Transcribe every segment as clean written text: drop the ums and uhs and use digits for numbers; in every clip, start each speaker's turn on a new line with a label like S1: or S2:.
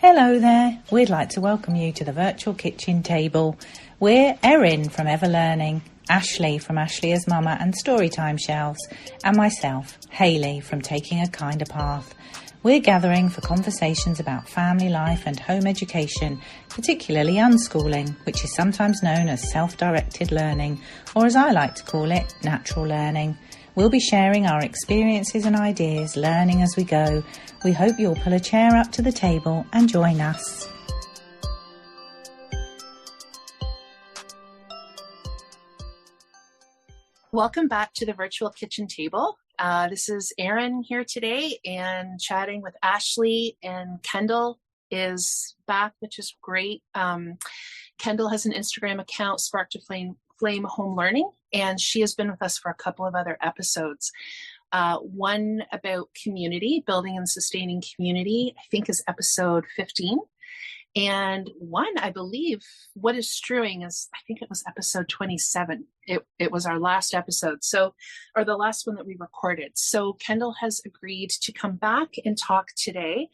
S1: Hello there. We'd like to welcome you to the virtual kitchen table. We're Erin from Ever Learning, Ashley from Ashley as Mama and Storytime Shelves, and myself, Hayley from Taking a Kinder Path. We're gathering for conversations about family life and home education, particularly unschooling, which is sometimes known as self-directed learning, or as I like to call it, natural learning. We'll be sharing our experiences and ideas, learning as we go. We hope you'll pull a chair up to the table and join us.
S2: Welcome back to the virtual kitchen table. This is Erin here today and chatting with Ashley, and Kendel is back, which is great. Kendel has an Instagram account, Spark to Flame Home Learning, and she has been with us for a couple of other episodes. One about community, building and sustaining community, I think is episode 15. And one, I believe, what is strewing is, I think it was episode 27. It was our last episode, or the last one that we recorded. So Kendel has agreed to come back and talk today.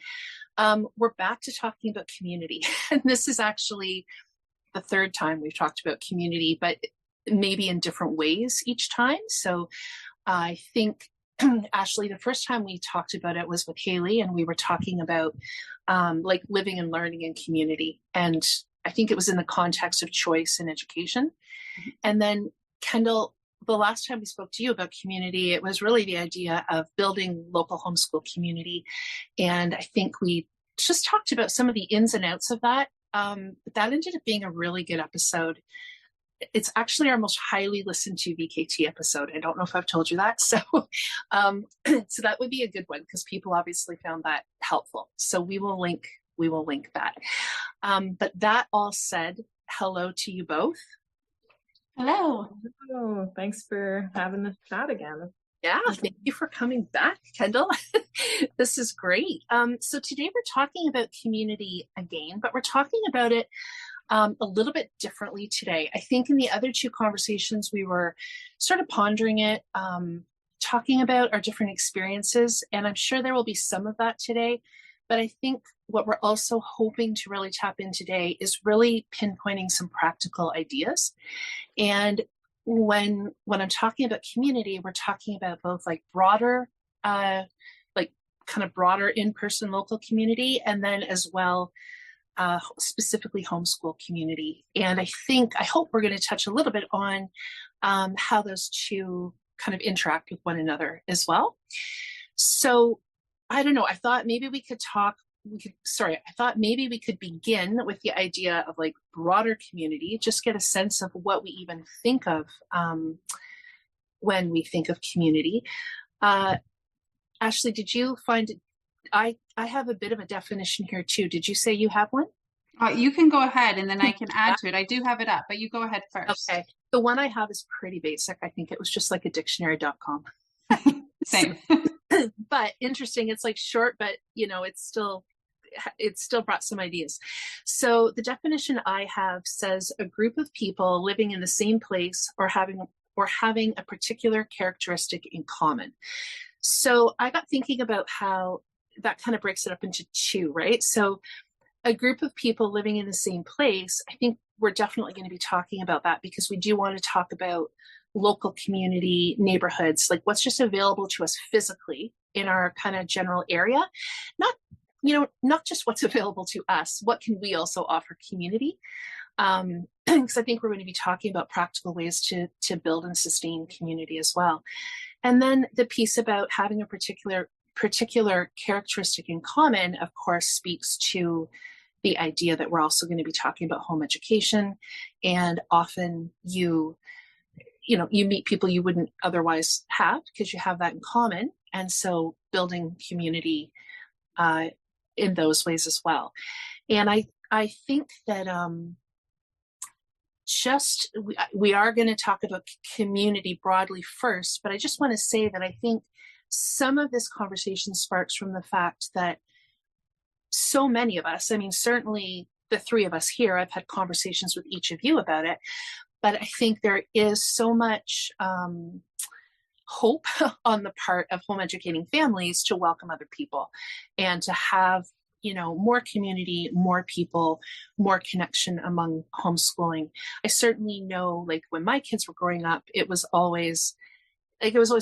S2: We're back to talking about community. And this is actually the third time we've talked about community, but maybe in different ways each time. So I think, Ashley, the first time we talked about it was with Hayley, and we were talking about like living and learning in community. And I think it was in the context of choice and education. Mm-hmm. And then Kendel, the last time we spoke to you about community, it was really the idea of building local homeschool community. And I think we just talked about some of the ins and outs of that. But that ended up being a really good episode. It's actually our most highly listened to VKT episode. I don't know if I've told you that. So, so that would be a good one because people obviously found that helpful. So we will link that. But that all said, hello to you both.
S3: Hello. Oh, thanks for having the chat again.
S2: Yeah, thank you for coming back, Kendel. This is great. So today we're talking about community again, but we're talking about it a little bit differently today. I think in the other two conversations, we were sort of pondering it, talking about our different experiences, and I'm sure there will be some of that today. But I think what we're also hoping to really tap in today is really pinpointing some practical ideas. And when I'm talking about community, we're talking about both like broader, like kind of broader in-person local community, and then as well, specifically homeschool community. And I hope we're going to touch a little bit on how those two kind of interact with one another as well. So I don't know, I thought maybe we could begin with the idea of like broader community, just get a sense of what we even think of when we think of community. Ashley, did you find it? I have a bit of a definition here too. Did you say you have one?
S4: You can go ahead and then I can add to it. I do have it up, but you go ahead first.
S2: Okay. The one I have is pretty basic. I think it was just like a dictionary.com.
S4: Same.
S2: But interesting. It's like short, but you know, it's still brought some ideas. So the definition I have says a group of people living in the same place or having a particular characteristic in common. So I got thinking about how that kind of breaks it up into two, right? So a group of people living in the same place, I think we're definitely going to be talking about that because we do want to talk about local community neighborhoods, like what's just available to us physically in our kind of general area. Not just what's available to us, what can we also offer community? Because I think we're going to be talking about practical ways to build and sustain community as well. And then the piece about having a particular characteristic in common, of course, speaks to the idea that we're also going to be talking about home education. And often you meet people you wouldn't otherwise have because you have that in common. And so building community in those ways as well. And I think that we are going to talk about community broadly first, but I just want to say that I think some of this conversation sparks from the fact that so many of us, I mean, certainly the three of us here, I've had conversations with each of you about it, but I think there is so much hope on the part of home educating families to welcome other people and to have more community, more people, more connection among homeschooling. I certainly know, like when my kids were growing up, it was always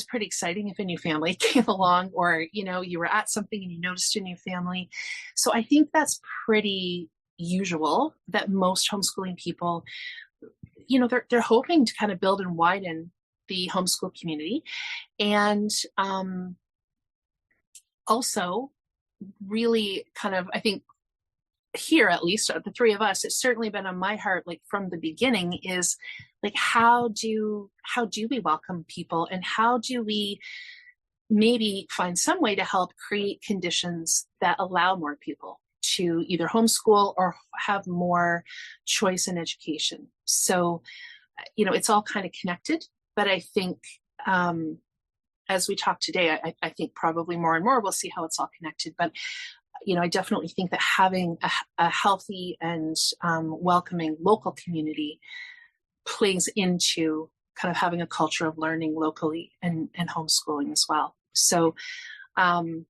S2: pretty exciting if a new family came along, or, you were at something and you noticed a new family. So I think that's pretty usual that most homeschooling people, they're hoping to kind of build and widen the homeschool community. And also really kind of, I think here, at least the three of us, it's certainly been on my heart, like from the beginning, is like, how do we welcome people, and how do we maybe find some way to help create conditions that allow more people to either homeschool or have more choice in education. So, it's all kind of connected, but I think as we talk today, I think probably more and more we'll see how it's all connected. But I definitely think that having a healthy and welcoming local community plays into kind of having a culture of learning locally and homeschooling as well. So, I've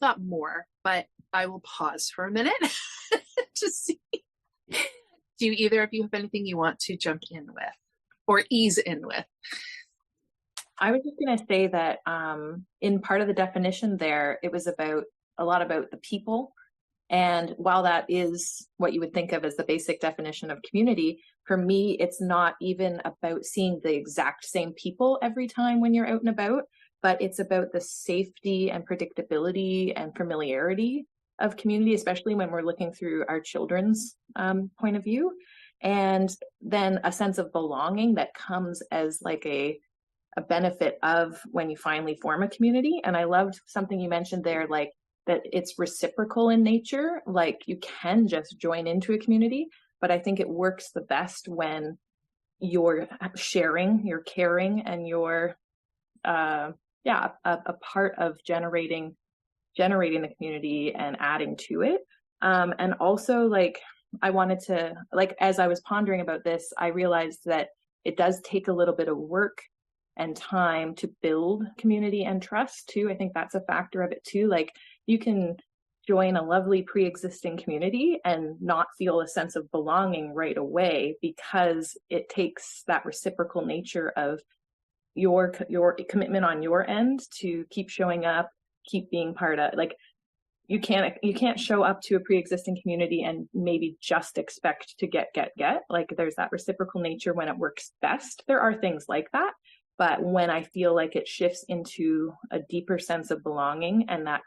S2: got more, but I will pause for a minute to see. Do either of you have anything you want to jump in with or ease in with?
S3: I was just going to say that in part of the definition there, it was a lot about the people. And while that is what you would think of as the basic definition of community, for me, it's not even about seeing the exact same people every time when you're out and about, but it's about the safety and predictability and familiarity of community, especially when we're looking through our children's point of view. And then a sense of belonging that comes as like a benefit of when you finally form a community. And I loved something you mentioned there, like that it's reciprocal in nature. Like you can just join into a community, but I think it works the best when you're sharing, you're caring, and you're a part of generating the community and adding to it. And also, like, I wanted to, like, as I was pondering about this, I realized that it does take a little bit of work and time to build community and trust too. I think that's a factor of it too. Like, you can join a lovely pre-existing community and not feel a sense of belonging right away, because it takes that reciprocal nature of your commitment on your end to keep showing up, keep being part of. Like, you can't show up to a pre-existing community and maybe just expect to get. Like, there's that reciprocal nature when it works best. There are things like that, but when I feel like it shifts into a deeper sense of belonging and that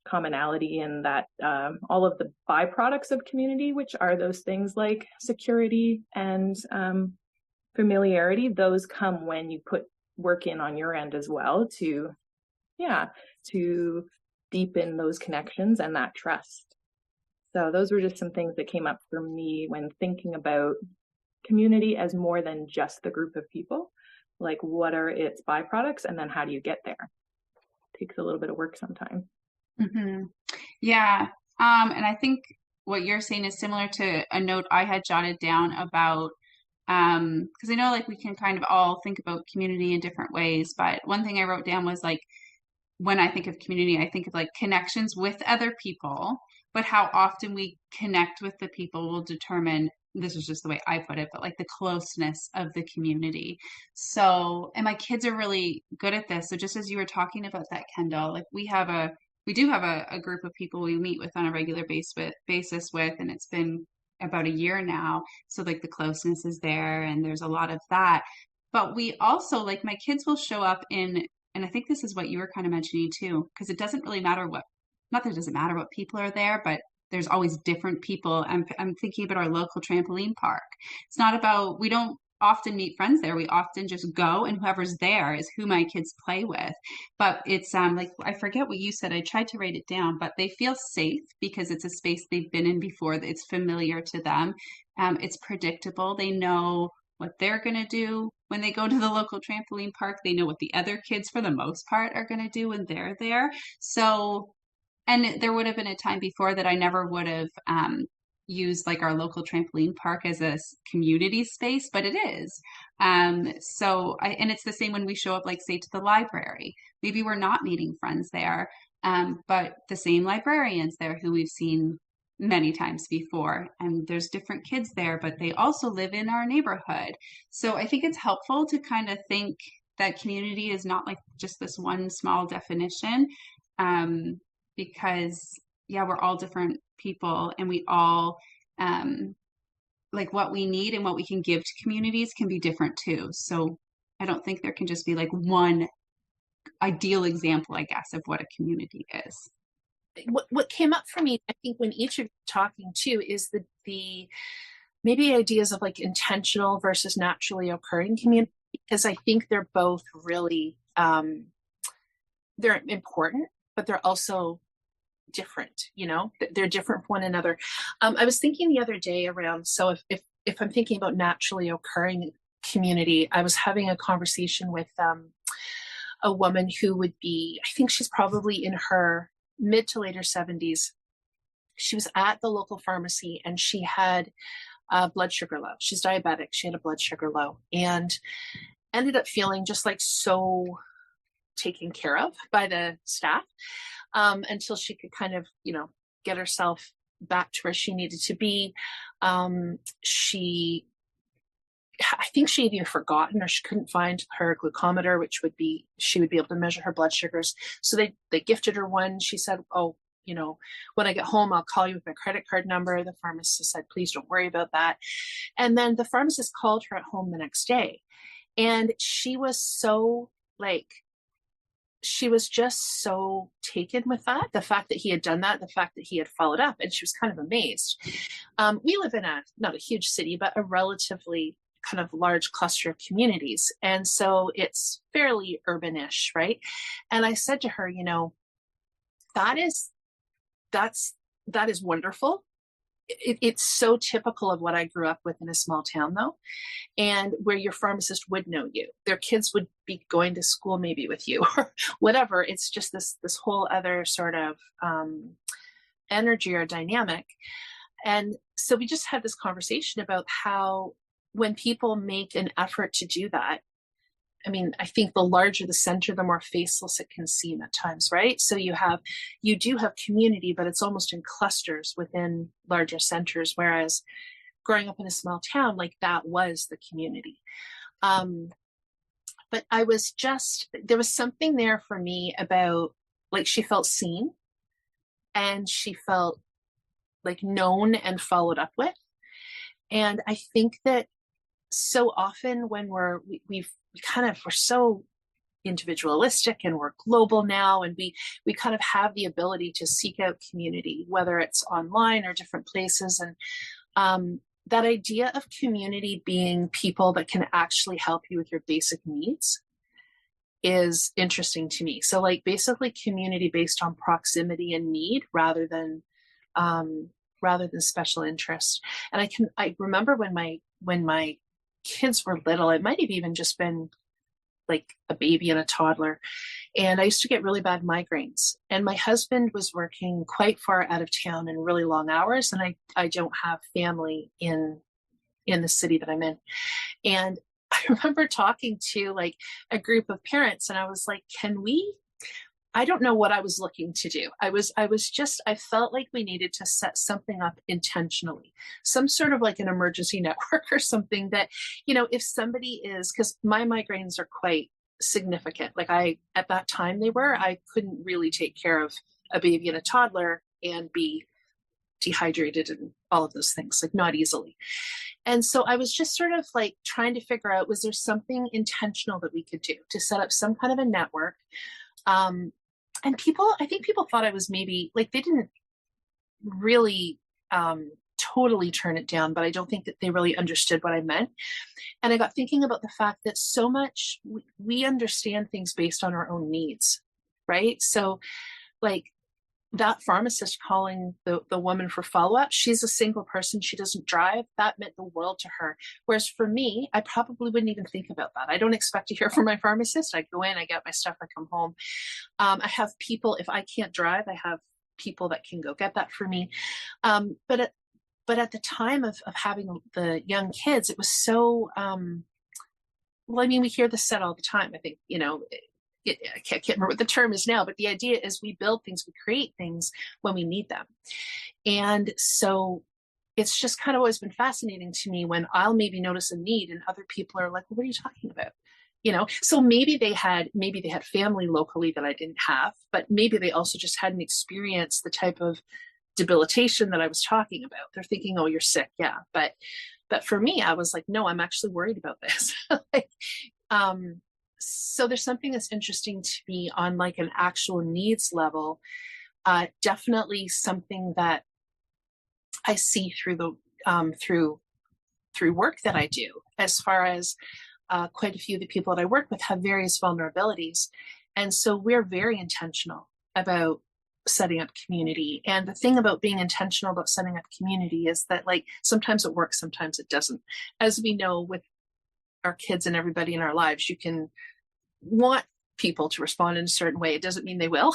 S3: commonality, and that all of the byproducts of community, which are those things like security and familiarity, those come when you put work in on your end as well to deepen those connections and that trust. So those were just some things that came up for me when thinking about community as more than just the group of people. Like, what are its byproducts, and then how do you get there? It takes a little bit of work sometimes.
S4: Mm-hmm. Yeah. And I think what you're saying is similar to a note I had jotted down about, because I know, like, we can kind of all think about community in different ways, but one thing I wrote down was, like, when I think of community, I think of like connections with other people, but how often we connect with the people will determine, this is just the way I put it, but like the closeness of the community. So, and my kids are really good at this. So just as you were talking about that, Kendall, like we do have a group of people we meet with on a regular basis with, and it's been about a year now. So like the closeness is there, and there's a lot of that. But we also, like, my kids will show up in, and I think this is what you were kind of mentioning too, because it doesn't really matter not that it doesn't matter what people are there, but there's always different people. I'm thinking about our local trampoline park. It's not about, we don't often meet friends there. We often just go, and whoever's there is who my kids play with. But it's like, I forget what you said. I tried to write it down, but they feel safe because it's a space they've been in before. It's familiar to them. It's predictable. They know what they're going to do when they go to the local trampoline park. They know what the other kids, for the most part, are going to do when they're there. So, and there would have been a time before that I never would have used like our local trampoline park as a community space, but it is. And it's the same when we show up, like, say, to the library. Maybe we're not meeting friends there, But the same librarians there who we've seen many times before, and there's different kids there, but they also live in our neighborhood. So I think it's helpful to kind of think that community is not like just this one small definition, because yeah, we're all different people, and we all like what we need and what we can give to communities can be different too. So I don't think there can just be like one ideal example, I guess, of what a community is.
S2: What came up for me, I think, when each of you talking too, is the maybe ideas of like intentional versus naturally occurring community, because I think they're both really they're important, but they're also different. They're different from one another. I was thinking the other day around, so if I'm thinking about naturally occurring community, I was having a conversation with a woman who would be, I think she's probably in her mid to later 70s. She was at the local pharmacy and she had blood sugar low. She's diabetic. She had a blood sugar low and ended up feeling just like so taken care of by the staff until she could kind of, get herself back to where she needed to be. I think she had either forgotten or she couldn't find her glucometer, which would be, she would be able to measure her blood sugars. So they gifted her one. She said, oh, when I get home, I'll call you with my credit card number. The pharmacist said, please don't worry about that. And then the pharmacist called her at home the next day. And she was so she was just so taken with that, the fact that he had done that, the fact that he had followed up, and she was kind of amazed. We live in not a huge city, but a relatively kind of large cluster of communities. And so it's fairly urbanish, right? And I said to her, that is wonderful. It's so typical of what I grew up with in a small town, though, and where your pharmacist would know you. Their kids would be going to school maybe with you or whatever. It's just this whole other sort of energy or dynamic. And so we just had this conversation about how when people make an effort to do that, I mean, I think the larger the center, the more faceless it can seem at times, right? So you do have community, but it's almost in clusters within larger centers. Whereas growing up in a small town, like that was the community. But there was something there for me about like she felt seen and she felt like known and followed up with. And I think that so often when we're so individualistic and we're global now, and we kind of have the ability to seek out community, whether it's online or different places. And that idea of community being people that can actually help you with your basic needs is interesting to me. So like basically community based on proximity and need rather than special interest. And I remember when my kids were little, it might have even just been like a baby and a toddler. And I used to get really bad migraines. And my husband was working quite far out of town in really long hours. And I don't have family in the city that I'm in. And I remember talking to like a group of parents and I was like, I don't know what I was looking to do. I felt like we needed to set something up intentionally, some sort of like an emergency network or something that, if somebody because my migraines are quite significant. Like at that time I couldn't really take care of a baby and a toddler and be dehydrated and all of those things, like not easily. And so I was just sort of like trying to figure out, was there something intentional that we could do to set up some kind of a network? And I think people thought I was maybe like, they didn't really totally turn it down, but I don't think that they really understood what I meant. And I got thinking about the fact that so much we understand things based on our own needs, right? So like that pharmacist calling the woman for follow-up, she's a single person, she doesn't drive, that meant the world to her. Whereas for me, I probably wouldn't even think about that. I don't expect to hear from my pharmacist. I go in, I get my stuff, I come home. I have people, if I can't drive, I have people that can go get that for me. But at the time of having the young kids, it was so, well, I mean, we hear this said all the time. I think, I can't remember what the term is now, but the idea is we build things, we create things when we need them. And so it's just kind of always been fascinating to me when I'll maybe notice a need and other people are like, well, what are you talking about? So maybe they had family locally that I didn't have, but maybe they also just hadn't experienced the type of debilitation that I was talking about. They're thinking, oh, you're sick. Yeah. But for me, I was like, no, I'm actually worried about this. Like, so there's something that's interesting to me on like an actual needs level. Definitely something that I see through the through work that I do, as far as quite a few of the people that I work with have various vulnerabilities. And so we're very intentional about setting up community. And the thing about being intentional about setting up community is that, like, sometimes it works, sometimes it doesn't. As we know with our kids and everybody in our lives, you can want people to respond in a certain way. It doesn't mean they will.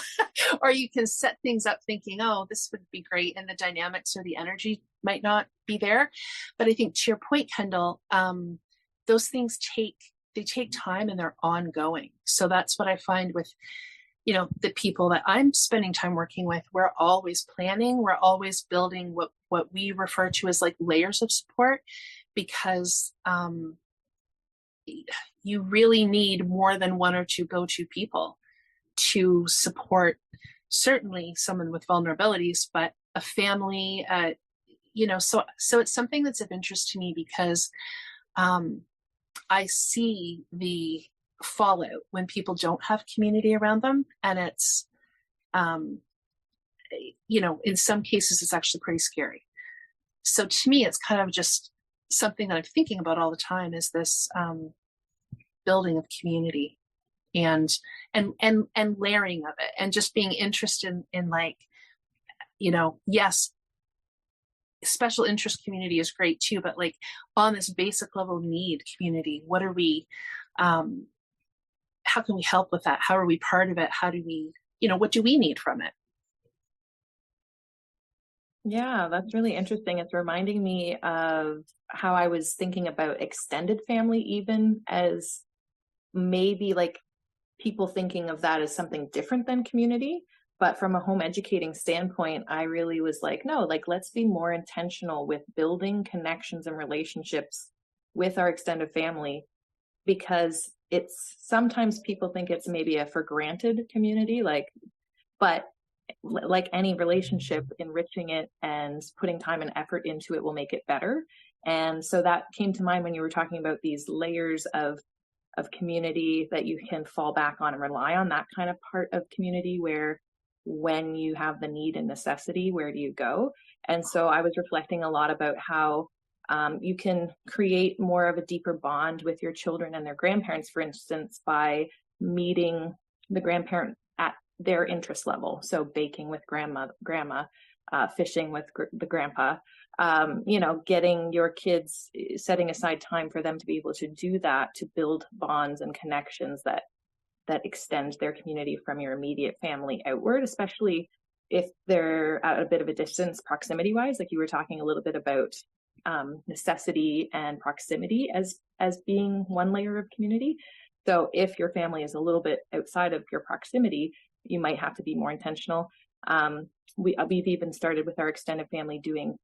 S2: Or you can set things up thinking, oh, this would be great, and the dynamics or the energy might not be there. But I think, to your point, Kendel, those things take time and they're ongoing. So that's what I find with, the people that I'm spending time working with. We're always planning, we're always building what we refer to as like layers of support, because you really need more than one or two go-to people to support certainly someone with vulnerabilities, but a family, so it's something that's of interest to me because I see the fallout when people don't have community around them. And it's, in some cases, it's actually pretty scary. So to me, it's kind of just something that I'm thinking about all the time, is this building of community and layering of it, and just being interested in like, yes, special interest community is great too, but like on this basic level need community, what are we, how can we help with that? How are we part of it? How do we, what do we need from it?
S3: Yeah, that's really interesting. It's reminding me of how I was thinking about extended family, even as maybe like people thinking of that as something different than community. But from a home educating standpoint, I really was like, no, like, let's be more intentional with building connections and relationships with our extended family, because it's sometimes people think it's maybe a for granted community, but like any relationship, enriching it and putting time and effort into it will make it better. And so that came to mind when you were talking about these layers of community that you can fall back on and rely on, that kind of part of community where when you have the need and necessity, where do you go? And so I was reflecting a lot about how you can create more of a deeper bond with your children and their grandparents, for instance, by meeting the grandparent at their interest level. So baking with grandma, fishing with the grandpa, getting your kids, setting aside time for them to be able to do that, to build bonds and connections that extend their community from your immediate family outward, especially if they're at a bit of a distance proximity wise, like you were talking a little bit about necessity and proximity as being one layer of community. So if your family is a little bit outside of your proximity, you might have to be more intentional. We've even started with our extended family doing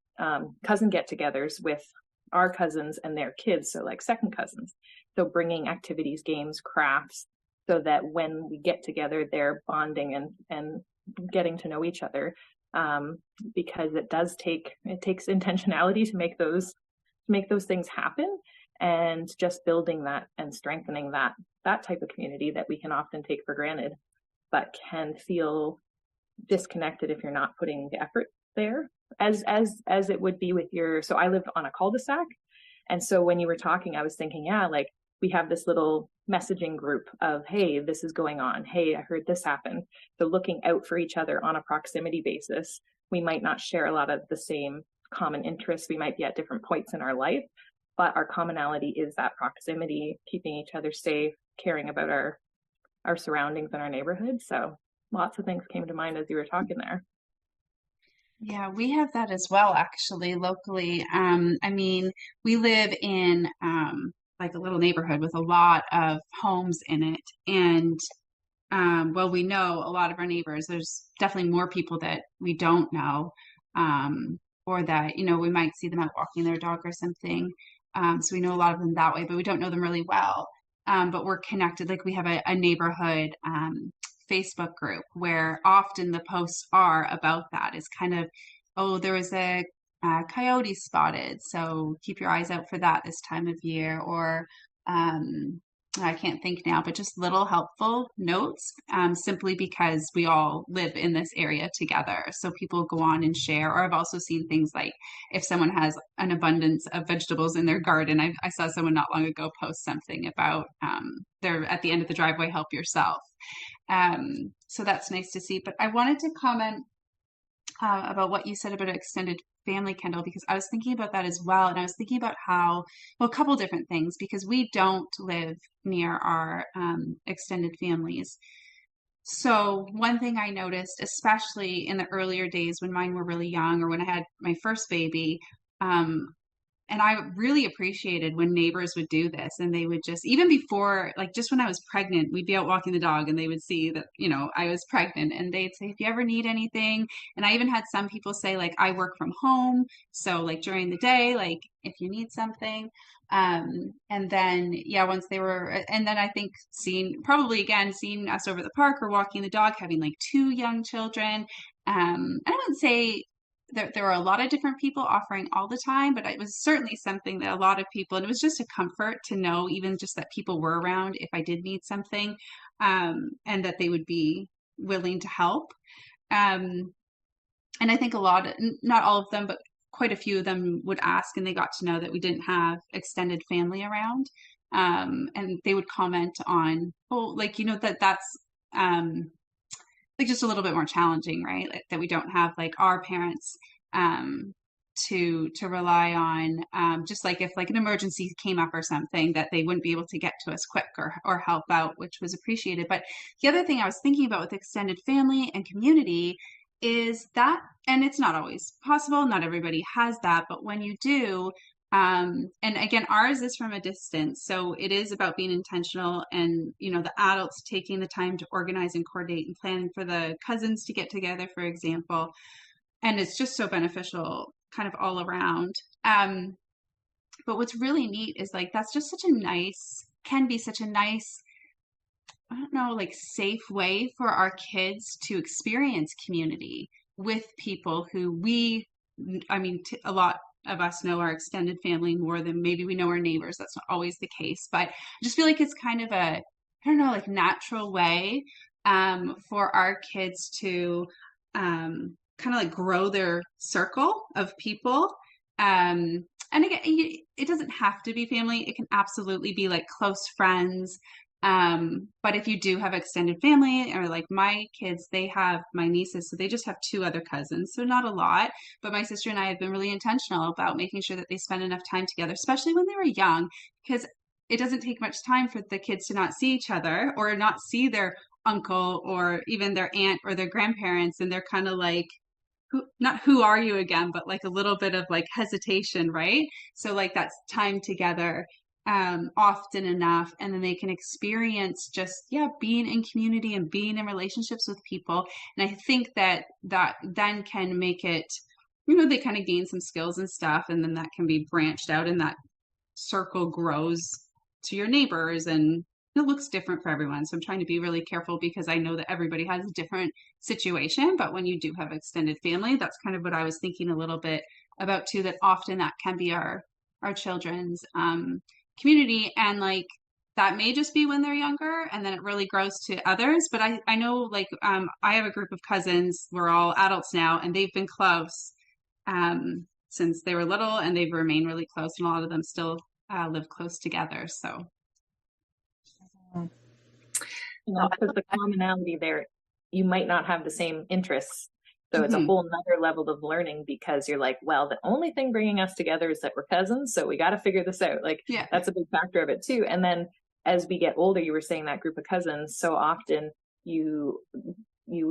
S3: cousin get-togethers with our cousins and their kids, so like second cousins. So bringing activities, games, crafts, so that when we get together, they're bonding and getting to know each other, because it takes intentionality to make those things happen, and just building that and strengthening that type of community that we can often take for granted, but can feel disconnected if you're not putting the effort there, as it would be with so I live on a cul-de-sac, and so when you were talking, I was thinking, yeah, like we have this little messaging group of, hey, this is going on, hey, I heard this happen. So looking out for each other on a proximity basis. We might not share a lot of the same common interests, we might be at different points in our life, but our commonality is that proximity, keeping each other safe, caring about our surroundings and our neighborhood. So lots of things came to mind as you were talking there.
S4: Yeah, we have that as well, actually, locally. I mean, we live in like a little neighborhood with a lot of homes in it. And well, we know a lot of our neighbors. There's definitely more people that we don't know, or that, we might see them out walking their dog or something. So we know a lot of them that way, but we don't know them really well. But we're connected. Like we have a neighborhood Facebook group where often the posts are about that. Is kind of, oh, there was a coyote spotted, so keep your eyes out for that this time of year, or I can't think now, but just little helpful notes, simply because we all live in this area together. So people go on and share. Or I've also seen things like if someone has an abundance of vegetables in their garden. I saw someone not long ago post something about they're at the end of the driveway, help yourself. So that's nice to see. But I wanted to comment about what you said about extended family, Kendel, because I was thinking about that as well. And I was thinking about how, well, a couple different things, because we don't live near our extended families. So one thing I noticed, especially in the earlier days when mine were really young, or when I had my first baby, and I really appreciated when neighbors would do this, and they would just, even before, like just when I was pregnant, we'd be out walking the dog and they would see that, I was pregnant, and they'd say, if you ever need anything. And I even had some people say, like, I work from home. So like during the day, like if you need something. And then, yeah, once they were, and then I think seeing us over the park or walking the dog, having like 2 young children. I wouldn't say there were a lot of different people offering all the time, but it was certainly something that a lot of people, and it was just a comfort to know, even just that people were around if I did need something, and that they would be willing to help. And I think not all of them, but quite a few of them would ask, and they got to know that we didn't have extended family around. And they would comment on, oh, like, that's, like just a little bit more challenging, right? Like, that we don't have like our parents to rely on, just like if like an emergency came up or something, that they wouldn't be able to get to us quick or help out, which was appreciated. But the other thing I was thinking about with extended family and community is that, and it's not always possible, not everybody has that, but when you do, and again, ours is from a distance. So it is about being intentional, and, the adults taking the time to organize and coordinate and plan for the cousins to get together, for example. And it's just so beneficial kind of all around. But what's really neat is like, that's just can be such a nice, I don't know, like safe way for our kids to experience community with people who a lot of us know our extended family more than maybe we know our neighbors. That's not always the case, but I just feel like it's kind of I don't know, like natural way for our kids to kind of like grow their circle of people. And again, it doesn't have to be family. It can absolutely be like close friends. But if you do have extended family, or like my kids, they have my nieces, so they just have 2 other cousins, so not a lot. But my sister and I have been really intentional about making sure that they spend enough time together, especially when they were young, because it doesn't take much time for the kids to not see each other or not see their uncle or even their aunt or their grandparents. And they're kind of like, who are you again, but like a little bit of like hesitation, right? So like that's time together often enough, and then they can experience just being in community and being in relationships with people. And I think that then can make it, they kind of gain some skills and stuff, and then that can be branched out, and that circle grows to your neighbors, and it looks different for everyone. So I'm trying to be really careful, because I know that everybody has a different situation. But when you do have extended family, that's kind of what I was thinking a little bit about too, that often that can be our children's community. And like that may just be when they're younger, and then it really grows to others. But I know, like, I have a group of cousins, we're all adults now, and they've been close since they were little, and they've remained really close, and a lot of them still live close together. So
S3: because the commonality there, you might not have the same interests. So it's a whole nother level of learning, because you're like, well, the only thing bringing us together is that we're cousins. So we got to figure this out. Like, that's a big factor of it too. And then as we get older, you were saying that group of cousins, so often you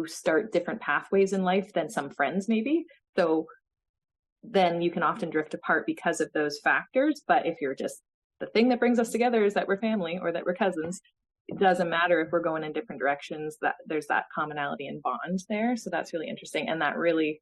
S3: start different pathways in life than some friends maybe. So then you can often drift apart because of those factors. But if you're just, the thing that brings us together is that we're family or that we're cousins, it doesn't matter if we're going in different directions, that there's that commonality and bond there. So that's really interesting. And that really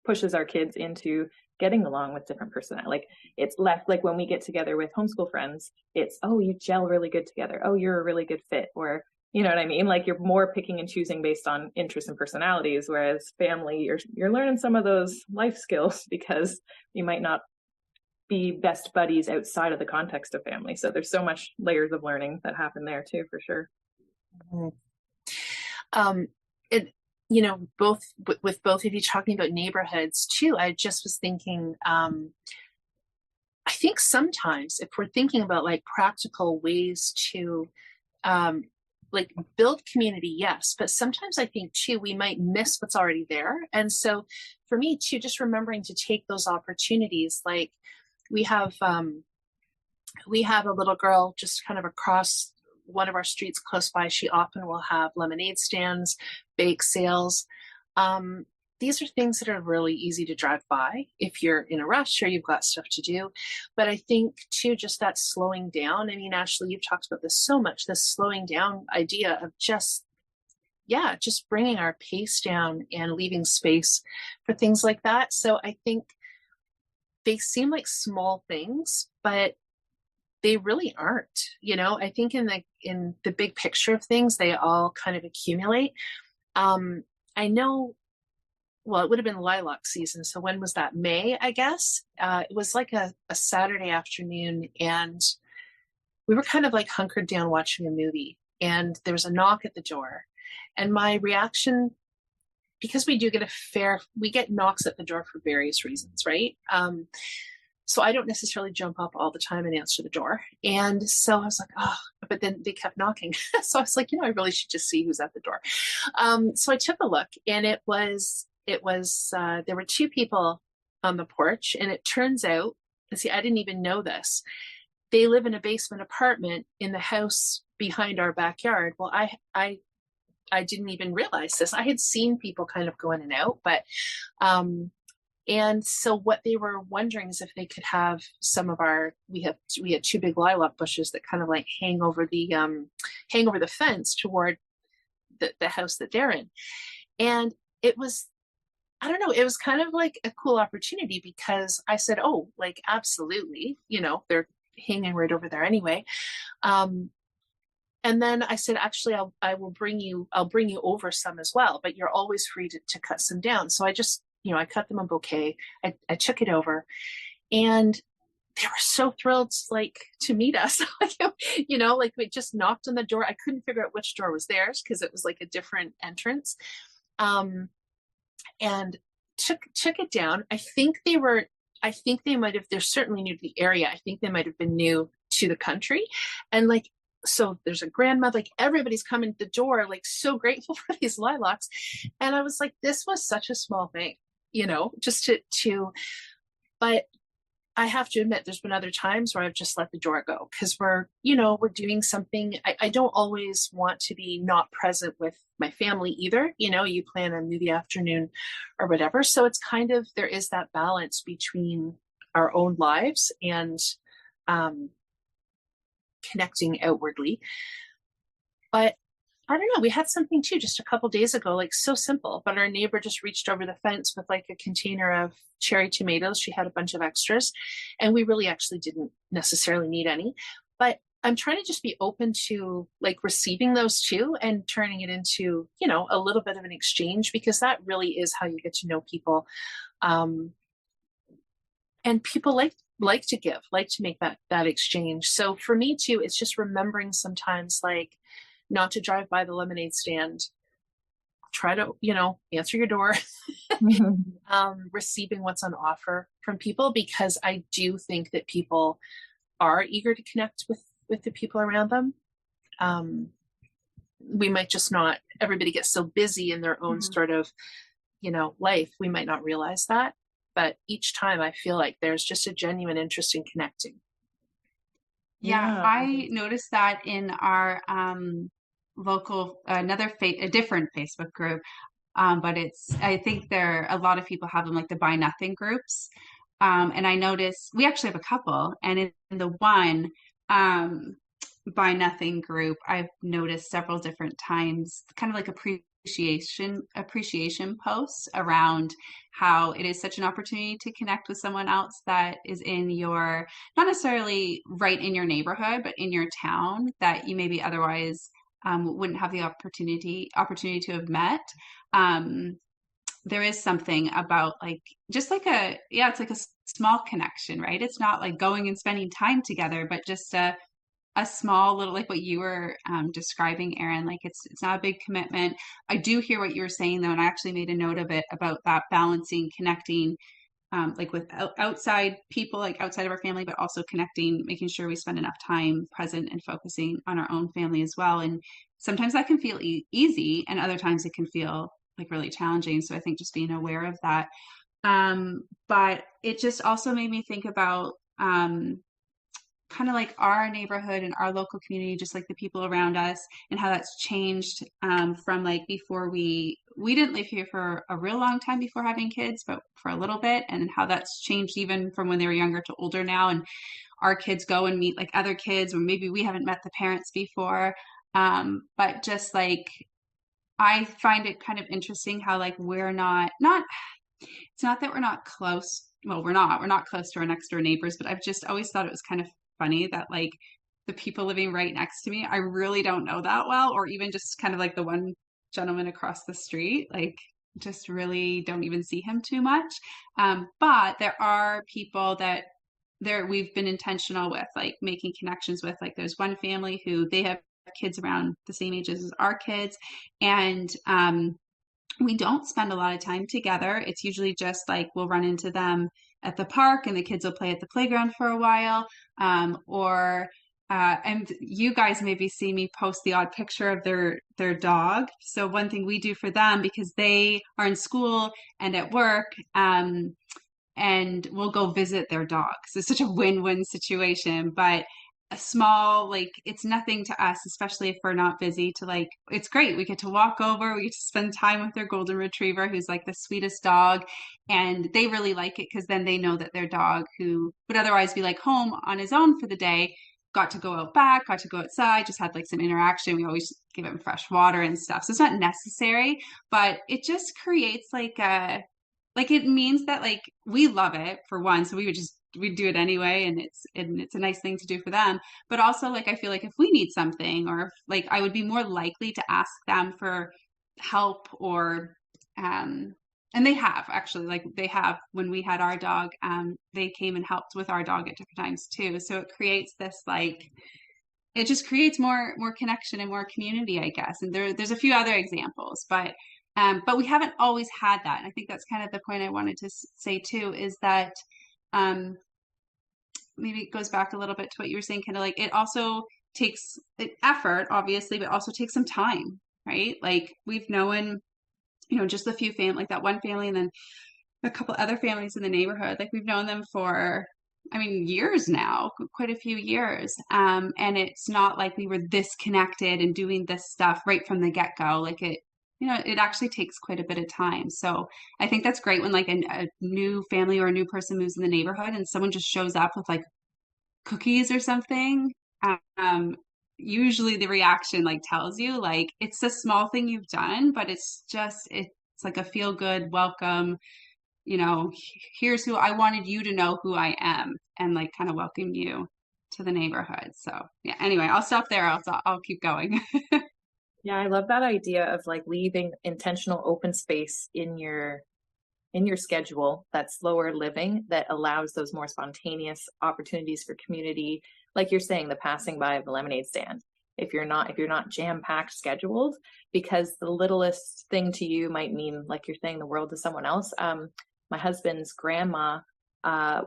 S3: pushes our kids into getting along with different personalities. Like it's left, like when we get together with homeschool friends, it's, oh, you gel really good together. Oh, you're a really good fit. Or, you know what I mean? Like you're more picking and choosing based on interests and personalities, whereas family, you're learning some of those life skills because you might not be best buddies outside of the context of family. So there's so much layers of learning that happen there too, for sure.
S2: It, you know, both with both of you talking about neighborhoods too, I just was thinking, I think sometimes if we're thinking about like practical ways to like build community, yes, but sometimes I think too we might miss what's already there. And so for me too, just remembering to take those opportunities. Like we have a little girl just kind of across one of our streets close by. She often will have lemonade stands, bake sales. These are things that are really easy to drive by if you're in a rush or you've got stuff to do. But I think too, just that slowing down. I mean, Ashley, you've talked about this so much, this slowing down idea of just bringing our pace down and leaving space for things like that. So I think they seem like small things, but they really aren't. You know, I think in the big picture of things, they all kind of accumulate. I know, well, it would have been lilac season. So when was that? May, I guess. It was like a Saturday afternoon, and we were kind of like hunkered down watching a movie, and there was a knock at the door. And my reaction, because we get knocks at the door for various reasons, right? So I don't necessarily jump up all the time and answer the door. And so I was like, oh, but then they kept knocking. So I was like, I really should just see who's at the door. So I took a look, and it was there were two people on the porch, and it turns out, and see, I didn't even know this. They live in a basement apartment in the house behind our backyard. Well, I didn't even realize this. I had seen people kind of go in and out, but, and so what they were wondering is if they could have some of we had two big lilac bushes that kind of like hang over the fence toward the house that they're in. And it was, I don't know, it was kind of like a cool opportunity because I said, oh, like, absolutely, they're hanging right over there anyway. And then I said, actually, I'll bring you over some as well, but you're always free to cut some down. So I just, I cut them a bouquet. I took it over, and they were so thrilled, like, to meet us. Like we just knocked on the door. I couldn't figure out which door was theirs because it was like a different entrance. And took it down. I think they might have, they're certainly new to the area. I think they might have been new to the country. And like, so there's a grandmother, like everybody's coming to the door, like so grateful for these lilacs. And I was like, this was such a small thing, just to, but I have to admit, there's been other times where I've just let the door go because we're doing something. I don't always want to be not present with my family either. You plan a movie afternoon or whatever. So it's kind of, there is that balance between our own lives and, connecting outwardly. But I don't know, we had something too just a couple days ago, like so simple, but our neighbor just reached over the fence with like a container of cherry tomatoes. She had a bunch of extras, and we really actually didn't necessarily need any, but I'm trying to just be open to like receiving those too and turning it into, a little bit of an exchange, because that really is how you get to know people. And people like to give, like to make that exchange. So for me too, it's just remembering sometimes, like, not to drive by the lemonade stand, try to, answer your door, receiving what's on offer from people, because I do think that people are eager to connect with the people around them. We might just not, everybody gets so busy in their own sort of, life. We might not realize that. But each time I feel like there's just a genuine interest in connecting.
S4: Yeah, I noticed that in our local, a different Facebook group. But I think a lot of people have them, like the Buy Nothing groups. And I noticed we actually have a couple, and in the one, Buy Nothing group, I've noticed several different times kind of like appreciation posts around how it is such an opportunity to connect with someone else that is in your, not necessarily right in your neighborhood, but in your town that you maybe otherwise wouldn't have the opportunity to have met. There is something about like just like it's like a small connection, right? It's not like going and spending time together, but just a small little, like what you were describing, Erin. Like it's not a big commitment. I do hear what you were saying though, and I actually made a note of it about that balancing, connecting, like with outside people, like outside of our family, but also connecting, making sure we spend enough time present and focusing on our own family as well. And sometimes that can feel easy, and other times it can feel like really challenging. So I think just being aware of that. But it just also made me think about kind of like our neighborhood and our local community, just like the people around us, and how that's changed from like before we didn't live here for a real long time before having kids, but for a little bit, and how that's changed even from when they were younger to older now. And our kids go and meet like other kids, or maybe we haven't met the parents before. But just like, I find it kind of interesting how like we're not, it's not that we're not close. Well, we're not close to our next door neighbors, but I've just always thought it was kind of funny that like the people living right next to me, I really don't know that well, or even just kind of like the one gentleman across the street, like just really don't even see him too much. But there are people that we've been intentional with, like making connections with. Like there's one family who they have kids around the same age as our kids, and we don't spend a lot of time together. It's usually just like we'll run into them at the park and the kids will play at the playground for a while. And you guys maybe see me post the odd picture of their dog. So one thing we do for them, because they are in school and at work, and we'll go visit their dog. So it's such a win-win situation. But a small, like, it's nothing to us, especially if we're not busy, to like, it's great. We get to walk over, we get to spend time with their golden retriever, who's like the sweetest dog. And they really like it because then they know that their dog, who would otherwise be like home on his own for the day, got to go out back, got to go outside, just had like some interaction. We always give him fresh water and stuff. So it's not necessary, but it just creates like it means that like we love it for one. So we'd do it anyway, and it's a nice thing to do for them. But also, like, I feel like if we need something, or if, like, I would be more likely to ask them for help, or and they have actually, like they have when we had our dog, they came and helped with our dog at different times too. So it creates this like, it just creates more connection and more community, I guess. And there's a few other examples, but we haven't always had that. And I think that's kind of the point I wanted to say too, is that maybe it goes back a little bit to what you were saying, kind of like it also takes effort, obviously, but also takes some time, right? Like we've known, just a few family, like that one family, and then a couple other families in the neighborhood. Like we've known them for, years now, quite a few years. And it's not like we were this connected and doing this stuff right from the get-go. Like it actually takes quite a bit of time. So I think that's great when like a new family or a new person moves in the neighborhood and someone just shows up with like cookies or something. Usually the reaction like tells you like it's a small thing you've done, but it's like a feel good welcome. Here's who I wanted you to know who I am, and like kind of welcome you to the neighborhood. So yeah, anyway, I'll stop there. I'll keep going.
S3: Yeah, I love that idea of like leaving intentional open space in your schedule, that slower living that allows those more spontaneous opportunities for community. Like you're saying, the passing by of the lemonade stand. If you're not jam-packed scheduled, because the littlest thing to you might mean, like you're saying, the world to someone else. My husband's grandma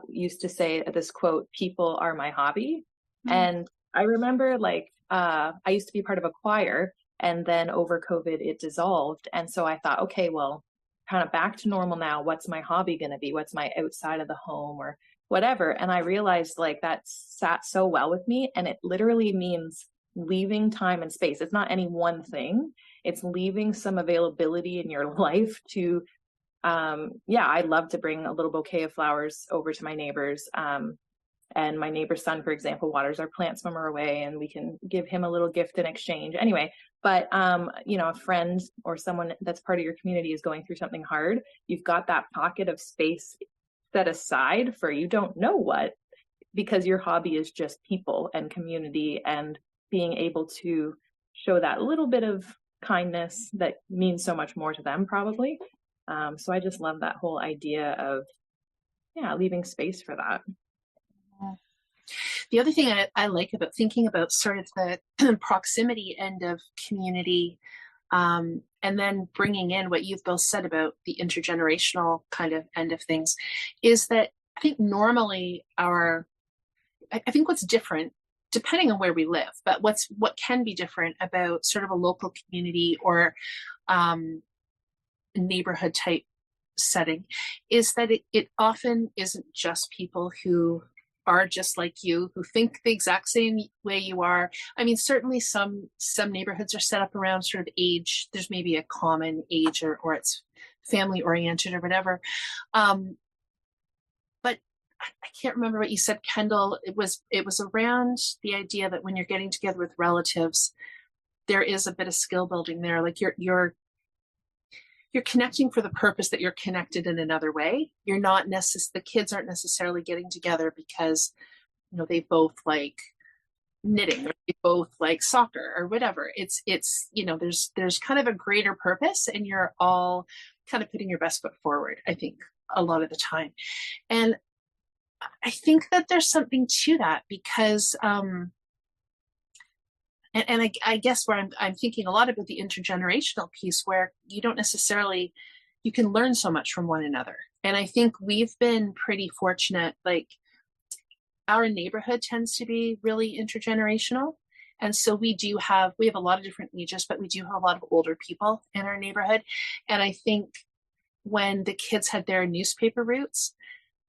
S3: used to say this quote, "People are my hobby." Mm-hmm. And I remember like I used to be part of a choir. And then over COVID, it dissolved. And so I thought, okay, well, kind of back to normal now. What's my hobby going to be? What's my outside of the home or whatever? And I realized like that sat so well with me. And it literally means leaving time and space. It's not any one thing. It's leaving some availability in your life to, I love to bring a little bouquet of flowers over to my neighbors. And my neighbor's son, for example, waters our plants when we're away, and we can give him a little gift in exchange. Anyway, but a friend or someone that's part of your community is going through something hard. You've got that pocket of space set aside for you don't know what, because your hobby is just people and community and being able to show that little bit of kindness that means so much more to them, probably. So I just love that whole idea of, leaving space for that.
S2: The other thing I like about thinking about sort of the proximity end of community, and then bringing in what you've both said about the intergenerational kind of end of things, is that I think normally I think what's different, depending on where we live, but what can be different about sort of a local community or neighborhood type setting, is that it often isn't just people who are just like you, who think the exact same way you are. I mean, certainly some neighborhoods are set up around sort of age. There's maybe a common age or it's family oriented or whatever. But I can't remember what you said, Kendel. It was around the idea that when you're getting together with relatives, there is a bit of skill building there. Like you're connecting for the purpose that you're connected in another way. You're not the kids aren't necessarily getting together because, they both like knitting or they both like soccer or whatever. It's there's kind of a greater purpose, and you're all kind of putting your best foot forward, I think, a lot of the time. And I think that there's something to that, because and I guess where I'm thinking a lot about the intergenerational piece, where you don't necessarily, you can learn so much from one another. And I think we've been pretty fortunate, like our neighborhood tends to be really intergenerational. And so we have a lot of different ages, but we do have a lot of older people in our neighborhood. And I think when the kids had their newspaper roots,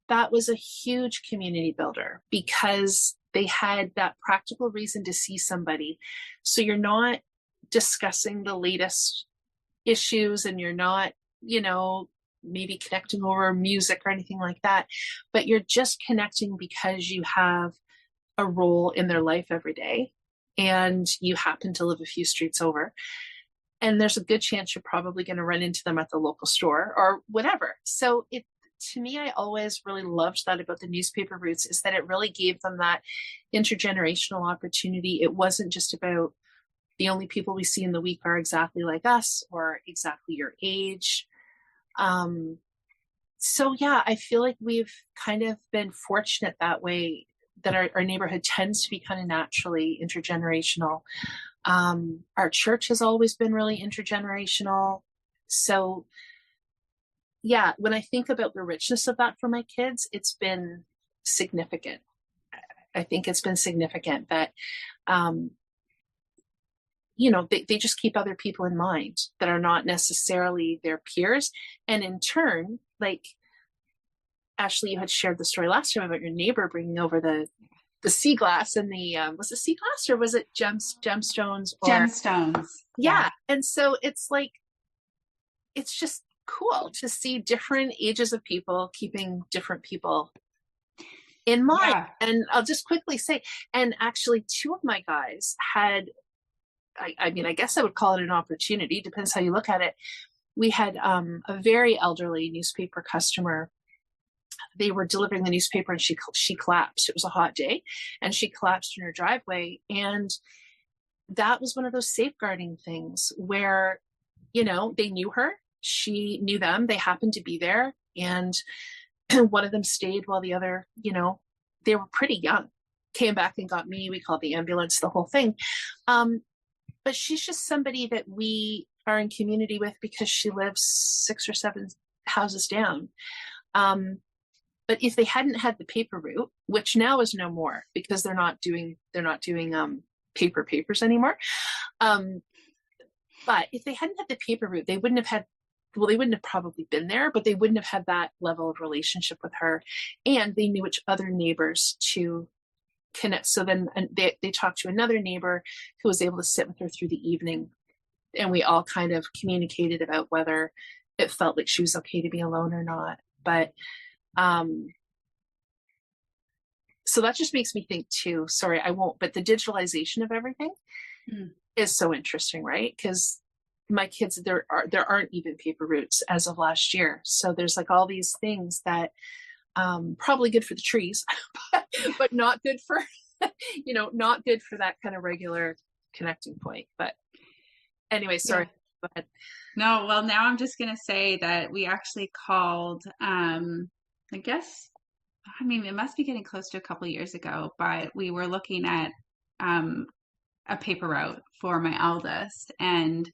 S2: that was a huge community builder, because they had that practical reason to see somebody. So you're not discussing the latest issues, and you're not, maybe connecting over music or anything like that, but you're just connecting because you have a role in their life every day, and you happen to live a few streets over. And there's a good chance you're probably going to run into them at the local store or whatever. So to me, I always really loved that about the newspaper roots, is that it really gave them that intergenerational opportunity. It wasn't just about the only people we see in the week are exactly like us or exactly your age. So yeah, I feel like we've kind of been fortunate that way, that our neighborhood tends to be kind of naturally intergenerational. Our church has always been really intergenerational. So yeah, when I think about the richness of that for my kids, it's been significant. I think it's been significant that, they just keep other people in mind that are not necessarily their peers. And in turn, like Ashley, you had shared the story last time about your neighbor bringing over the sea glass and the, was it sea glass or was it gemstones?
S4: Gemstones.
S2: Yeah. And so it's like, it's just cool to see different ages of people keeping different people in mind. Yeah. And I'll just quickly say, and actually two of my guys had, I mean, I guess I would call it an opportunity, depends how you look at it. We had a very elderly newspaper customer. They were delivering the newspaper and she collapsed. It was a hot day and she collapsed in her driveway. And that was one of those safeguarding things where, they knew her. She knew them. They happened to be there. And one of them stayed while the other, they were pretty young, came back and got me. We called the ambulance, the whole thing. But she's just somebody that we are in community with because she lives 6 or 7 houses down. But if they hadn't had the paper route, which now is no more because they're not doing paper papers anymore. But if they hadn't had the paper route, they wouldn't have probably been there, but they wouldn't have had that level of relationship with her. And they knew which other neighbors to connect. So then they talked to another neighbor who was able to sit with her through the evening. And we all kind of communicated about whether it felt like she was okay to be alone or not. But so So that just makes me think too, sorry, I won't, but the digitalization of everything is so interesting, right? Because my kids, there aren't even paper routes as of last year. So there's like all these things that probably good for the trees, but not good for, not good for that kind of regular connecting point. But anyway, sorry. Go ahead.
S4: No, well, now I'm just going to say that we actually called, I guess, I mean, it must be getting close to a couple of years ago, but we were looking at a paper route for my eldest, and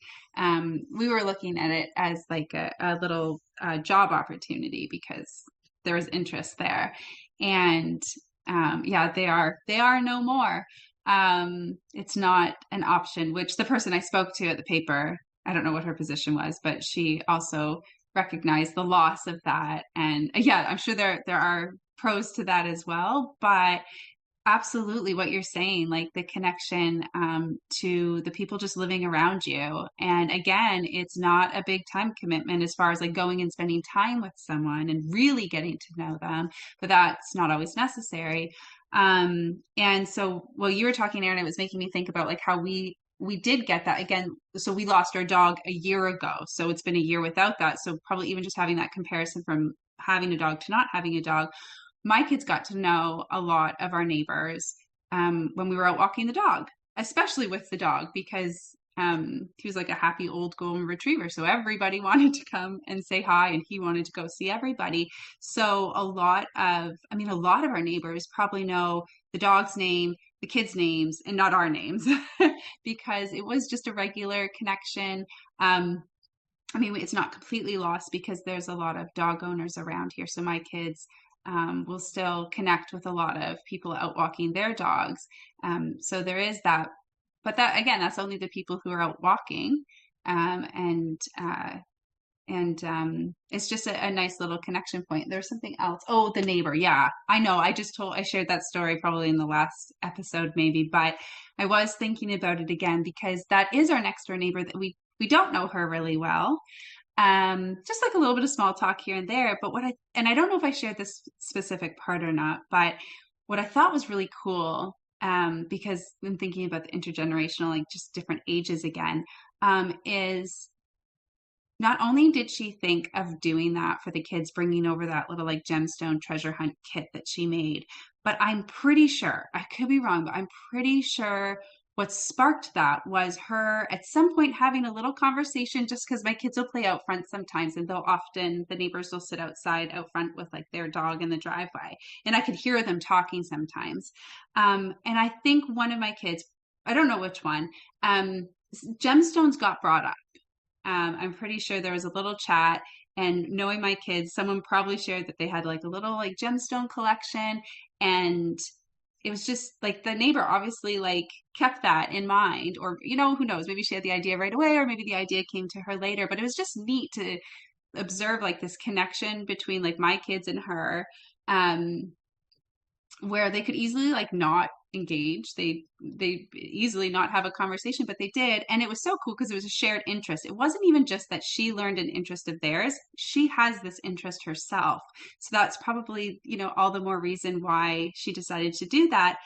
S4: we were looking at it as like a little job opportunity because there was interest there. And yeah, they are no more. It's not an option, which the person I spoke to at the paper, I don't know what her position was, but she also recognized the loss of that. And yeah, I'm sure there are pros to that as well, but absolutely what you're saying, like the connection to the people just living around you. And again, it's not a big time commitment as far as like going and spending time with someone and really getting to know them, but that's not always necessary. And so while you were talking, Erin, it was making me think about like how we did get that again. So we lost our dog a year ago. So it's been a year without that. So probably even just having that comparison from having a dog to not having a dog, my kids got to know a lot of our neighbors when we were out walking the dog, especially with the dog, because he was like a happy old golden retriever. So everybody wanted to come and say hi, and he wanted to go see everybody. So a lot of our neighbors probably know the dog's name, the kids' names, and not our names because it was just a regular connection. I mean, it's not completely lost because there's a lot of dog owners around here. So my kids will still connect with a lot of people out walking their dogs. So there is that. But that, again, that's only the people who are out walking. And it's just a nice little connection point. There's something else. Oh, the neighbor. Yeah, I know. I shared that story probably in the last episode maybe, but I was thinking about it again because that is our next door neighbor that we don't know her really well. Just like a little bit of small talk here and there. But I don't know if I shared this specific part or not, but what I thought was really cool, because I'm thinking about the intergenerational, like just different ages again, is not only did she think of doing that for the kids, bringing over that little like gemstone treasure hunt kit that she made, but I'm pretty sure, I could be wrong, but I'm pretty sure what sparked that was her at some point having a little conversation, just because my kids will play out front sometimes, and the neighbors will sit outside out front with like their dog in the driveway, and I could hear them talking sometimes. And I think one of my kids, I don't know which one, gemstones got brought up. I'm pretty sure there was a little chat, and knowing my kids, someone probably shared that they had like a little like gemstone collection, and it was just like the neighbor obviously like kept that in mind, or who knows, maybe she had the idea right away, or maybe the idea came to her later. But it was just neat to observe like this connection between like my kids and her, where they could easily like not engage, they easily not have a conversation, but they did. And it was so cool because it was a shared interest. It wasn't even just that she learned an interest of theirs, she has this interest herself. So that's probably all the more reason why she decided to do that.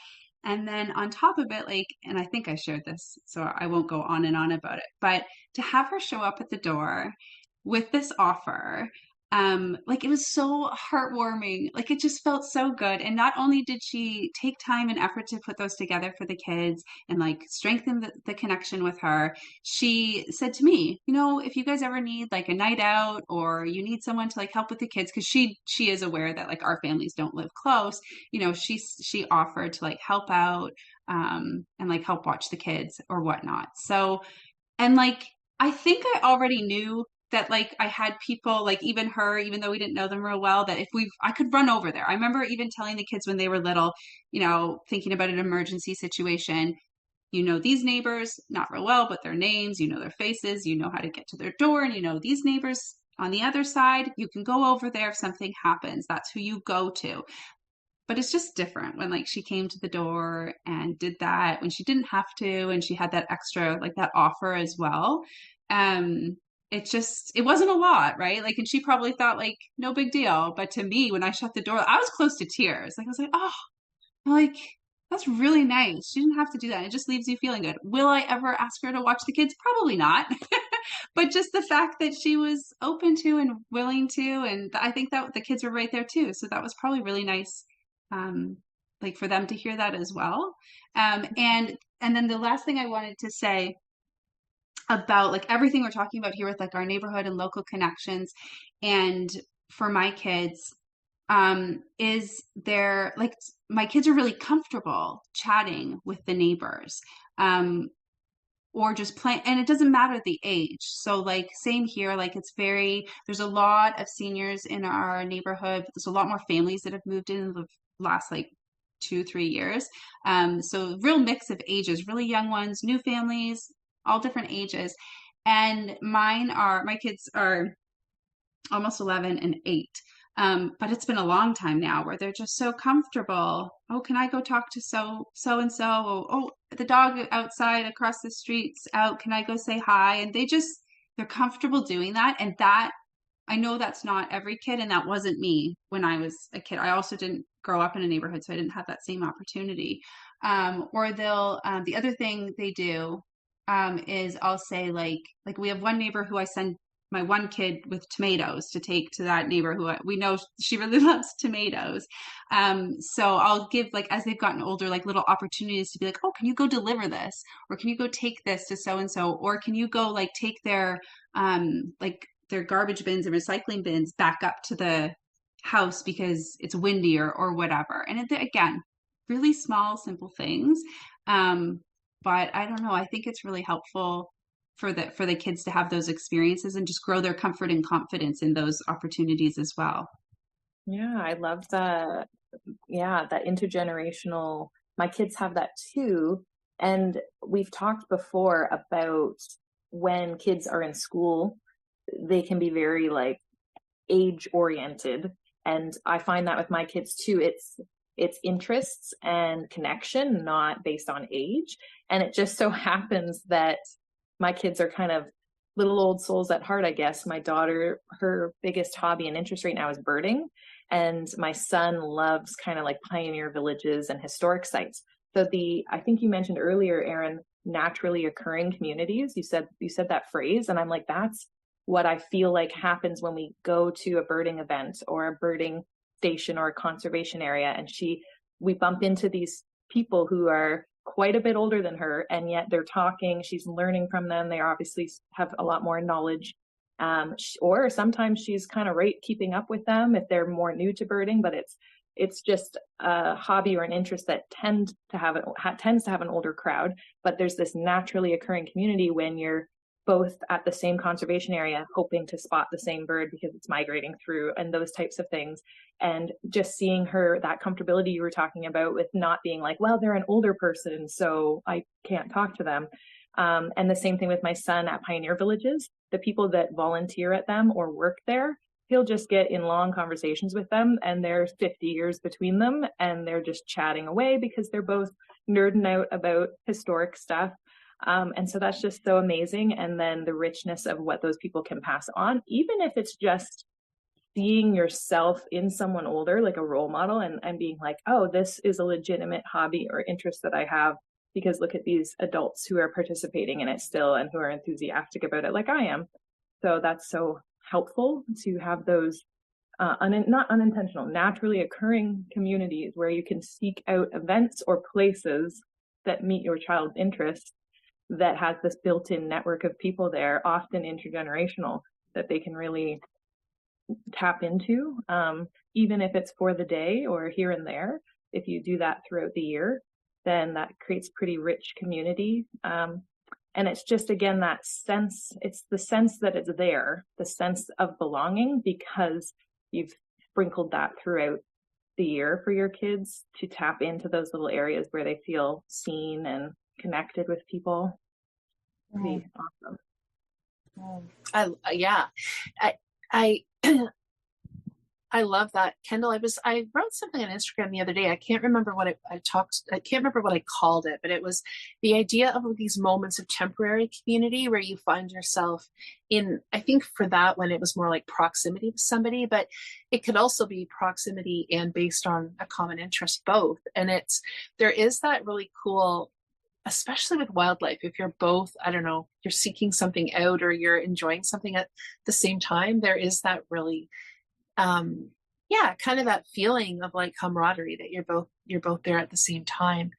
S4: And then on top of it, like, and I think I shared this, so I won't go on and on about it, but to have her show up at the door with this offer, like it was so heartwarming. Like it just felt so good. And not only did she take time and effort to put those together for the kids and like strengthen the connection with her, she said to me, if you guys ever need like a night out, or you need someone to like help with the kids, because she is aware that like our families don't live close, she offered to like help out, and like help watch the kids or whatnot. So, and like I think I already knew that like I had people, like even her, even though we didn't know them real well, that I could run over there. I remember even telling the kids when they were little, thinking about an emergency situation, these neighbors, not real well, but their names, their faces, how to get to their door, and these neighbors on the other side, you can go over there if something happens. That's who you go to. But it's just different when like she came to the door and did that when she didn't have to, and she had that extra, like that offer as well. It wasn't a lot, right? Like, and she probably thought like no big deal, but to me, when I shut the door, I was close to tears. Like I was like, oh, I'm like, that's really nice. She didn't have to do that. It just leaves you feeling good. Will I ever ask her to watch the kids? Probably not. But just the fact that she was open to and willing to, and I think that the kids were right there too. So that was probably really nice, like for them to hear that as well. And then the last thing I wanted to say about like everything we're talking about here with like our neighborhood and local connections, and for my kids, is they're like my kids are really comfortable chatting with the neighbors. Or just playing, and it doesn't matter the age. So like same here, like there's a lot of seniors in our neighborhood, but there's a lot more families that have moved in the last like 2-3 years. So real mix of ages, really young ones, new families, all different ages. And my kids are almost 11 and 8. But it's been a long time now where they're just so comfortable. Oh, can I go talk to so and so? Oh, the dog outside across the street's out. Can I go say hi? And they're comfortable doing that. And that, I know that's not every kid, and that wasn't me when I was a kid. I also didn't grow up in a neighborhood, so I didn't have that same opportunity. Or the other thing they do is I'll say like we have one neighbor who I send my one kid with tomatoes to take to that neighbor who we know she really loves tomatoes. So I'll give like, as they've gotten older, like little opportunities to be like, oh, can you go deliver this? Or can you go take this to so-and-so? Or can you go like take their garbage bins and recycling bins back up to the house because it's windy or whatever. And again, really small, simple things. But I don't know, I think it's really helpful for the kids to have those experiences and just grow their comfort and confidence in those opportunities as well.
S3: Yeah, I love that. Yeah, that intergenerational. My kids have that too. And we've talked before about when kids are in school, they can be very like age oriented. And I find that with my kids too. It's interests and connection, not based on age. And it just so happens that my kids are kind of little old souls at heart, I guess. My daughter, her biggest hobby and interest right now is birding. And my son loves kind of like pioneer villages and historic sites. So I think you mentioned earlier, Erin, naturally occurring communities. You said that phrase, and I'm like, that's what I feel like happens when we go to a birding event or a birding station or a conservation area. And we bump into these people who are quite a bit older than her, and yet they're talking, she's learning from them. They obviously have a lot more knowledge. Or sometimes she's kind of keeping up with them if they're more new to birding, but it's just a hobby or an interest that tends to have an older crowd. But there's this naturally occurring community when you're both at the same conservation area hoping to spot the same bird because it's migrating through, and those types of things. And just seeing her, that comfortability you were talking about with not being like, well, they're an older person, so I can't talk to them. And the same thing with my son at pioneer villages. The people that volunteer at them or work there, he'll just get in long conversations with them, and there's 50 years between them, and they're just chatting away because they're both nerding out about historic stuff. And so that's just so amazing. And then the richness of what those people can pass on, even if it's just seeing yourself in someone older, like a role model, and being like, oh, this is a legitimate hobby or interest that I have, because look at these adults who are participating in it still and who are enthusiastic about it like I am. So that's so helpful to have those not unintentional, naturally occurring communities where you can seek out events or places that meet your child's interests, that has this built-in network of people there, often intergenerational, that they can really tap into, even if it's for the day or here and there. If you do that throughout the year, then that creates pretty rich community. And it's just, again, that sense, it's the sense that it's there, the sense of belonging, because you've sprinkled that throughout the year for your kids to tap into those little areas where they feel seen and connected with people. Pretty awesome.
S2: Yeah, I I love that, Kendall. I wrote something on Instagram the other day. I can't remember what I can't remember what I called it, but it was the idea of these moments of temporary community where you find yourself in, I think for that one, it was more like proximity with somebody, but it could also be proximity and based on a common interest, both. And there is that really cool, especially with wildlife, if you're both, I don't know, you're seeking something out or you're enjoying something at the same time, there is that really, kind of that feeling of like camaraderie that you're both there at the same time.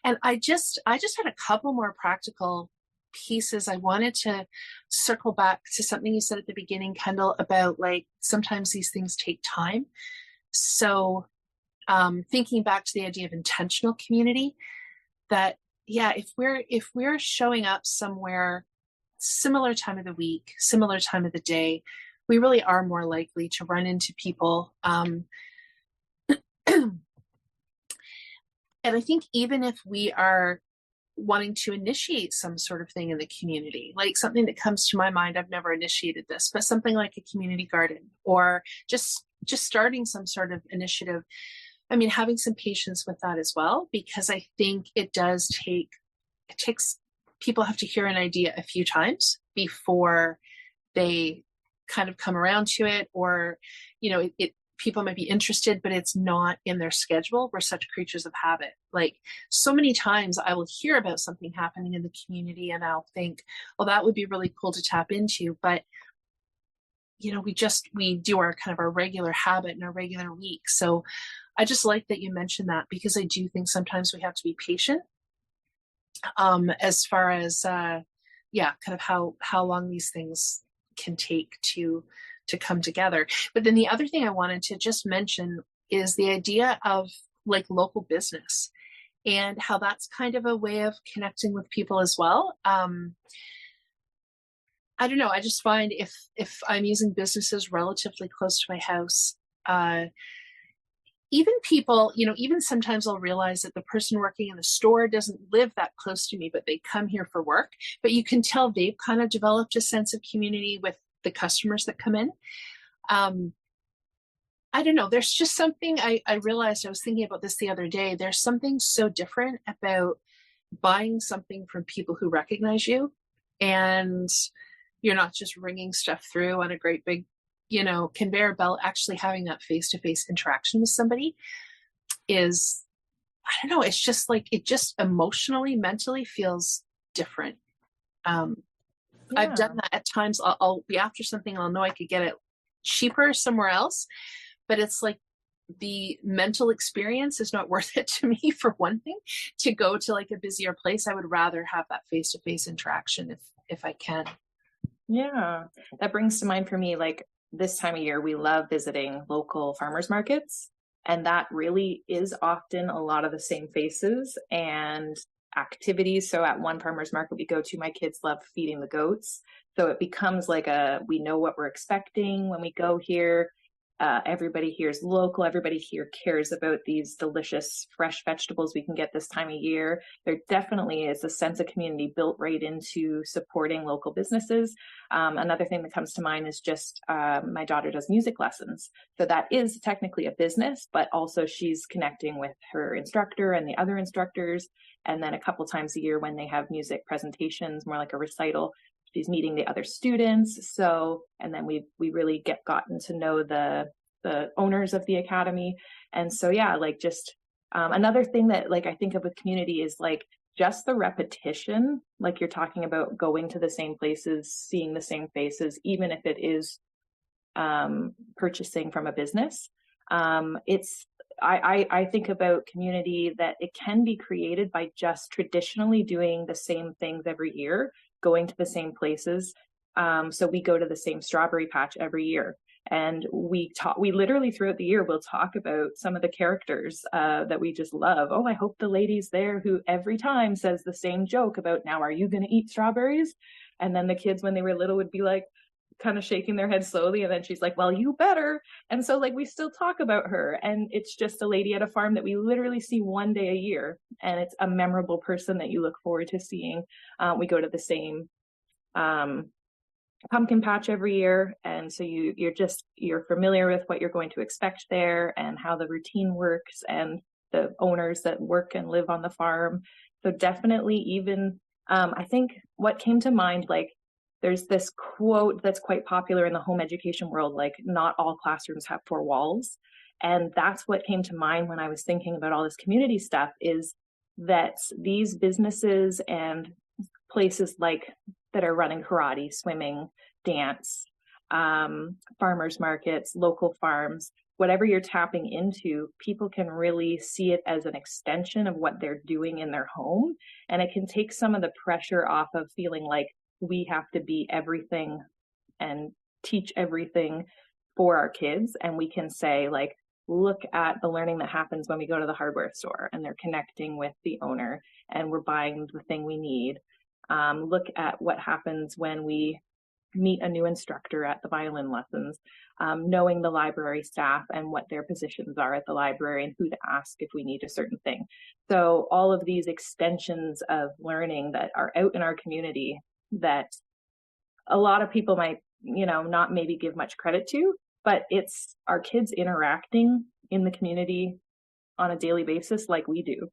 S2: And I just had a couple more practical pieces. I wanted to circle back to something you said at the beginning, Kendall, about like sometimes these things take time. So thinking back to the idea of intentional community, that if we're showing up somewhere similar time of the week, similar time of the day, we really are more likely to run into people. And I think even if we are wanting to initiate some sort of thing in the community, like something that comes to my mind, I've never initiated this, but something like a community garden or just starting some sort of initiative. I mean, having some patience with that as well, because I think it takes people have to hear an idea a few times before they kind of come around to it, or, people might be interested, but it's not in their schedule. We're such creatures of habit. Like so many times I will hear about something happening in the community and I'll think, well, that would be really cool to tap into. But, we do our kind of our regular habit in our regular week. So I just like that you mentioned that, because I do think sometimes we have to be patient as far as, kind of how long these things can take to come together. But then the other thing I wanted to just mention is the idea of like local business and how that's kind of a way of connecting with people as well. I don't know. I just find if I'm using businesses relatively close to my house, even people, even sometimes I'll realize that the person working in the store doesn't live that close to me, but they come here for work. But you can tell they've kind of developed a sense of community with the customers that come in. I don't know. There's just something I realized, I was thinking about this the other day. There's something so different about buying something from people who recognize you, and you're not just ringing stuff through on a great big, conveyor belt. Actually having that face-to-face interaction with somebody is, I don't know. It's just like, it just emotionally, mentally feels different. I've done that at times. I'll be after something and I'll know I could get it cheaper somewhere else, but it's like the mental experience is not worth it to me, for one thing, to go to like a busier place. I would rather have that face-to-face interaction if I can.
S3: Yeah, that brings to mind for me, like this time of year, we love visiting local farmers markets, and that really is often a lot of the same faces and activities. So at one farmers market we go to, my kids love feeding the goats. So it becomes like we know what we're expecting when we go here. Everybody here is local. Everybody here cares about these delicious fresh vegetables we can get this time of year. There definitely is a sense of community built right into supporting local businesses. Another thing that comes to mind is just my daughter does music lessons. So that is technically a business, but also she's connecting with her instructor and the other instructors. And then a couple times a year when they have music presentations, more like a recital, she's meeting the other students. So, and then we really gotten to know the owners of the academy. And so, yeah, like just another thing that like I think of with community is like just the repetition, like you're talking about going to the same places, seeing the same faces, even if it is purchasing from a business. I think about community that it can be created by just traditionally doing the same things every year, going to the same places. So we go to the same strawberry patch every year, and we literally throughout the year, we'll talk about some of the characters that we just love. Oh, I hope the lady's there who every time says the same joke about, now, are you going to eat strawberries? And then the kids, when they were little, would be like, kind of shaking their head slowly, and then she's like, well, you better. And so like we still talk about her, and it's just a lady at a farm that we literally see one day a year, and it's a memorable person that you look forward to seeing. We go to the same pumpkin patch every year, and so you're familiar with what you're going to expect there and how the routine works and the owners that work and live on the farm. So definitely, even I think what came to mind, like there's this quote that's quite popular in the home education world, like not all classrooms have four walls. And that's what came to mind when I was thinking about all this community stuff, is that these businesses and places like that are running karate, swimming, dance, farmers markets, local farms, whatever you're tapping into, people can really see it as an extension of what they're doing in their home. And it can take some of the pressure off of feeling like we have to be everything and teach everything for our kids. And we can say, like, look at the learning that happens when we go to the hardware store and they're connecting with the owner and we're buying the thing we need. Look at what happens when we meet a new instructor at the violin lessons, knowing the library staff and what their positions are at the library and who to ask if we need a certain thing. So all of these extensions of learning that are out in our community that a lot of people might, not maybe give much credit to, but it's our kids interacting in the community on a daily basis like we do.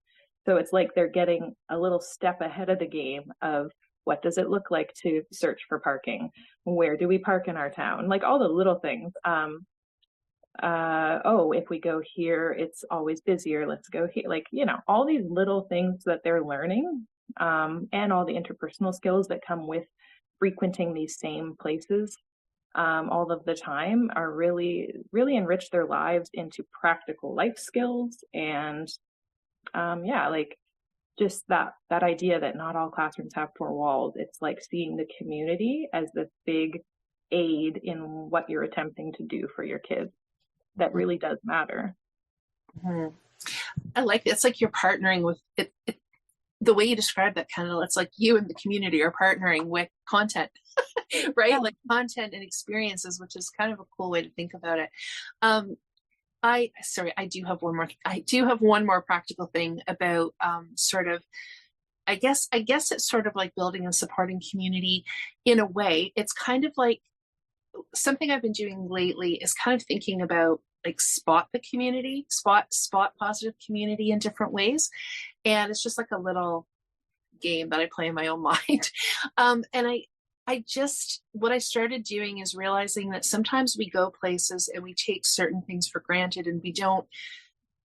S3: So it's like they're getting a little step ahead of the game of what does it look like to search for parking? Where do we park in our town? Like all the little things. If we go here, it's always busier. Let's go here. Like, all these little things that they're learning, and all the interpersonal skills that come with frequenting these same places all of the time are really, really enrich their lives into practical life skills. And like just that idea that not all classrooms have four walls. It's like seeing the community as this big aid in what you're attempting to do for your kids. That really does matter.
S2: Mm-hmm. I like it. It's like you're partnering with it. The way you describe that, Kendel, it's like you and the community are partnering with content, right? Yeah. Like content and experiences, which is kind of a cool way to think about it. I do have one more practical thing about I guess it's sort of like building and supporting community in a way. It's kind of like something I've been doing lately is kind of thinking about like spot positive community in different ways. And it's just like a little game that I play in my own mind. And what I started doing is realizing that sometimes we go places and we take certain things for granted and we don't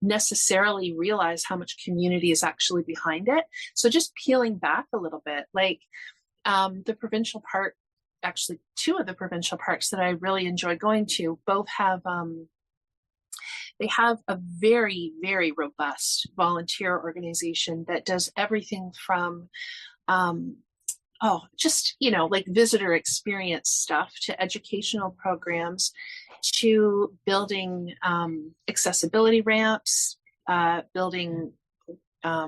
S2: necessarily realize how much community is actually behind it. So just peeling back a little bit, like the provincial park, actually two of the provincial parks that I really enjoy going to, both have, they have a very, very robust volunteer organization that does everything from, like visitor experience stuff to educational programs to building accessibility ramps, building, I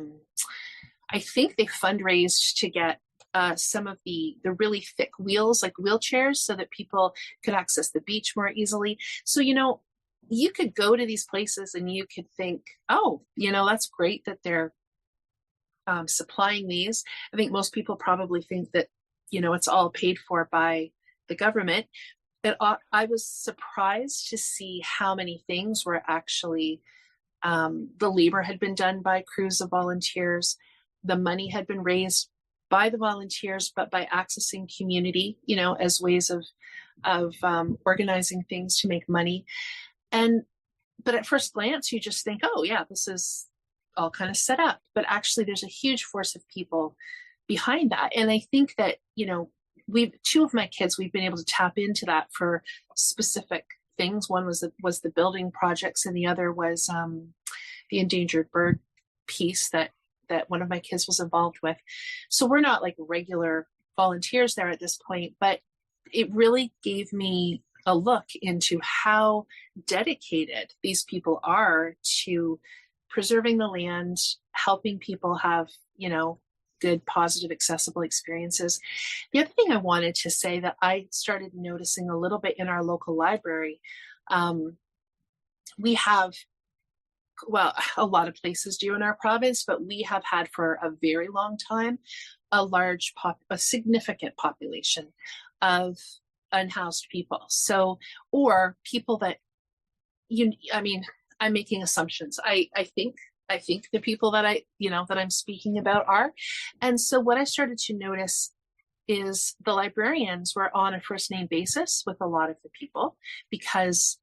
S2: think they fundraised to get some of the really thick wheels, like wheelchairs, so that people could access the beach more easily. So, you could go to these places and you could think, oh, that's great that they're supplying these. I think most people probably think that, it's all paid for by the government. But I was surprised to see how many things were actually, the labor had been done by crews of volunteers. The money had been raised by the volunteers, but by accessing community, as ways of organizing things to make money. But at first glance, you just think, oh yeah, this is all kind of set up. But actually there's a huge force of people behind that. And I think that, two of my kids, we've been able to tap into that for specific things. One was the building projects, and the other was the endangered bird piece that one of my kids was involved with. So we're not like regular volunteers there at this point, but it really gave me a look into how dedicated these people are to preserving the land, helping people have, good, positive, accessible experiences. The other thing I wanted to say that I started noticing a little bit in our local library, we have, well, a lot of places do in our province, but we have had for a very long time a significant population of unhoused people. So, or people that I mean, I'm making assumptions. I think the people that that I'm speaking about are. And so what I started to notice is the librarians were on a first name basis with a lot of the people because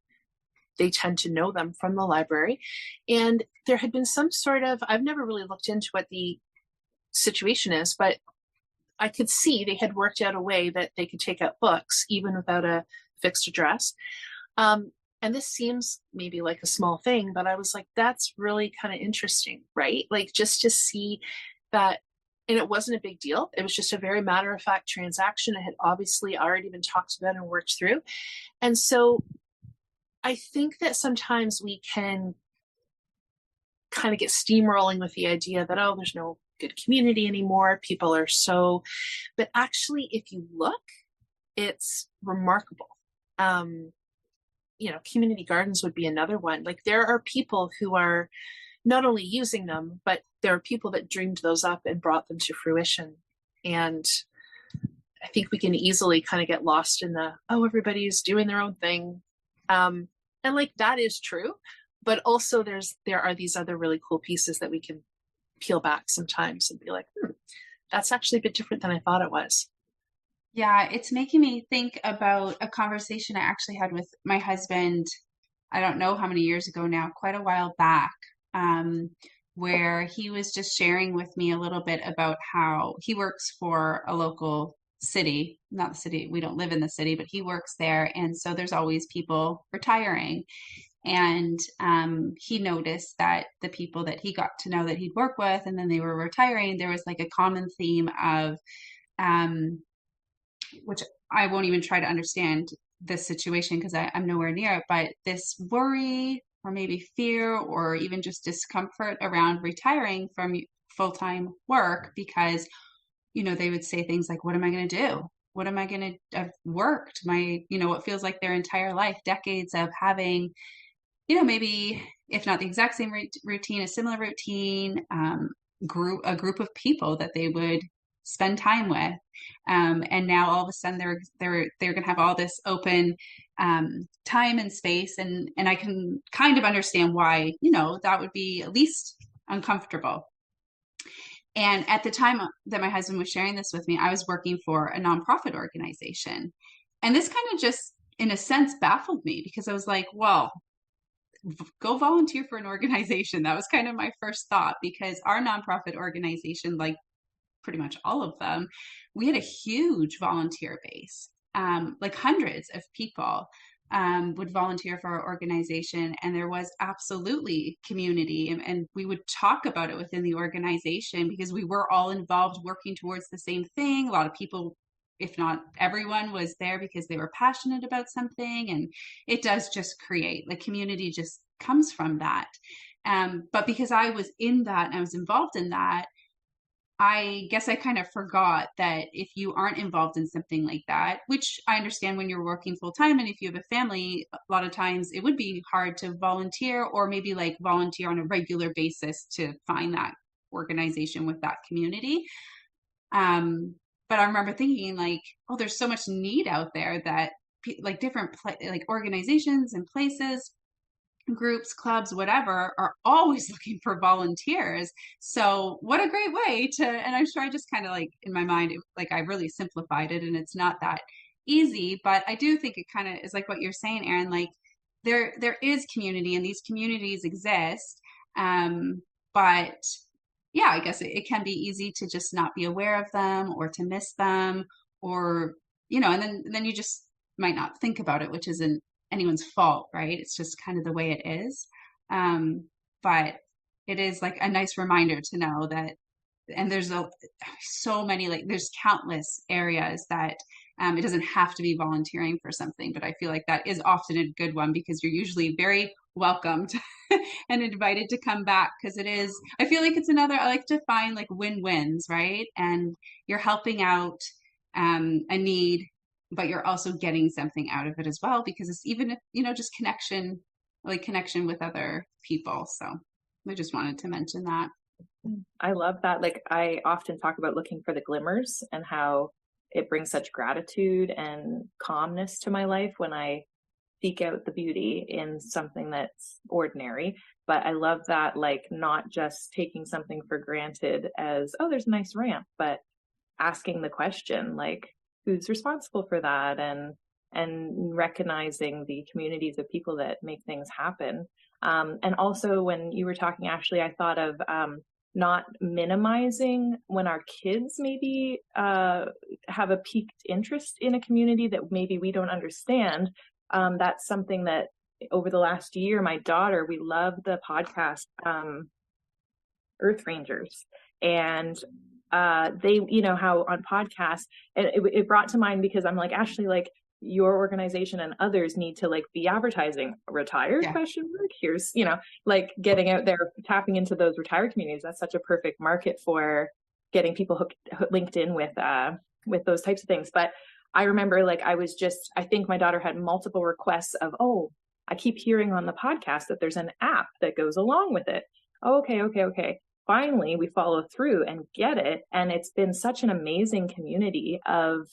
S2: they tend to know them from the library. And there had been some sort of, I've never really looked into what the situation is, but I could see they had worked out a way that they could take out books even without a fixed address. And this seems maybe like a small thing, but I was like, that's really kind of interesting, right? Like just to see that, and it wasn't a big deal. It was just a very matter of fact transaction. It had obviously already been talked about and worked through. And so I think that sometimes we can kind of get steamrolling with the idea that, oh, there's no good community anymore. People are so, but actually, if you look, it's remarkable. Community gardens would be another one. Like there are people who are not only using them, but there are people that dreamed those up and brought them to fruition. And I think we can easily kind of get lost in the, oh, everybody's doing their own thing. And like that is true, but also there are these other really cool pieces that we can peel back sometimes and be like, that's actually a bit different than I thought it was.
S4: Yeah, it's making me think about a conversation I actually had with my husband, I don't know how many years ago now, quite a while back, where he was just sharing with me a little bit about how he works for a local city, not the city, we don't live in the city, but he works there. And so there's always people retiring. And he noticed that the people that he got to know that he'd work with, and then they were retiring, there was like a common theme of, which I won't even try to understand this situation because I'm nowhere near it, but this worry or maybe fear or even just discomfort around retiring from full-time work because, they would say things like, what am I going to do? What am I going to have worked what feels like their entire life, decades of having, maybe if not the exact same routine, a similar routine, a group of people that they would spend time with. And now all of a sudden they're going to have all this open time and space. And I can kind of understand why, that would be at least uncomfortable. And at the time that my husband was sharing this with me, I was working for a nonprofit organization. And this kind of just, in a sense, baffled me because I was like, well, go volunteer for an organization. That was kind of my first thought because our nonprofit organization, like pretty much all of them, we had a huge volunteer base. Like hundreds of people would volunteer for our organization, and there was absolutely community, and we would talk about it within the organization because we were all involved working towards the same thing. A lot of people, if not everyone, was there because they were passionate about something, and it does just create, like, community just comes from that. But because I was in that and I was involved in that, I guess I kind of forgot that if you aren't involved in something like that, which I understand when you're working full time and if you have a family, a lot of times it would be hard to volunteer or maybe like volunteer on a regular basis to find that organization with that community. But I remember thinking like, oh, there's so much need out there that like different like organizations and places, groups, clubs, whatever, are always looking for volunteers. So what a great way to, and I'm sure I just kind of like in my mind, like I really simplified it and it's not that easy, but I do think it kind of is like what you're saying, Erin, like there is community and these communities exist. But yeah, I guess it can be easy to just not be aware of them or to miss them or, and then you just might not think about it, which isn't anyone's fault, right? It's just kind of the way it is. But it is like a nice reminder to know that, and there's so many, like there's countless areas that it doesn't have to be volunteering for something, but I feel like that is often a good one because you're usually very welcomed and invited to come back because it is, I feel like it's another, I like to find like win-wins, right? And you're helping out a need, but you're also getting something out of it as well because it's even if, just connection with other people. So I just wanted to mention that.
S3: I love that. Like I often talk about looking for the glimmers and how it brings such gratitude and calmness to my life when I seek out the beauty in something that's ordinary. But I love that, like, not just taking something for granted as, oh, there's a nice ramp, but asking the question, like, who's responsible for that? And recognizing the communities of people that make things happen. And also when you were talking, Ashley, I thought of not minimizing when our kids maybe have a piqued interest in a community that maybe we don't understand. That's something that over the last year, my daughter, we love the podcast Earth Rangers. And they, you know, how on podcasts, and it brought to mind because I'm like, Ashley, like, your organization and others need to, like, be advertising retired question mark. Here's, you know, like, getting out there, tapping into those retired communities. That's such a perfect market for getting people linked in with those types of things. But I remember, like, I think my daughter had multiple requests of, oh, I keep hearing on the podcast that there's an app that goes along with it. Oh, okay. Finally, we follow through and get it. And it's been such an amazing community of,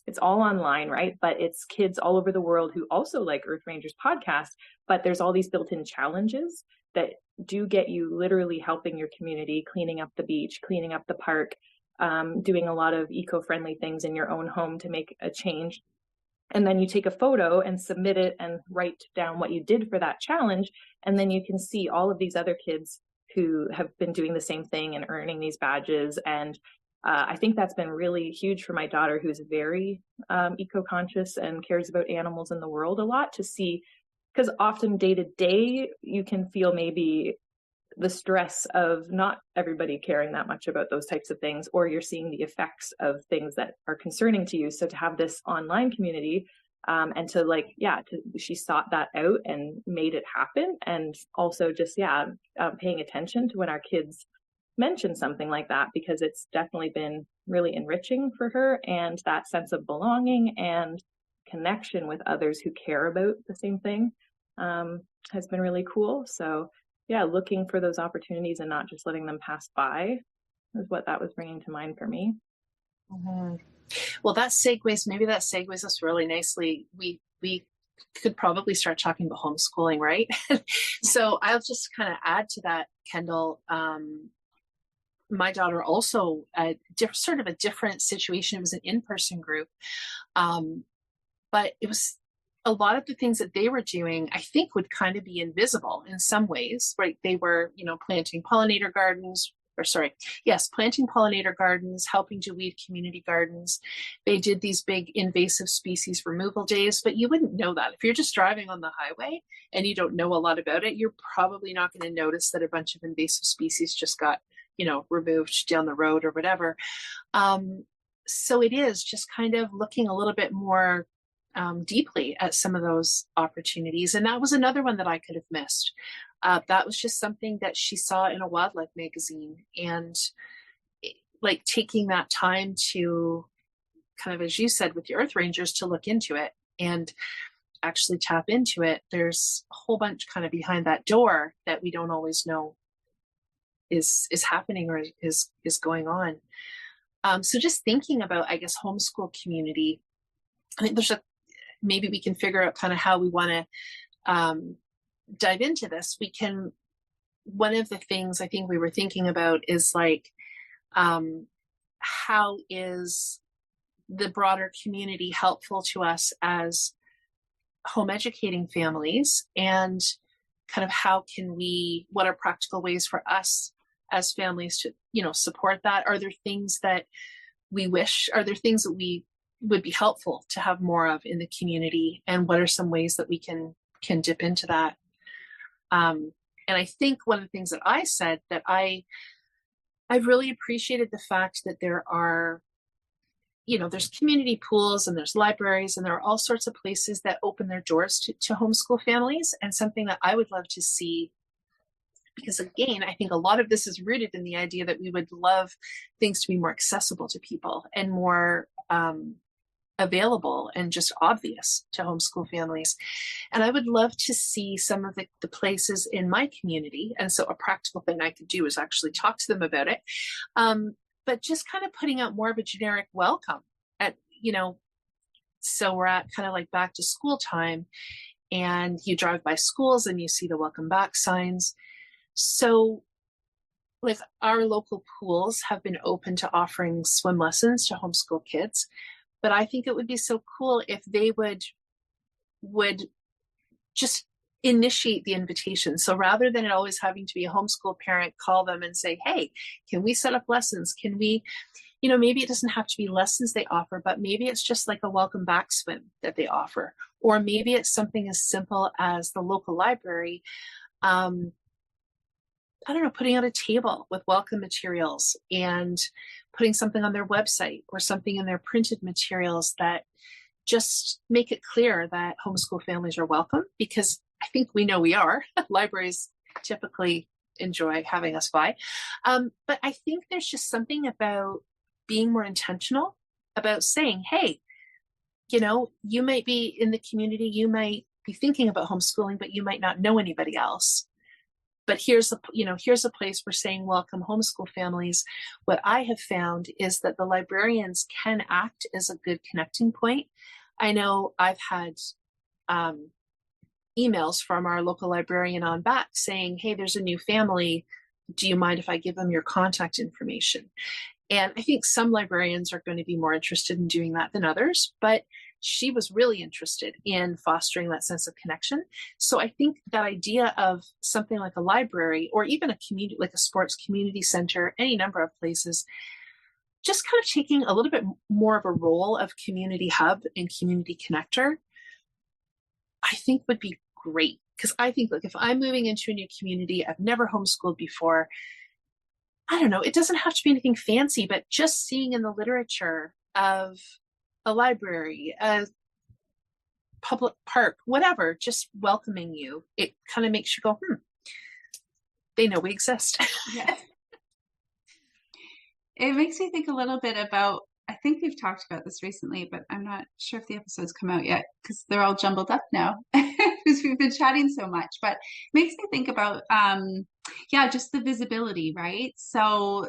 S3: it's all online, right? But it's kids all over the world who also like Earth Rangers podcast, but there's all these built-in challenges that do get you literally helping your community, cleaning up the beach, cleaning up the park, doing a lot of eco-friendly things in your own home to make a change. And then you take a photo and submit it and write down what you did for that challenge. And then you can see all of these other kids who have been doing the same thing and earning these badges. And I think that's been really huge for my daughter, who's very eco-conscious and cares about animals in the world a lot, to see, because often day to day, you can feel maybe the stress of not everybody caring that much about those types of things, or you're seeing the effects of things that are concerning to you. So to have this online community and to, like, she sought that out and made it happen. And also just, paying attention to when our kids mention something like that, because it's definitely been really enriching for her, and that sense of belonging and connection with others who care about the same thing has been really cool. So looking for those opportunities and not just letting them pass by is what that was bringing to mind for me.
S2: Mm-hmm. Well, maybe that segues us really nicely. We could probably start talking about homeschooling, right? So I'll just kind of add to that, Kendel. My daughter also, sort of a different situation. It was an in-person group. But it was a lot of the things that they were doing, I think, would kind of be invisible in some ways, right? They were, planting pollinator gardens, helping to weed community gardens. They did these big invasive species removal days, but you wouldn't know that. If you're just driving on the highway and you don't know a lot about it, you're probably not going to notice that a bunch of invasive species just got removed down the road or whatever. So it is just kind of looking a little bit more deeply at some of those opportunities. And that was another one that I could have missed. That was just something that she saw in a wildlife magazine, and like taking that time to kind of, as you said, with the Earth Rangers, to look into it and actually tap into it. There's a whole bunch kind of behind that door that we don't always know is happening or is going on. So just thinking about, I guess, homeschool community, I think maybe we can figure out kind of how we want to dive into this. One of the things I think we were thinking about is like, how is the broader community helpful to us as home educating families, and kind of what are practical ways for us as families to, support that? Are there things that we would be helpful to have more of in the community? And what are some ways that we can dip into that? And I think one of the things that I said, that I've really appreciated the fact that there are, there's community pools and there's libraries and there are all sorts of places that open their doors to homeschool families, and something that I would love to see. Because again, I think a lot of this is rooted in the idea that we would love things to be more accessible to people and more available and just obvious to homeschool families. And I would love to see some of the places in my community. And so a practical thing I could do is actually talk to them about it. but just kind of putting out more of a generic welcome at, so we're at kind of like back to school time, and you drive by schools and you see the welcome back signs. So like our local pools have been open to offering swim lessons to homeschool kids, but I think it would be so cool if they would just initiate the invitation. So rather than it always having to be a homeschool parent call them and say, hey, can we set up lessons? Can we, maybe it doesn't have to be lessons they offer, but maybe it's just like a welcome back swim that they offer. Or maybe it's something as simple as the local library, I don't know, putting out a table with welcome materials and putting something on their website or something in their printed materials that just make it clear that homeschool families are welcome, because I think we know we are. Libraries typically enjoy having us by. But I think there's just something about being more intentional about saying, hey, you might be in the community, you might be thinking about homeschooling, but you might not know anybody else. But here's a place we're saying welcome homeschool families. What I have found is that the librarians can act as a good connecting point. I know I've had emails from our local librarian on back saying, hey, there's a new family. Do you mind if I give them your contact information? And I think some librarians are going to be more interested in doing that than others, but she was really interested in fostering that sense of connection. So I think that idea of something like a library or even a community, like a sports community center, any number of places, just kind of taking a little bit more of a role of community hub and community connector, I think would be great. Because I think, like, if I'm moving into a new community, I've never homeschooled before, I don't know, it doesn't have to be anything fancy, but just seeing in the literature of a library, a public park, whatever, just welcoming you, it kind of makes you go, they know we exist.
S4: Yeah. It makes me think a little bit about, I think we've talked about this recently, but I'm not sure if the episodes come out yet because they're all jumbled up now because we've been chatting so much, but it makes me think about, just the visibility, right? So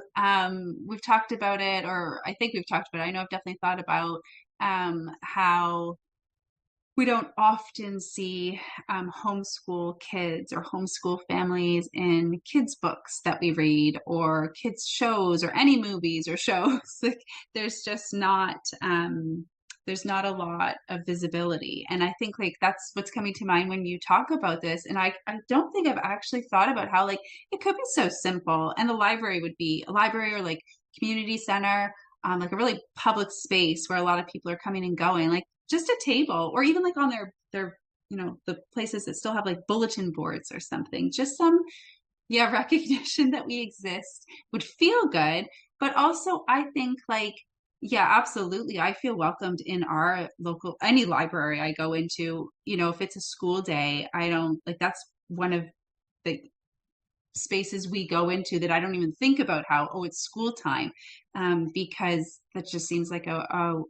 S4: we've talked about it, or I think we've talked about it. I know I've definitely thought about how we don't often see homeschool kids or homeschool families in kids' books that we read, or kids' shows, or any movies or shows. Like, there's just not there's not a lot of visibility, and I think like that's what's coming to mind when you talk about this. And I don't think I've actually thought about how like it could be so simple, and the library would be a library or like community center, like a really public space where a lot of people are coming and going, like just a table, or even like on their the places that still have like bulletin boards or something, just some recognition that we exist would feel good. But also I think like, absolutely, I feel welcomed in our local, any library I go into. If it's a school day, I don't like, that's one of the spaces we go into that I don't even think about how, it's school time, because that just seems like a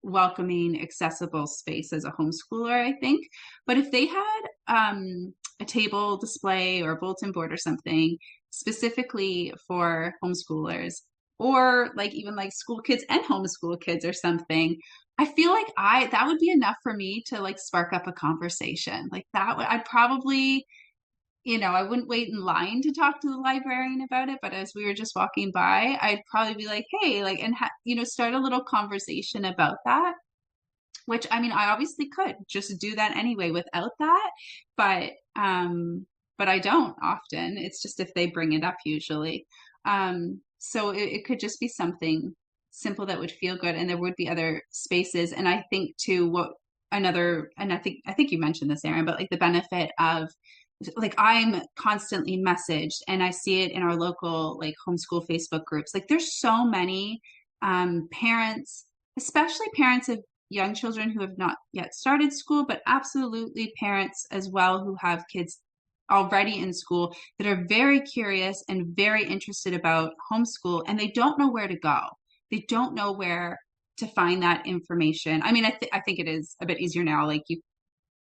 S4: welcoming, accessible space as a homeschooler, I think. But if they had a table display or a bulletin board or something specifically for homeschoolers, or like even like school kids and homeschool kids or something, I feel like that would be enough for me to like spark up a conversation. Like that I'd probably, I wouldn't wait in line to talk to the librarian about it, but as we were just walking by, I'd probably be like, hey, like, and start a little conversation about that, which, I mean, I obviously could just do that anyway without that, but I don't often. It's just if they bring it up usually. So it could just be something simple that would feel good, and there would be other spaces. And I think too, and I think you mentioned this, Erin, but like the benefit of, like, I'm constantly messaged, and I see it in our local like homeschool Facebook groups. Like, there's so many parents, especially parents of young children who have not yet started school, but absolutely parents as well who have kids already in school that are very curious and very interested about homeschool, and they don't know where to go. They don't know where to find that information. I mean, I think it is a bit easier now. Like, you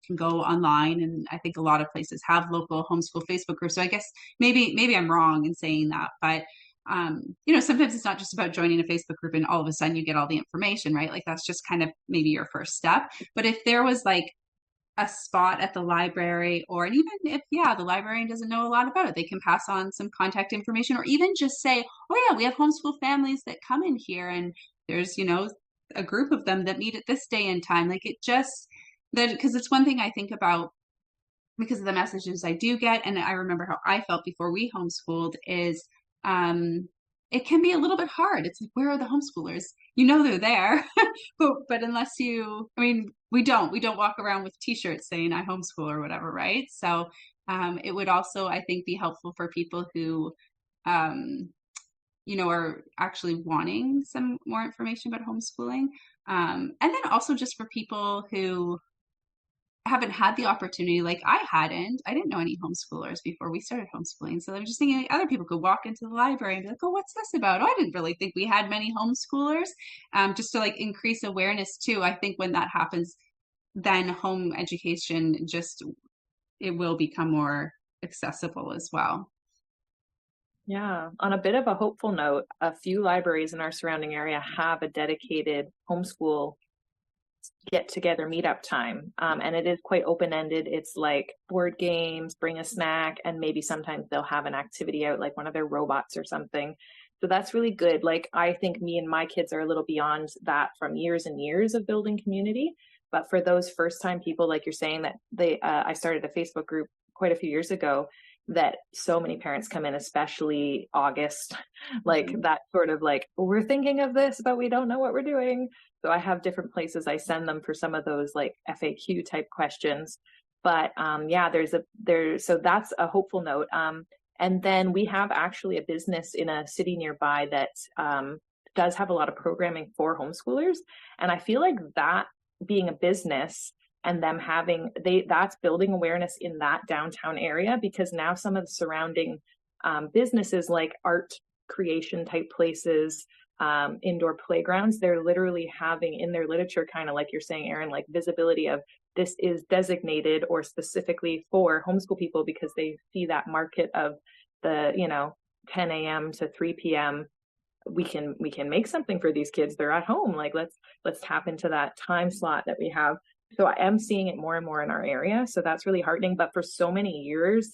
S4: can go online, and I think a lot of places have local homeschool Facebook groups. So I guess maybe I'm wrong in saying that, but sometimes it's not just about joining a Facebook group and all of a sudden you get all the information, right? Like that's just kind of maybe your first step. But if there was like a spot at the library, or and even if the librarian doesn't know a lot about it, they can pass on some contact information, or even just say, oh yeah, we have homeschool families that come in here and there's a group of them that meet at this day and time. Like it just that, because it's one thing I think about because of the messages I do get, and I remember how I felt before we homeschooled, is it can be a little bit hard. It's like, where are the homeschoolers? They're there, but unless we don't walk around with t-shirts saying I homeschool or whatever, right? So it would also, I think, be helpful for people who are actually wanting some more information about homeschooling, and then also just for people who haven't had the opportunity, like I didn't know any homeschoolers before we started homeschooling. So I'm just thinking like other people could walk into the library and be like, oh, what's this about? Oh, I didn't really think we had many homeschoolers. Just to like increase awareness too. I think when that happens, then home education it will become more accessible as well.
S3: Yeah. On a bit of a hopeful note, a few libraries in our surrounding area have a dedicated homeschool get together meetup time, and it is quite open-ended. It's like board games, bring a snack, and maybe sometimes they'll have an activity out, like one of their robots or something. So that's really good. Like I think me and my kids are a little beyond that from years and years of building community, but for those first time people, like you're saying, that I started a Facebook group quite a few years ago that so many parents come in, especially August, like that sort of like, we're thinking of this, but we don't know what we're doing. So I have different places I send them for some of those like FAQ type questions. But so that's a hopeful note. And then we have actually a business in a city nearby that does have a lot of programming for homeschoolers. And I feel like that being a business and them that's building awareness in that downtown area, because now some of the surrounding businesses like art creation type places, indoor playgrounds, they're literally having in their literature, kind of like you're saying, Erin, like visibility of this is designated or specifically for homeschool people, because they see that market of the 10 a.m. to 3 p.m. we can make something for these kids. They're at home, like let's tap into that time slot that we have. So I am seeing it more and more in our area. So that's really heartening. But for so many years,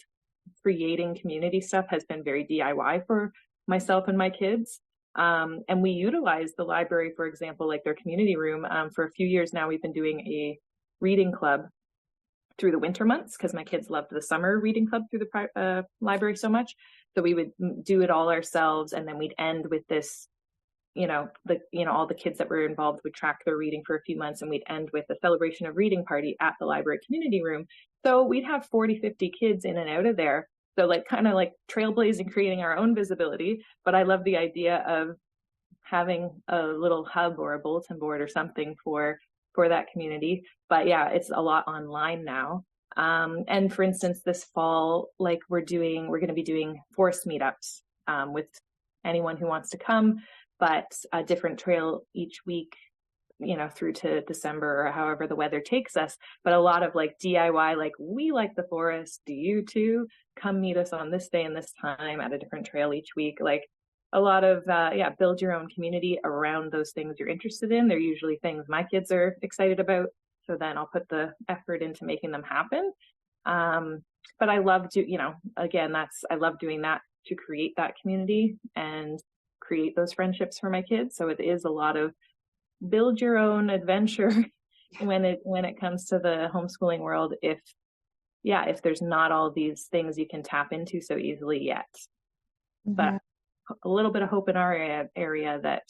S3: creating community stuff has been very DIY for myself and my kids. And we utilize the library, for example, like their community room. For a few years now, we've been doing a reading club through the winter months because my kids loved the summer reading club through the library so much. So we would do it all ourselves. And then we'd end with this, all the kids that were involved would track their reading for a few months, and we'd end with a celebration of reading party at the library community room. So we'd have 40, 50 kids in and out of there. So like kind of like trailblazing, creating our own visibility. But I love the idea of having a little hub or a bulletin board or something for that community. But yeah, it's a lot online now. And for instance, this fall, like we're going to be doing forest meetups with anyone who wants to come, but a different trail each week, through to December or however the weather takes us. But a lot of like DIY, like we like the forest. Do you too? Come meet us on this day and this time at a different trail each week. Like a lot of, build your own community around those things you're interested in. They're usually things my kids are excited about. So then I'll put the effort into making them happen. But I love I love doing that to create that community and create those friendships for my kids. So it is a lot of build your own adventure when it comes to the homeschooling world. If there's not all these things you can tap into so easily yet, but a little bit of hope in our area that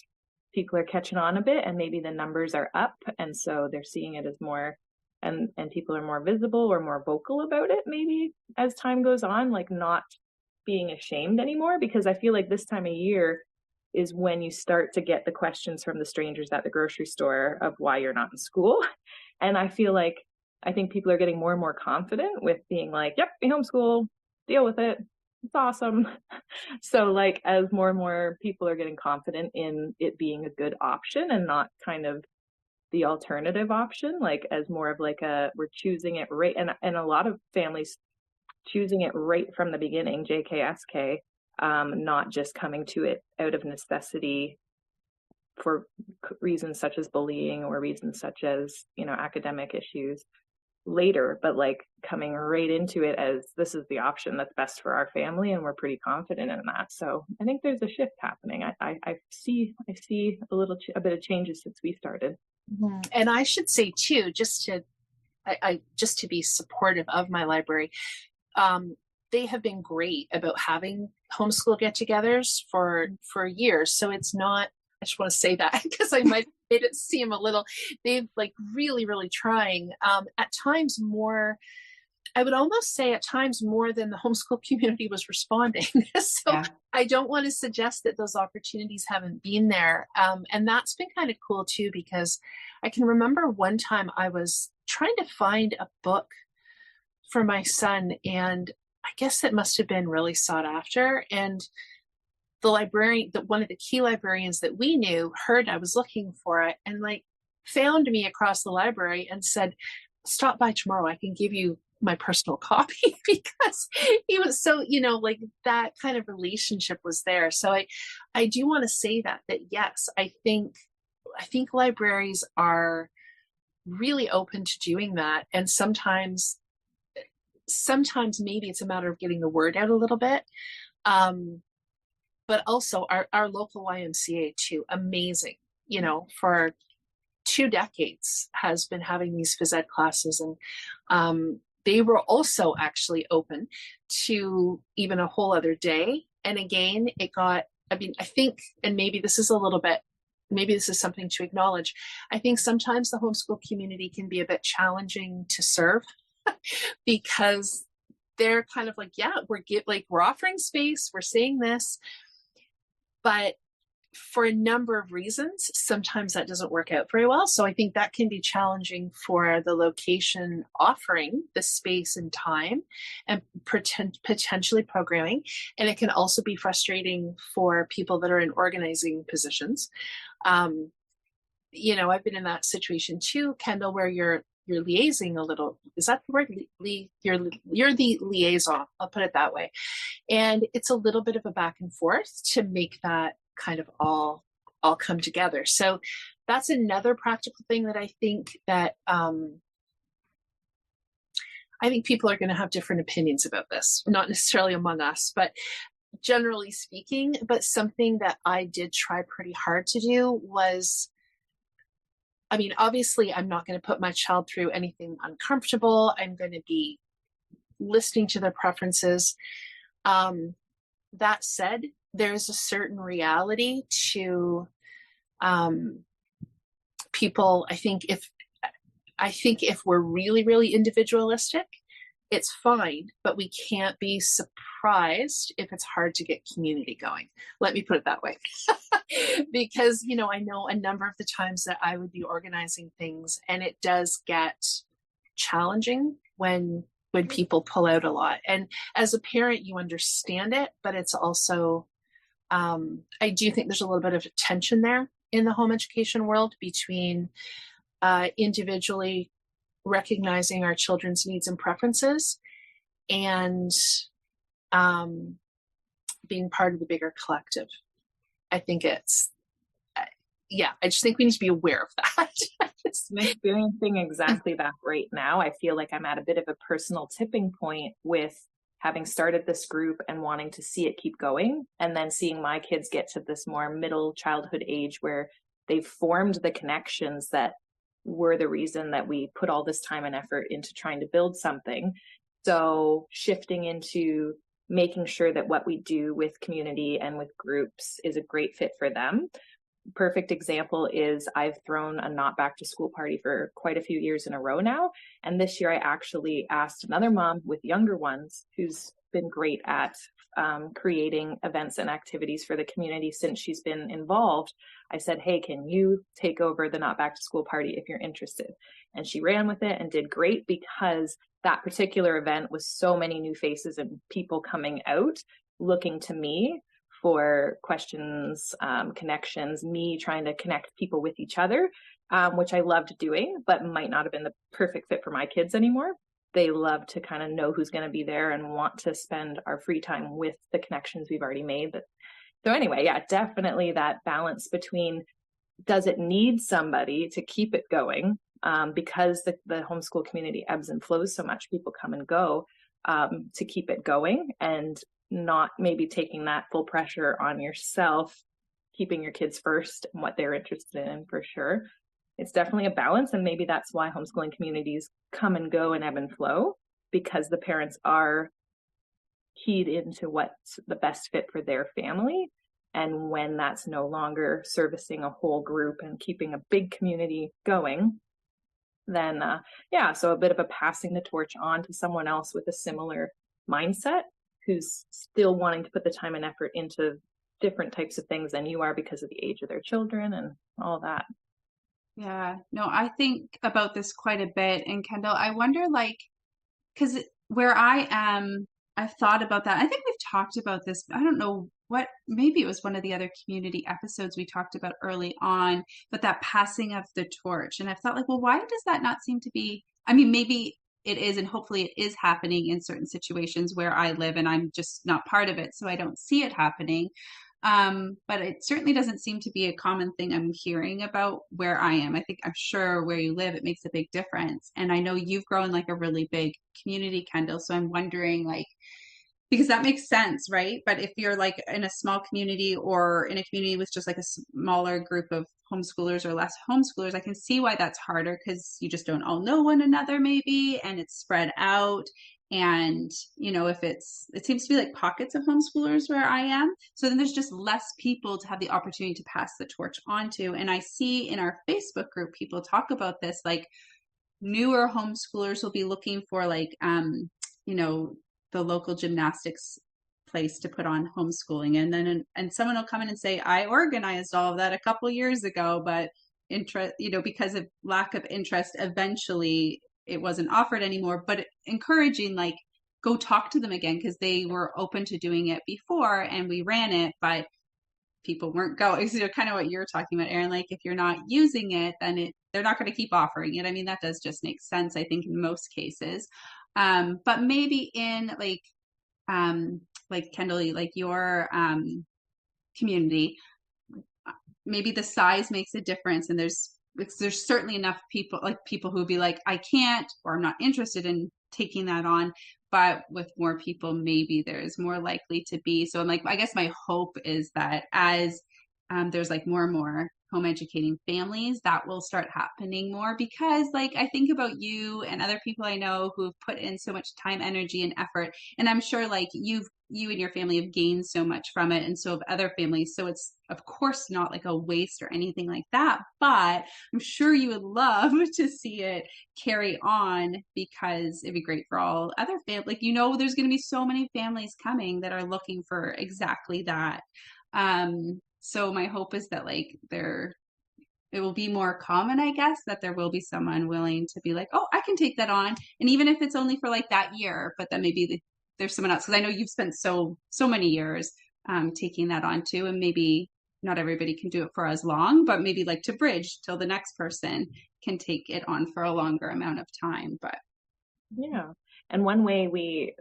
S3: people are catching on a bit, and maybe the numbers are up, and so they're seeing it as more, and people are more visible or more vocal about it maybe as time goes on, like not being ashamed anymore, because I feel like this time of year is when you start to get the questions from the strangers at the grocery store of why you're not in school. And I think people are getting more and more confident with being like, yep, we homeschool, deal with it. It's awesome. So like as more and more people are getting confident in it being a good option and not kind of the alternative option, like as more of like we're choosing it right. And a lot of families choosing it right from the beginning, JKSK. not just coming to it out of necessity for reasons such as bullying or reasons such as, academic issues later, but like coming right into it as this is the option that's best for our family, and we're pretty confident in that. So I think there's a shift happening. I see a bit of changes since we started.
S2: Mm-hmm. And I should say too, just to be supportive of my library, they have been great about having homeschool get-togethers for years. So it's not, I just want to say that because I might made it seem a little, they've like really, really trying, at times more, I would almost say at times more than the homeschool community was responding. So yeah. I don't want to suggest that those opportunities haven't been there. And that's been kind of cool too, because I can remember one time I was trying to find a book for my son, and I guess it must have been really sought after. And the librarian, one of the key librarians that we knew, heard I was looking for it and like found me across the library and said, stop by tomorrow. I can give you my personal copy, because he was so, like that kind of relationship was there. So I do want to say that yes, I think libraries are really open to doing that. And sometimes maybe it's a matter of getting the word out a little bit. But also our local YMCA too, amazing, for 2 decades has been having these phys ed classes. And they were also actually open to even a whole other day. And again, I think, and maybe this is something to acknowledge. I think sometimes the homeschool community can be a bit challenging to serve because they're kind of like, yeah, we're offering space, we're saying this, but for a number of reasons, sometimes that doesn't work out very well. So I think that can be challenging for the location offering the space and time and potentially programming. And it can also be frustrating for people that are in organizing positions. I've been in that situation too, Kendel, where you're liaising a little. Is that the word? You're the liaison. I'll put it that way. And it's a little bit of a back and forth to make that kind of all come together. So that's another practical thing that I think that I think people are going to have different opinions about this, not necessarily among us, but generally speaking. But something that I did try pretty hard to do was, obviously I'm not going to put my child through anything uncomfortable. I'm going to be listening to their preferences. That said, there's a certain reality to people. I think if we're really, really individualistic, it's fine, but we can't be surprised if it's hard to get community going. Let me put it that way. Because, I know a number of the times that I would be organizing things, and it does get challenging when people pull out a lot. And as a parent, you understand it, but it's also, I do think there's a little bit of tension there in the home education world between individually recognizing our children's needs and preferences and being part of the bigger collective. I think I just think we need to be aware of that.
S3: I'm experiencing exactly that right now. I feel like I'm at a bit of a personal tipping point with having started this group and wanting to see it keep going, and then seeing my kids get to this more middle childhood age where they've formed the connections that were the reason that we put all this time and effort into trying to build something. So shifting into making sure that what we do with community and with groups is a great fit for them. Perfect example is I've thrown a not back to school party for quite a few years in a row now. And this year I actually asked another mom with younger ones who's been great at creating events and activities for the community since she's been involved. I said, hey, can you take over the not back to school party if you're interested? And she ran with it and did great, because that particular event was so many new faces and people coming out looking to me for questions, connections, me trying to connect people with each other, which I loved doing, but might not have been the perfect fit for my kids anymore. they love to kind of know who's going to be there and want to spend our free time with the connections we've already made. So anyway, yeah, definitely that balance between, does it need somebody to keep it going? Because the homeschool community ebbs and flows so much, people come and go, to keep it going, and not maybe taking that full pressure on yourself, keeping your kids first and what they're interested in, for sure. It's definitely a balance, and maybe that's why homeschooling communities come and go and ebb and flow, because the parents are keyed into what's the best fit for their family. And when that's no longer servicing a whole group and keeping a big community going, then so a bit of a passing the torch on to someone else with a similar mindset, who's still wanting to put the time and effort into different types of things than you are because of the age of their children and all that.
S4: Yeah, no, I think about this quite a bit. And Kendel, I wonder, like, because where I am, I've thought about that. I think we've talked about this. I don't know what, maybe it was one of the other community episodes we talked about early on, but that passing of the torch. And I've thought, like, well, why does that not seem to be? I mean, maybe it is, and hopefully it is happening in certain situations where I live and I'm just not part of it, so I don't see it happening. But it certainly doesn't seem to be a common thing I'm hearing about where I am. I'm sure where you live, it makes a big difference. And I know you've grown like a really big community, Kendel. So I'm wondering, like, because that makes sense, right? But if you're like in a small community or in a community with just like a smaller group of homeschoolers or less homeschoolers, I can see why that's harder, because you just don't all know one another maybe, and it's spread out. And, if it seems to be like pockets of homeschoolers where I am. So then there's just less people to have the opportunity to pass the torch on to. And I see in our Facebook group, people talk about this, like newer homeschoolers will be looking for like, the local gymnastics place to put on homeschooling. And then, and someone will come in and say, I organized all of that a couple years ago, but because of lack of interest, eventually it wasn't offered anymore. But encouraging, like, go talk to them again, because they were open to doing it before and we ran it, but people weren't going. So kind of what you're talking about, Erin, like if you're not using it, then they're not going to keep offering it. I mean, that does just make sense, I think, in most cases. But maybe in like Kendel, like your community, maybe the size makes a difference, and there's certainly enough people who would be like, I can't, or I'm not interested in taking that on. But with more people, maybe there's more likely to be. So I'm like, I guess my hope is that as there's like more and more home educating families, that will start happening more, because like I think about you and other people I know who have put in so much time, energy, and effort, and I'm sure like you and your family have gained so much from it, and so have other families. So it's of course not like a waste or anything like that, but I'm sure you would love to see it carry on, because it'd be great for all other families. Like, there's going to be so many families coming that are looking for exactly that. So my hope is that like it will be more common, I guess, that there will be someone willing to be like, oh, I can take that on. And even if it's only for like that year, but then maybe there's someone else. Because I know you've spent so many years taking that on too. And maybe not everybody can do it for as long, but maybe like to bridge till the next person can take it on for a longer amount of time. But
S3: yeah. And one way we,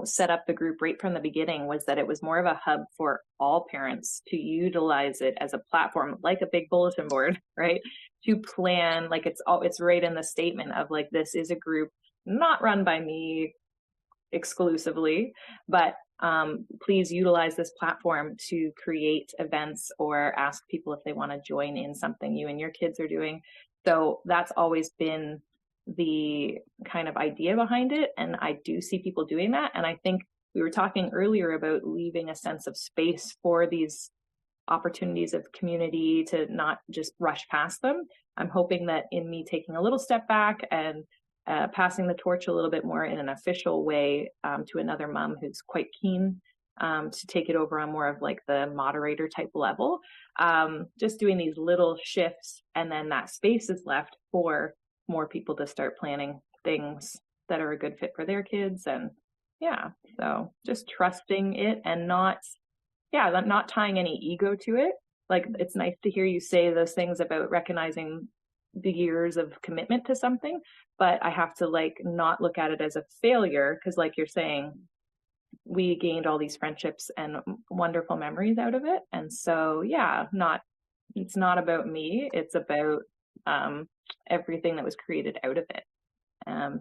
S3: set up the group right from the beginning was that it was more of a hub for all parents to utilize it as a platform, like a big bulletin board, right? To plan, like it's right in the statement of like, this is a group not run by me exclusively, but please utilize this platform to create events or ask people if they want to join in something you and your kids are doing. So that's always been the kind of idea behind it. And I do see people doing that. And I think we were talking earlier about leaving a sense of space for these opportunities of community to not just rush past them. I'm hoping that in me taking a little step back and passing the torch a little bit more in an official way to another mom who's quite keen to take it over on more of like the moderator type level, just doing these little shifts, and then that space is left for more people to start planning things that are a good fit for their kids. And so just trusting it and not tying any ego to it. Like, it's nice to hear you say those things about recognizing the years of commitment to something, but I have to like not look at it as a failure, because like you're saying, we gained all these friendships and wonderful memories out of it. And so yeah, it's not about me, it's about everything that was created out of it.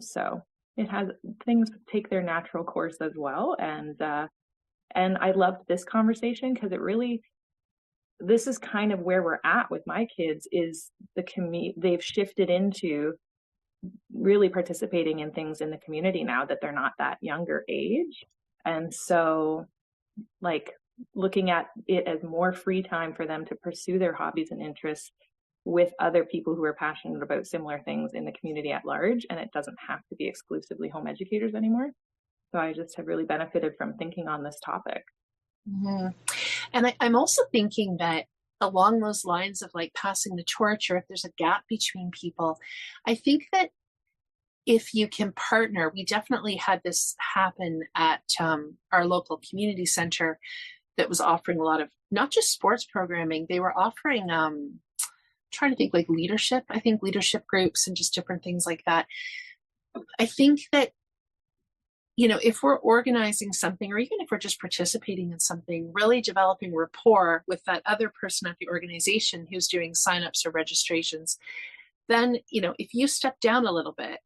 S3: So it has, things take their natural course as well. And I loved this conversation because it really, this is kind of where we're at with my kids, is they've shifted into really participating in things in the community now that they're not that younger age. And so like looking at it as more free time for them to pursue their hobbies and interests with other people who are passionate about similar things in the community at large. And it doesn't have to be exclusively home educators anymore. So I just have really benefited from thinking on this topic.
S2: Mm-hmm. And I'm also thinking that along those lines of like passing the torch, or if there's a gap between people, I think that if you can partner, we definitely had this happen at our local community center that was offering a lot of not just sports programming, they were offering trying to think like leadership groups and just different things like that. I think that, you know, if we're organizing something, or even if we're just participating in something, really developing rapport with that other person at the organization who's doing signups or registrations, then, you know, if you step down a little bit,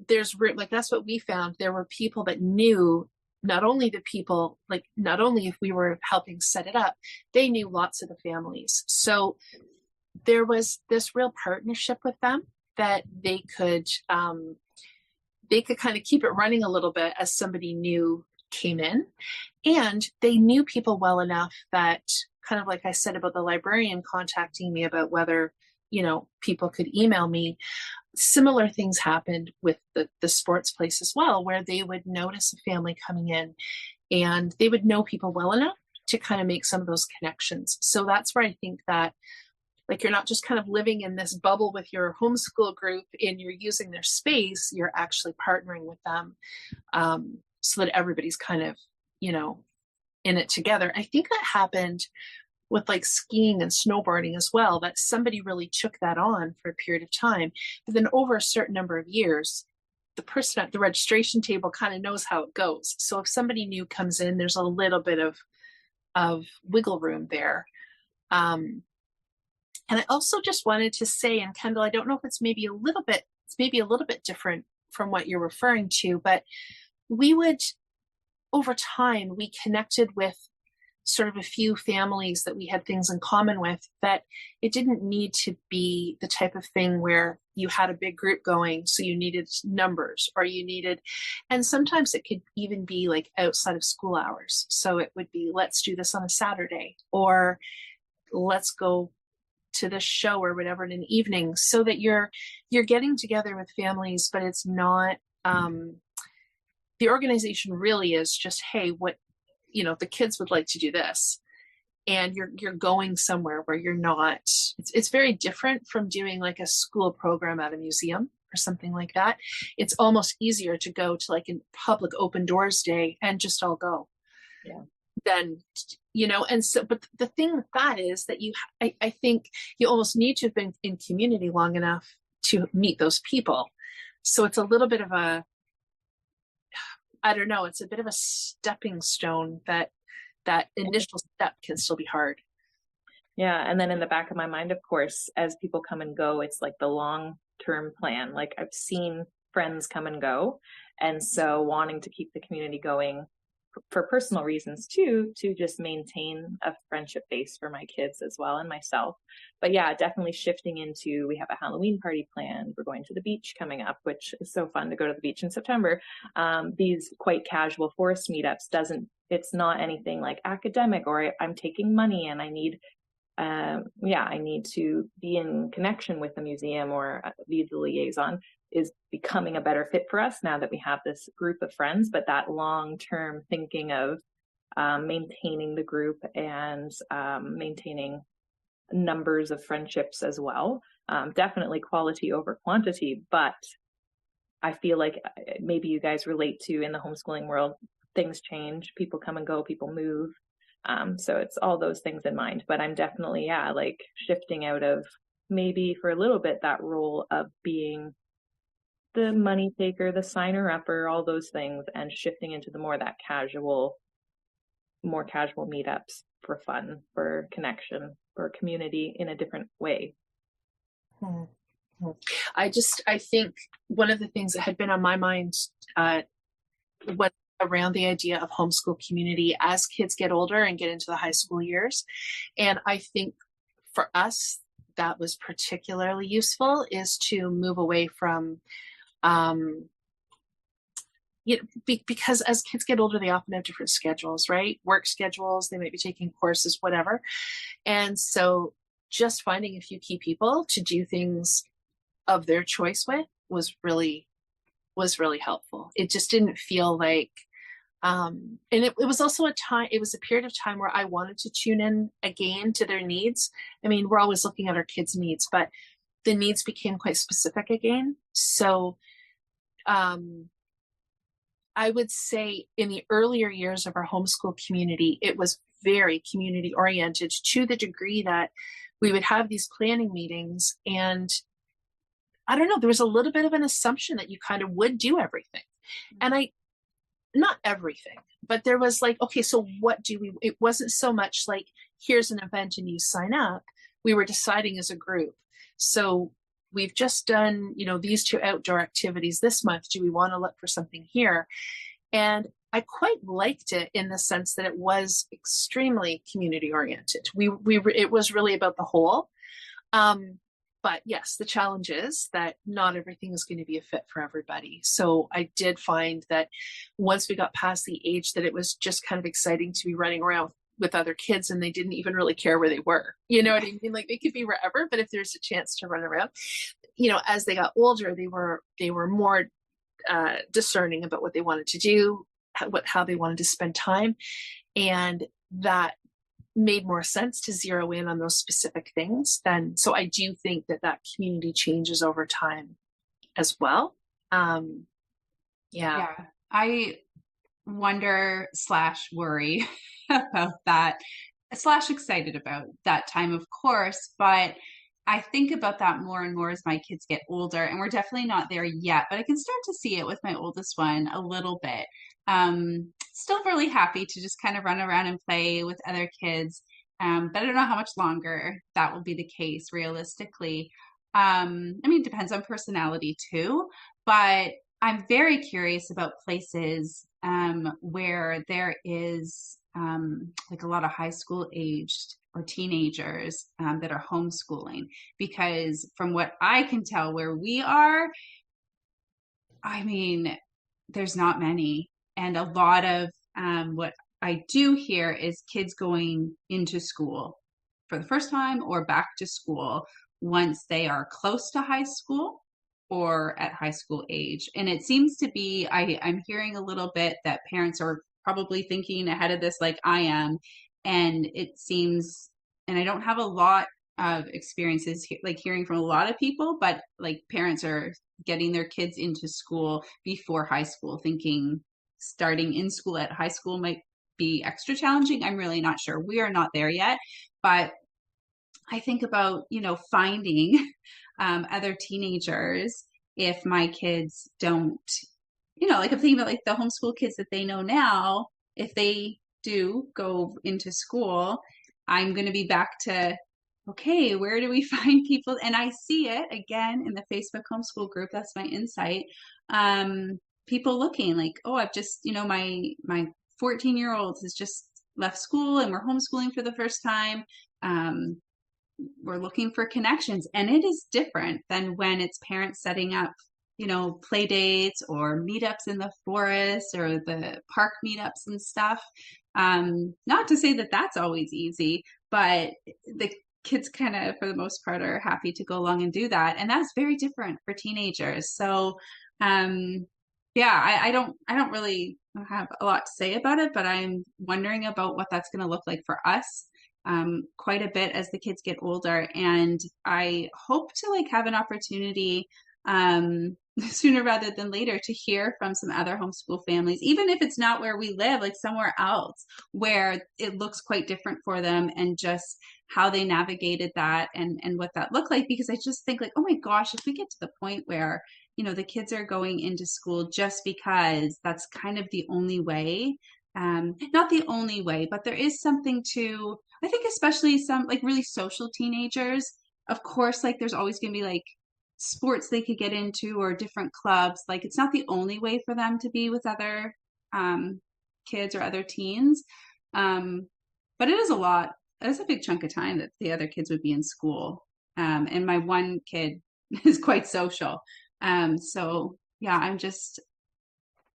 S2: there's like, that's what we found. There were people that knew not only the people, like not only if we were helping set it up, they knew lots of the families. So there was this real partnership with them that they could kind of keep it running a little bit as somebody new came in, and they knew people well enough that, kind of like I said about the librarian contacting me about whether, you know, people could email me. Similar things happened with the sports place as well, where they would notice a family coming in and they would know people well enough to kind of make some of those connections. So that's where I think that, like, you're not just kind of living in this bubble with your homeschool group and you're using their space, you're actually partnering with them, so that everybody's kind of, you know, in it together. I think that happened with like skiing and snowboarding as well, that somebody really took that on for a period of time. But then over a certain number of years, the person at the registration table kind of knows how it goes. So if somebody new comes in, there's a little bit of wiggle room there. And I also just wanted to say, and Kendel, I don't know if it's maybe a little bit different from what you're referring to, but we would, over time, we connected with sort of a few families that we had things in common with, that it didn't need to be the type of thing where you had a big group going, so you needed numbers, or you needed, and sometimes it could even be like outside of school hours. So it would be, let's do this on a Saturday, or let's go to this show or whatever in an evening, so that you're getting together with families, but it's not, the organization really is just, hey, what, you know, the kids would like to do this, and you're going somewhere where you're not, it's very different from doing like a school program at a museum or something like that. It's almost easier to go to like a public open doors day and just all go.
S3: Yeah.
S2: Then, you know, and so, but the thing with that is that I think you almost need to have been in community long enough to meet those people. So it's a little bit of a, I don't know, it's a bit of a stepping stone, that initial step can still be hard.
S3: Yeah. And then in the back of my mind, of course, as people come and go, it's like the long-term plan. Like I've seen friends come and go. And so wanting to keep the community going for personal reasons too, to just maintain a friendship base for my kids as well and myself. But yeah, definitely shifting into, we have a Halloween party planned. We're going to the beach coming up, which is so fun to go to the beach in September. These quite casual forest meetups it's not anything like academic, or I'm taking money and I need, I need to be in connection with the museum or be the liaison, is becoming a better fit for us now that we have this group of friends. But that long-term thinking of maintaining the group and maintaining numbers of friendships as well. Definitely quality over quantity, but I feel like maybe you guys relate to, in the homeschooling world, things change, people come and go, people move. So it's all those things in mind, but I'm definitely, like shifting out of maybe for a little bit that role of being the money taker, the signer upper, all those things, and shifting into the more casual meetups for fun, for connection, for community in a different way.
S2: I think one of the things that had been on my mind was around the idea of homeschool community as kids get older and get into the high school years. And I think for us, that was particularly useful, is to move away from, because as kids get older, they often have different schedules, right? Work schedules, they might be taking courses, whatever. And so just finding a few key people to do things of their choice with was really helpful. It just didn't feel like, and it was also a period of time where I wanted to tune in again to their needs. I mean, we're always looking at our kids' needs, but the needs became quite specific again. So, I would say in the earlier years of our homeschool community, it was very community oriented, to the degree that we would have these planning meetings, and I don't know, there was a little bit of an assumption that you kind of would do everything. And not everything, but there was like, okay, so what do we, it wasn't so much like, here's an event and you sign up. We were deciding as a group. So we've just done, these 2 outdoor activities this month. Do we want to look for something here? And I quite liked it in the sense that it was extremely community oriented. It was really about the whole. But yes, the challenge is that not everything is going to be a fit for everybody. So I did find that once we got past the age that it was just kind of exciting to be running around with other kids, and they didn't even really care where they were. You know what I mean? Like, they could be wherever, but if there's a chance to run around, as they got older, they were more discerning about what they wanted to do, how they wanted to spend time. And that made more sense to zero in on those specific things then. So I do think that community changes over time as well. Yeah.
S4: I wonder / worry about that / excited about that time, of course, but I think about that more and more as my kids get older, and we're definitely not there yet, but I can start to see it with my oldest one a little bit. Still really happy to just kind of run around and play with other kids. But I don't know how much longer that will be the case realistically. I mean, it depends on personality too, but I'm very curious about places where there is like a lot of high school aged or teenagers that are homeschooling, because from what I can tell where we are, I mean, there's not many. And a lot of what I do hear is kids going into school for the first time or back to school once they are close to high school or at high school age. And it seems to be, I'm hearing a little bit that parents are probably thinking ahead of this like I am. And it seems, and I don't have a lot of experiences like hearing from a lot of people, but like parents are getting their kids into school before high school, thinking starting in school at high school might be extra challenging. I'm really not sure. We are not there yet, but I think about, finding other teenagers if my kids don't, like I'm thinking about like the homeschool kids that they know now, if they do go into school, I'm going to be back to, okay, where do we find people? And I see it again in the Facebook homeschool group. That's my insight. People looking like, oh, I've just, my 14-year-old has just left school and we're homeschooling for the first time. We're looking for connections, and it is different than when it's parents setting up, play dates or meetups in the forest or the park meetups and stuff. Not to say that that's always easy, but the kids kind of, for the most part, are happy to go along and do that. And that's very different for teenagers. So, I don't really have a lot to say about it, but I'm wondering about what that's going to look like for us quite a bit as the kids get older. And I hope to like have an opportunity, sooner rather than later to hear from some other homeschool families, even if it's not where we live, like somewhere else where it looks quite different for them, and just how they navigated that and what that looked like. Because I just think like, oh my gosh, if we get to the point where, the kids are going into school just because that's kind of the only way, not the only way, but there is something to, I think, especially some like really social teenagers, of course, like there's always going to be like sports they could get into or different clubs. Like it's not the only way for them to be with other kids or other teens. But it is a lot. It's a big chunk of time that the other kids would be in school. And my one kid is quite social. So yeah, I'm just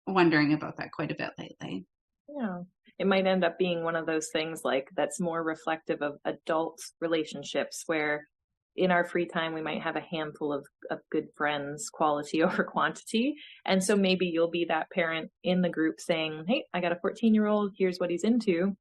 S4: wondering about that quite a bit lately.
S3: Yeah. It might end up being one of those things like that's more reflective of adult relationships, where in our free time we might have a handful of good friends, quality over quantity. And so maybe you'll be that parent in the group saying, hey, I got a 14-year-old, here's what he's into.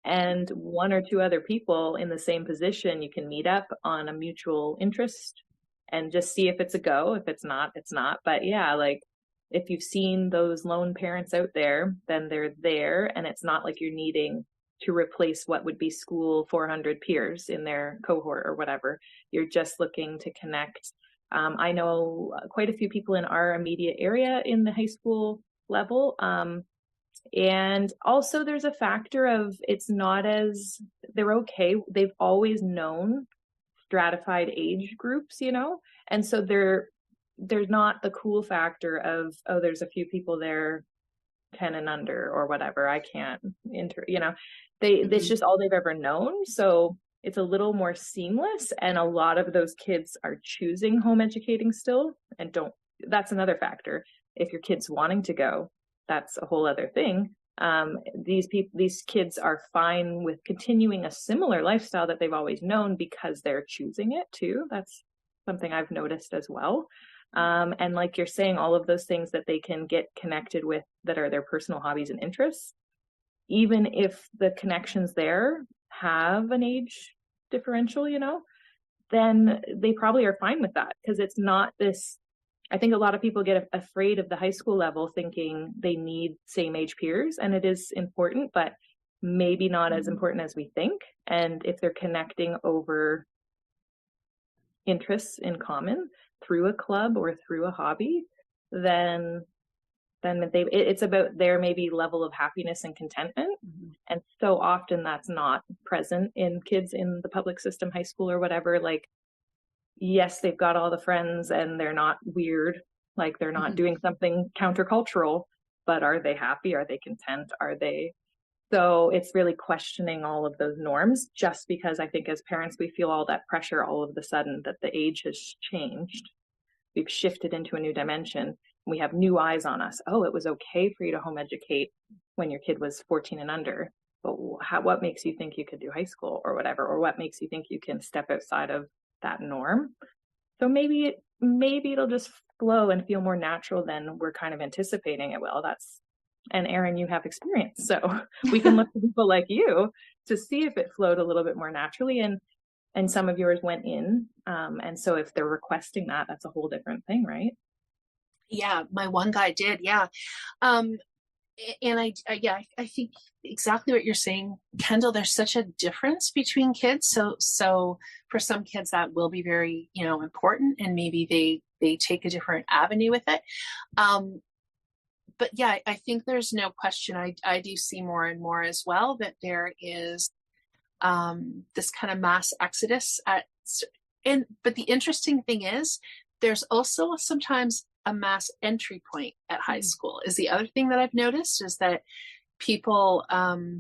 S3: And one or two other people in the same position, you can meet up on a mutual interest and just see if it's a go. If it's not, it's not. But yeah, like if you've seen those lone parents out there, then they're there, and it's not like you're needing to replace what would be school 400 peers in their cohort or whatever. You're just looking to connect. I know quite a few people in our immediate area in the high school level. And also there's a factor of it's not as, they're okay. They've always known stratified age groups, and so there's not the cool factor of, oh, there's a few people there 10 and under or whatever, I can't enter, it's just all they've ever known. So it's a little more seamless, and a lot of those kids are choosing home educating still, and that's another factor. If your kid's wanting to go, that's a whole other thing. These kids are fine with continuing a similar lifestyle that they've always known because they're choosing it too. That's something I've noticed as well. And like you're saying, all of those things that they can get connected with that are their personal hobbies and interests, even if the connections there have an age differential, then they probably are fine with that, because it's not this. I think a lot of people get afraid of the high school level, thinking they need same age peers, and it is important, but maybe not as important as we think. And if they're connecting over interests in common through a club or through a hobby, then it's about their maybe level of happiness and contentment. And so often that's not present in kids in the public system high school or whatever. Like, yes, they've got all the friends and they're not weird, like they're not doing something countercultural, but are they happy? Are they content? So it's really questioning all of those norms, just because I think as parents, we feel all that pressure all of a sudden that the age has changed. We've shifted into a new dimension. We have new eyes on us. Oh, it was okay for you to home educate when your kid was 14 and under. But what makes you think you could do high school or whatever? Or what makes you think you can step outside of that norm? So maybe it'll just flow and feel more natural than we're kind of anticipating it will. And Erin, you have experience, so we can look to people like you to see if it flowed a little bit more naturally, and some of yours went in. And so if they're requesting that, that's a whole different thing, right?
S2: Yeah, my one guy did. Yeah. And I think exactly what you're saying, Kendel. There's such a difference between kids. So for some kids that will be very, important, and maybe they take a different avenue with it. But yeah, I think there's no question. I do see more and more as well that there is this kind of mass exodus but the interesting thing is there's also sometimes a mass entry point at high school is the other thing that I've noticed, is that people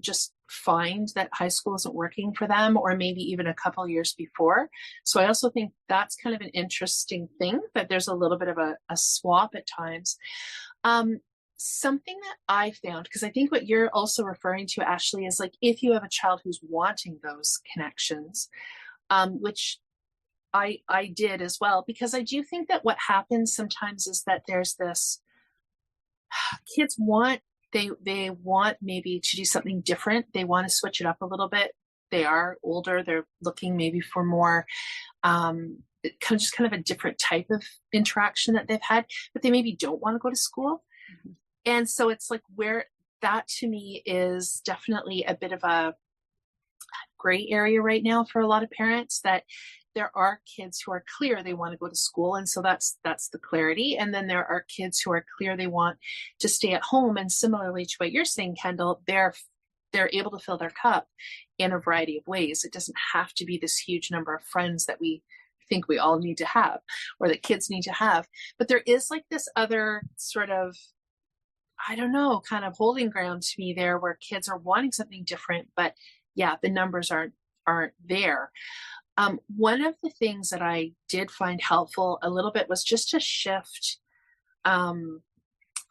S2: just find that high school isn't working for them, or maybe even a couple years before. So I also think that's kind of an interesting thing, that there's a little bit of a swap at times. Something that I found, because I think what you're also referring to, Ashley, is like if you have a child who's wanting those connections, which I did as well, because I do think that what happens sometimes is that there's this kids they want maybe to do something different. They want to switch it up a little bit. They are older. They're looking maybe for more just kind of a different type of interaction that they've had, but they maybe don't want to go to school. Mm-hmm. And so it's like where that to me is definitely a bit of a gray area right now for a lot of parents, that there are kids who are clear they want to go to school. And so that's the clarity. And then there are kids who are clear they want to stay at home. And similarly to what you're saying, Kendel, they're able to fill their cup in a variety of ways. It doesn't have to be this huge number of friends that we think we all need to have, or that kids need to have. But there is like this other sort of, I don't know, kind of holding ground to me there, where kids are wanting something different, but yeah, the numbers aren't there. One of the things that I did find helpful a little bit was just to shift. I'm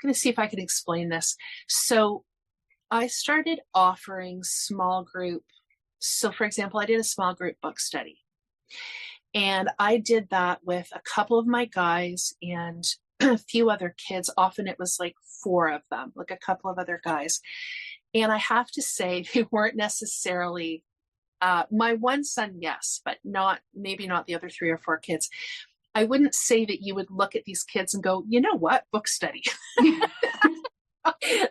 S2: going to see if I can explain this. So I started offering small group. So for example, I did a small group book study, and I did that with a couple of my guys and a few other kids. Often it was like 4 of them, like a couple of other guys. And I have to say, they weren't necessarily, my one son, yes, but maybe not the other 3 or 4 kids. I wouldn't say that you would look at these kids and go, you know what, book study.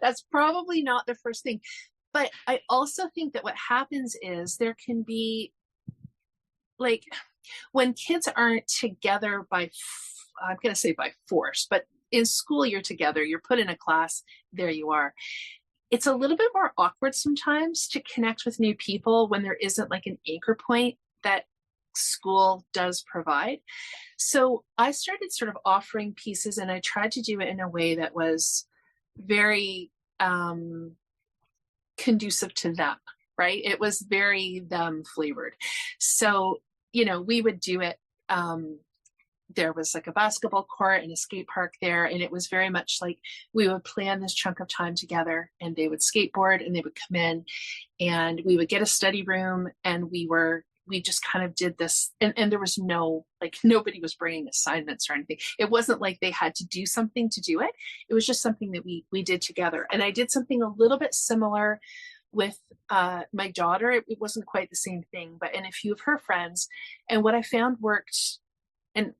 S2: That's probably not the first thing. But I also think that what happens is there can be, like, when kids aren't together I'm going to say by force, but in school you're together, you're put in a class, there you are. It's a little bit more awkward sometimes to connect with new people when there isn't like an anchor point that school does provide. So I started sort of offering pieces, and I tried to do it in a way that was very conducive to them, right? It was very them flavored. So, we would do it. There was like a basketball court and a skate park there. And it was very much like we would plan this chunk of time together, and they would skateboard and they would come in, and we would get a study room, and we just kind of did this. And there was nobody was bringing assignments or anything. It wasn't like they had to do something to do it. It was just something that we did together. And I did something a little bit similar with my daughter. It wasn't quite the same thing, but in a few of her friends. And what I found worked, and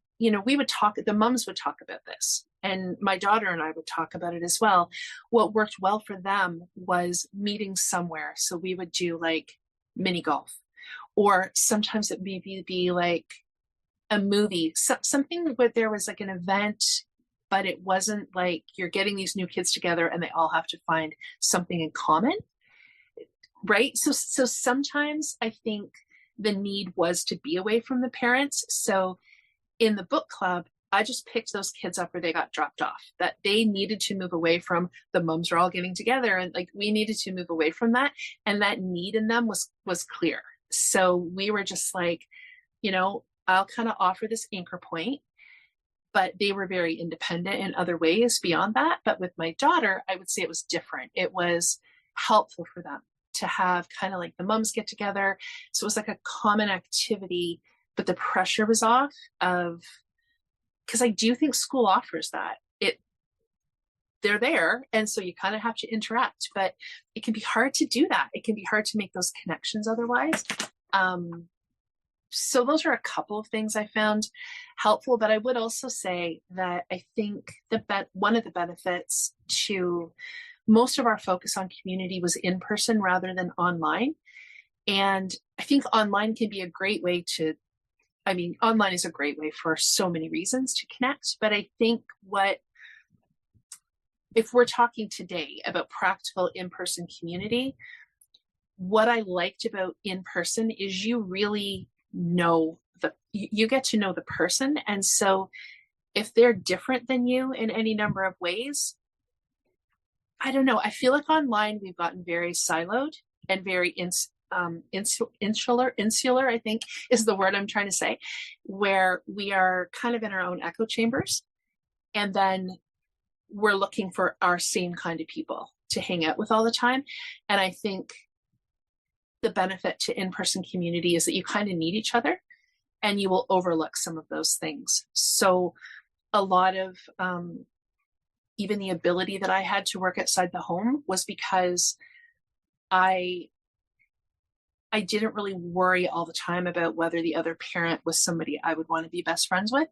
S2: we would talk, the moms would talk about this, and my daughter and I would talk about it as well. What worked well for them was meeting somewhere. So we would do like mini golf, or sometimes it maybe be like a movie, something where there was like an event, but it wasn't like you're getting these new kids together and they all have to find something in common, right? So sometimes I think the need was to be away from the parents. So in the book club, I just picked those kids up where they got dropped off, that they needed to move away from. The moms are all getting together, and like we needed to move away from that. And that need in them was clear. So we were just like, I'll kind of offer this anchor point, but they were very independent in other ways beyond that. But with my daughter, I would say it was different. It was helpful for them to have kind of like the moms get together. So it was like a common activity, but the pressure was off because I do think school offers that. They're there, and so you kind of have to interact, but it can be hard to do that. It can be hard to make those connections otherwise. So those are a couple of things I found helpful, but I would also say that I think one of the benefits to most of our focus on community was in person rather than online. And I think online can be a great way online is a great way for so many reasons to connect. But I think if we're talking today about practical in-person community, what I liked about in-person is you really you get to know the person. And so if they're different than you in any number of ways, I don't know. I feel like online we've gotten very siloed and very insular, I think is the word I'm trying to say, where we are kind of in our own echo chambers, and then we're looking for our same kind of people to hang out with all the time. And I think the benefit to in-person community is that you kind of need each other, and you will overlook some of those things. So a lot of even the ability that I had to work outside the home was because I I didn't really worry all the time about whether the other parent was somebody I would want to be best friends with.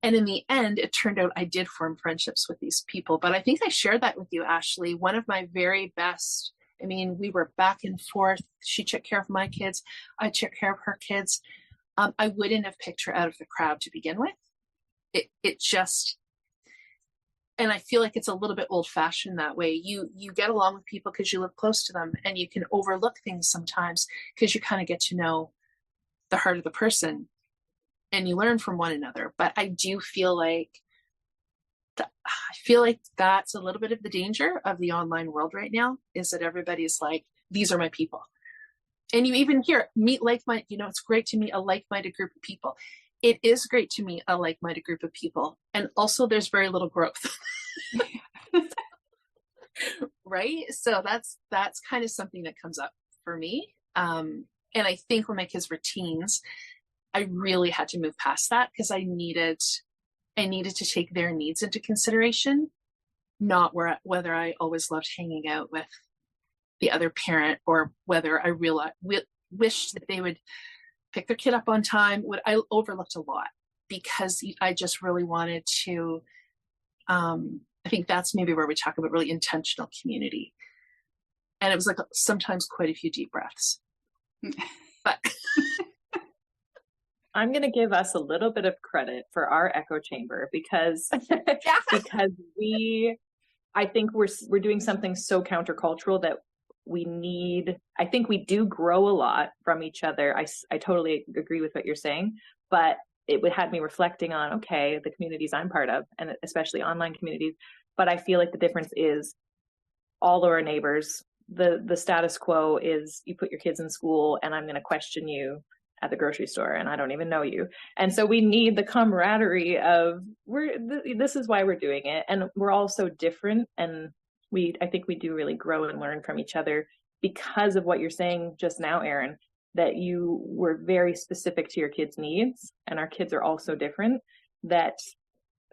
S2: And in the end, it turned out I did form friendships with these people. But I think I shared that with you, Ashley. One of my very best, I mean, we were back and forth. She took care of my kids. I took care of her kids. I wouldn't have picked her out of the crowd to begin with. It just, and I feel like it's a little bit old fashioned that way. You get along with people because you live close to them, and you can overlook things sometimes because you kind of get to know the heart of the person and you learn from one another. But I do feel like that's a little bit of the danger of the online world right now, is that everybody's like, these are my people. And you even hear meet like-minded, it's great to meet a like-minded group of people. It is great to meet a like-minded group of people. And also there's very little growth. Right? So that's kind of something that comes up for me. And I think when my kids were teens, I really had to move past that, because I needed to take their needs into consideration, not whether I always loved hanging out with the other parent, or whether I wished that they would pick their kid up on time. I overlooked a lot because I just really wanted to, I think that's maybe where we talk about really intentional community. And it was like sometimes quite a few deep breaths. But
S3: I'm going to give us a little bit of credit for our echo chamber because I think we're doing something so countercultural that I think we do grow a lot from each other. I totally agree with what you're saying, but it had me reflecting on, okay, the communities I'm part of, and especially online communities. But I feel like the difference is all of our neighbors, the status quo is you put your kids in school and I'm going to question you at the grocery store and I don't even know you. And so we need the camaraderie of this is why we're doing it. And we're all so different. And I think we do really grow and learn from each other because of what you're saying just now, Erin, that you were very specific to your kids' needs, and our kids are all so different that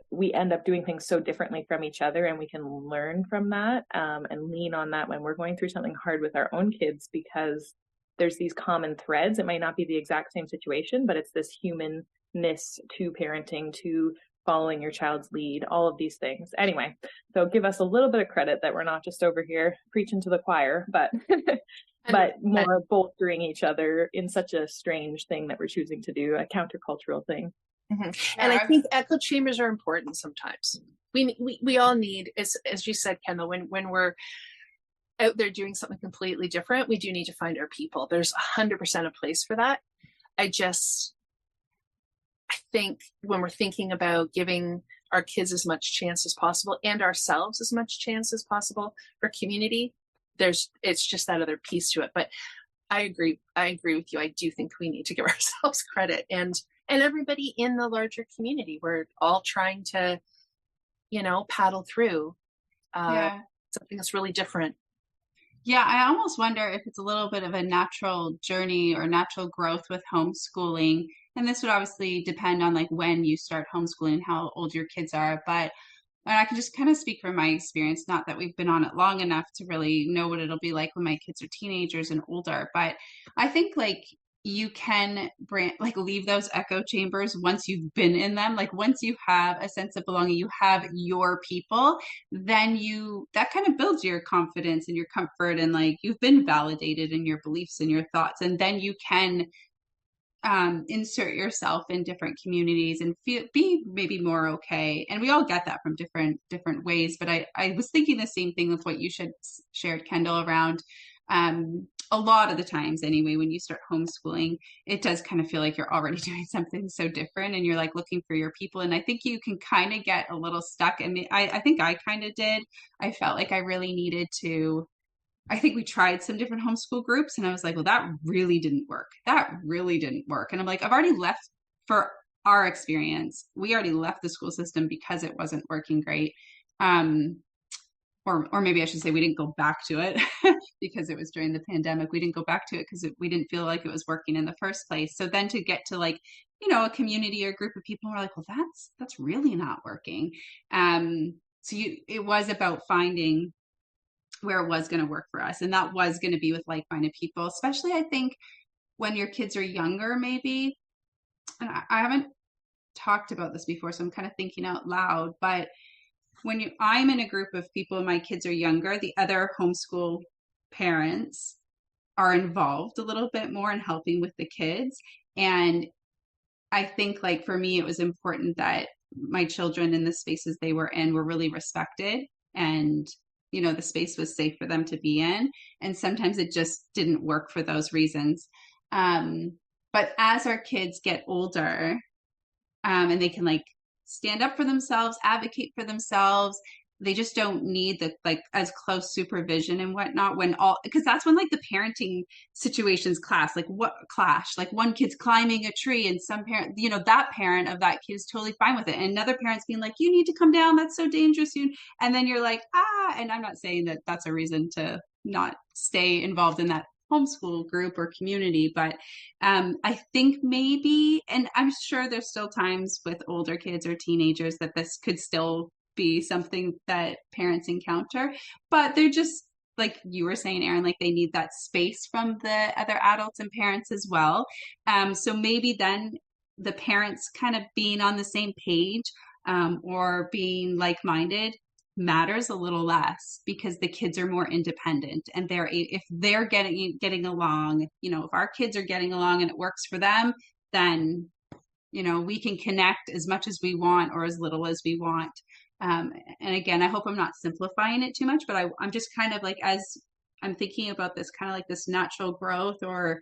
S3: we end up doing things so differently from each other, and we can learn from that and lean on that when we're going through something hard with our own kids, because there's these common threads. It might not be the exact same situation, but it's this humanness to parenting, to following your child's lead, all of these things. Anyway, so give us a little bit of credit that we're not just over here preaching to the choir, but more bolstering each other in such a strange thing that we're choosing to do, a countercultural thing.
S2: Mm-hmm. And I think echo chambers are important sometimes. We all need, as you said, Kendel, when we're out there doing something completely different, we do need to find our people. There's 100% a place for that. I think when we're thinking about giving our kids as much chance as possible and ourselves as much chance as possible for community, it's just that other piece to it. But I agree with you. I do think we need to give ourselves credit, and everybody in the larger community. We're all trying to, paddle through something that's really different.
S4: Yeah, I almost wonder if it's a little bit of a natural journey or natural growth with homeschooling. And this would obviously depend on like when you start homeschooling and how old your kids are. But I can just kind of speak from my experience, not that we've been on it long enough to really know what it'll be like when my kids are teenagers and older. But I think like you can leave those echo chambers once you've been in them. Like once you have a sense of belonging, you have your people, then that kind of builds your confidence and your comfort, and like you've been validated in your beliefs and your thoughts, and then you can insert yourself in different communities and be maybe more okay. And we all get that from different ways. But I was thinking the same thing with what you shared, Kendel, around a lot of the times anyway, when you start homeschooling, it does kind of feel like you're already doing something so different and you're like looking for your people. And I think you can kind of get a little stuck. And I think I kind of did. I felt like I really needed to. I think we tried some different homeschool groups and I was like, well, that really didn't work. And I'm like, I've already left for our experience. We already left the school system because it wasn't working great. Or maybe I should say we didn't go back to it because it was during the pandemic. We didn't go back to it because we didn't feel like it was working in the first place. So then to get to like, a community or group of people who are like, well, that's really not working. So it was about finding where it was going to work for us. And that was going to be with like-minded people, especially I think when your kids are younger, maybe. And I haven't talked about this before, so I'm kind of thinking out loud, but when I'm in a group of people and my kids are younger, the other homeschool parents are involved a little bit more in helping with the kids. And I think like for me, it was important that my children in the spaces they were in were really respected, and the space was safe for them to be in. And sometimes it just didn't work for those reasons. But as our kids get older, and they can like stand up for themselves, advocate for themselves, they just don't need the like as close supervision and whatnot because that's when like the parenting situations clash, like one kid's climbing a tree and some parent, that parent of that kid is totally fine with it. And another parent's being like, you need to come down. That's so dangerous. And then you're like, and I'm not saying that that's a reason to not stay involved in that homeschool group or community, but I think maybe, and I'm sure there's still times with older kids or teenagers that this could still be something that parents encounter, but they're just like you were saying, Erin, like they need that space from the other adults and parents as well. So maybe then the parents kind of being on the same page or being like-minded matters a little less, because the kids are more independent, and if they're getting along, if our kids are getting along and it works for them, then we can connect as much as we want or as little as we want. And again, I hope I'm not simplifying it too much, but I'm just kind of like, as I'm thinking about this kind of like this natural growth, or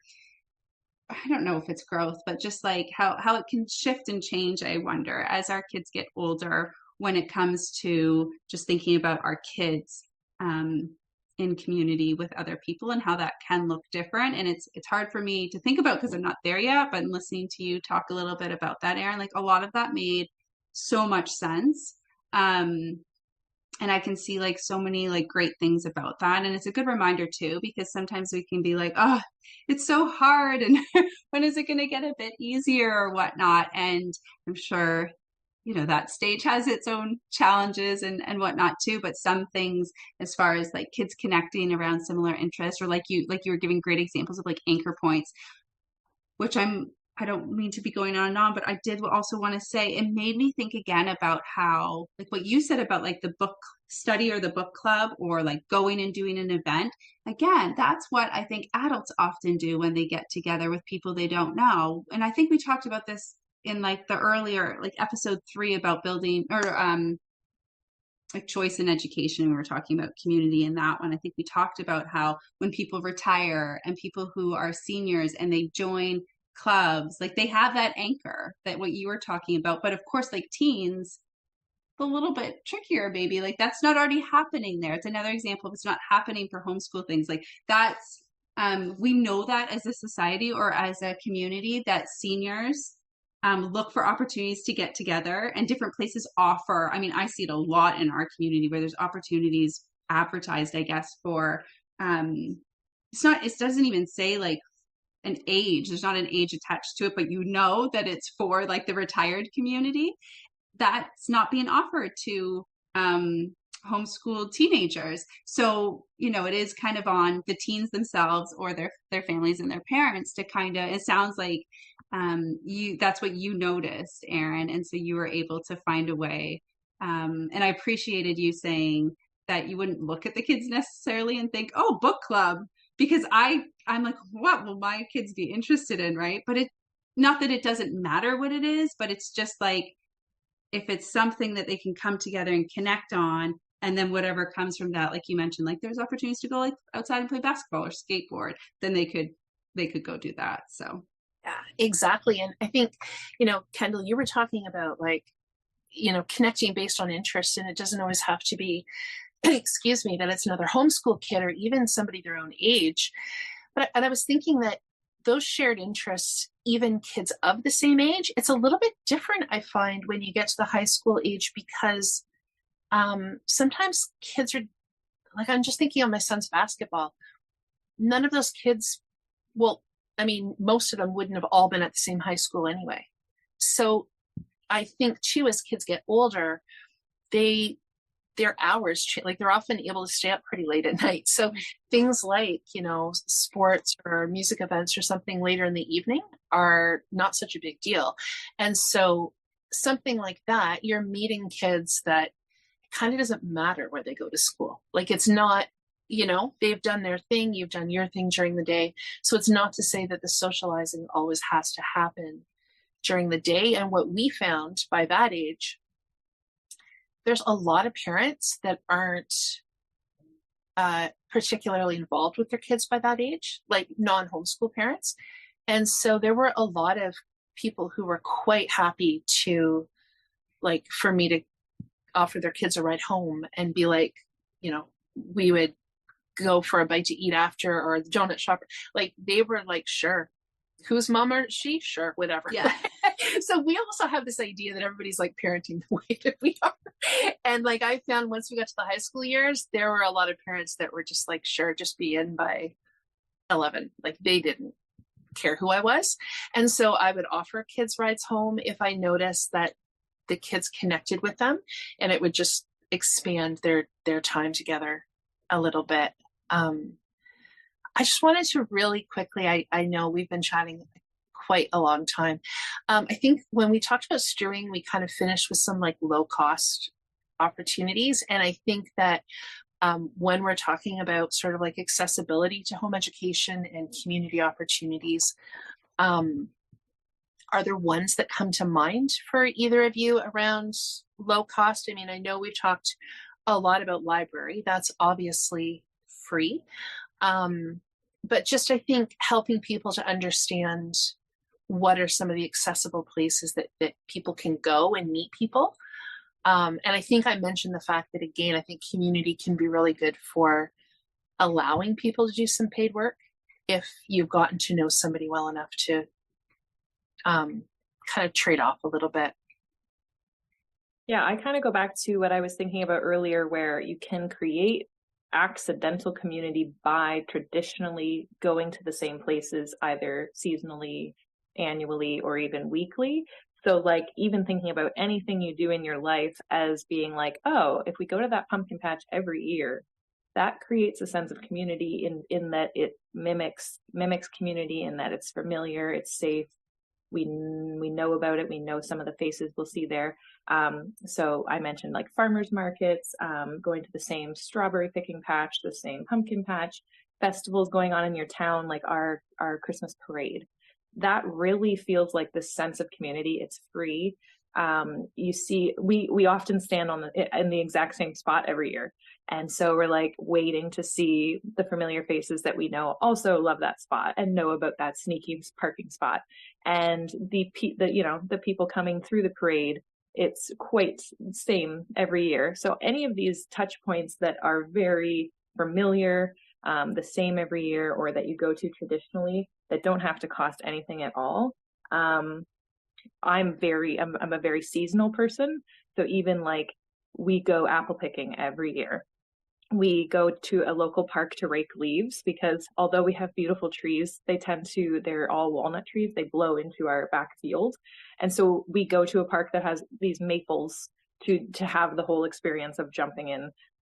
S4: I don't know if it's growth, but just like how it can shift and change, I wonder, as our kids get older, when it comes to just thinking about our kids in community with other people and how that can look different. And it's hard for me to think about because I'm not there yet, but listening to you talk a little bit about that, Erin, like a lot of that made so much sense. And I can see like so many like great things about that. And it's a good reminder too, because sometimes we can be like, oh, it's so hard. And when is it going to get a bit easier or whatnot? And I'm sure, that stage has its own challenges and whatnot too. But some things as far as like kids connecting around similar interests, or like you were giving great examples of like anchor points, which I don't mean to be going on and on, but I did also want to say it made me think again about how, like what you said about like the book study or the book club, or like going and doing an event. Again, that's what I think adults often do when they get together with people they don't know. And I think we talked about this in like the earlier, like episode 3 about building or like choice in education. We were talking about community in that one. I think we talked about how when people retire and people who are seniors and they join clubs, like they have that anchor, that what you were talking about. But of course, like teens, a little bit trickier, maybe like that's not already happening there. It's another example of it's not happening for homeschool things. Like that's we know that as a society or as a community, that seniors look for opportunities to get together, and different places offer. I mean, I see it a lot in our community where there's opportunities advertised, I guess, for it doesn't even say like an age. There's not an age attached to it, but that it's for like the retired community. That's not being offered to homeschooled teenagers. So, it is kind of on the teens themselves or their families and their parents to kind of, it sounds like that's what you noticed, Erin. And so you were able to find a way. And I appreciated you saying that you wouldn't look at the kids necessarily and think, oh, book club, because I'm like, what will my kids be interested in? Right. But not that it doesn't matter what it is, but it's just like, if it's something that they can come together and connect on, and then whatever comes from that, like you mentioned, like there's opportunities to go like outside and play basketball or skateboard, then they could go do that. So
S2: yeah, exactly. And I think, Kendel, you were talking about like, connecting based on interest, and it doesn't always have to be, excuse me, that it's another homeschool kid or even somebody their own age. But I was thinking that those shared interests, even kids of the same age, it's a little bit different, I find, when you get to the high school age, because sometimes kids are like, I'm just thinking of my son's basketball. None of those kids, well, I mean, most of them wouldn't have all been at the same high school anyway. So I think too, as kids get older, they their hours, like they're often able to stay up pretty late at night. So things like, sports or music events or something later in the evening are not such a big deal. And so something like that, you're meeting kids that it kind of doesn't matter where they go to school. Like it's not, they've done their thing, you've done your thing during the day. So it's not to say that the socializing always has to happen during the day. And what we found by that age, there's a lot of parents that aren't particularly involved with their kids by that age, like non-homeschool parents. And so there were a lot of people who were quite happy to, like, for me to offer their kids a ride home and be like, we would go for a bite to eat after, or the donut shop. Like they were like, sure. Whose mom is she? Sure, whatever.
S3: Yeah.
S2: So we also have this idea that everybody's like parenting the way that we are. And like I found once we got to the high school years, there were a lot of parents that were just like, sure, just be in by 11. Like they didn't care who I was. And so I would offer kids rides home if I noticed that the kids connected with them, and it would just expand their time together a little bit. I just wanted to really quickly, I know we've been chatting quite a long time. I think when we talked about stewing, we kind of finished with some like low cost opportunities. And I think that when we're talking about sort of like accessibility to home education and community opportunities, are there ones that come to mind for either of you around low cost? I mean, I know we've talked a lot about library. That's obviously free. But just, I think, helping people to understand what are some of the accessible places that people can go and meet people. And I think I mentioned the fact that, again, I think community can be really good for allowing people to do some paid work if you've gotten to know somebody well enough to kind of trade off a little bit.
S3: Yeah, I kind of go back to what I was thinking about earlier, where you can create accidental community by traditionally going to the same places, either seasonally, annually, or even weekly. So like even thinking about anything you do in your life as being like, oh, if we go to that pumpkin patch every year, that creates a sense of community in that it mimics community, in that it's familiar, it's safe. We know about it. We know some of the faces we'll see there. So I mentioned like farmers markets, going to the same strawberry picking patch, the same pumpkin patch, festivals going on in your town, like our Christmas parade. That really feels like this sense of community. It's free. You see, we often stand in the exact same spot every year. And so we're like waiting to see the familiar faces that we know also love that spot and know about that sneaky parking spot. And the people coming through the parade, it's quite same every year. So any of these touch points that are very familiar, the same every year, or that you go to traditionally, that don't have to cost anything at all. I'm a very seasonal person. So even like we go apple picking every year. We go to a local park to rake leaves, because although we have beautiful trees, they're all walnut trees. They blow into our back field. And so we go to a park that has these maples to have the whole experience of jumping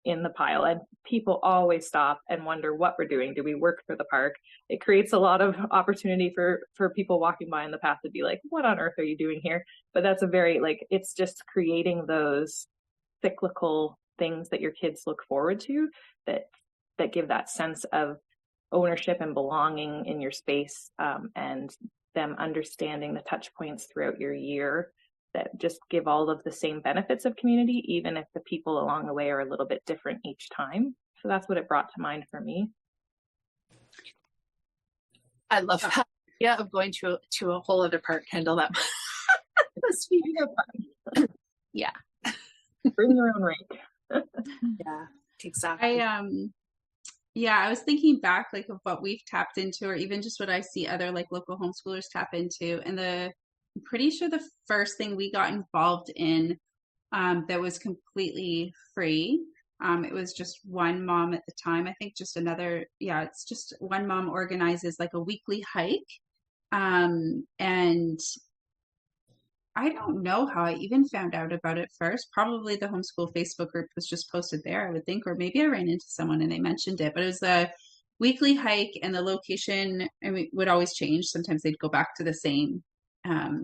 S3: in the pile. And people always stop and wonder what we're doing. Do we work for the park? It creates a lot of opportunity for people walking by in the path to be like, what on earth are you doing here? But that's it's just creating those cyclical things that your kids look forward to, that give that sense of ownership and belonging in your space, and them understanding the touch points throughout your year that just give all of the same benefits of community, even if the people along the way are a little bit different each time. So that's what it brought to mind for me.
S2: I love that idea of going to a whole other park, Kendel. That speaking of fun. Yeah.
S3: Bring your own rake.
S2: Yeah, exactly.
S4: I was thinking back like of what we've tapped into, or even just what I see other like local homeschoolers tap into. And I'm pretty sure the first thing we got involved in that was completely free, it was just one mom at the time. I think it's just one mom organizes like a weekly hike. And I don't know how I even found out about it first. Probably the homeschool Facebook group was just posted there, I would think, or maybe I ran into someone and they mentioned it. But it was a weekly hike, and the location, I mean, would always change. Sometimes they'd go back to the same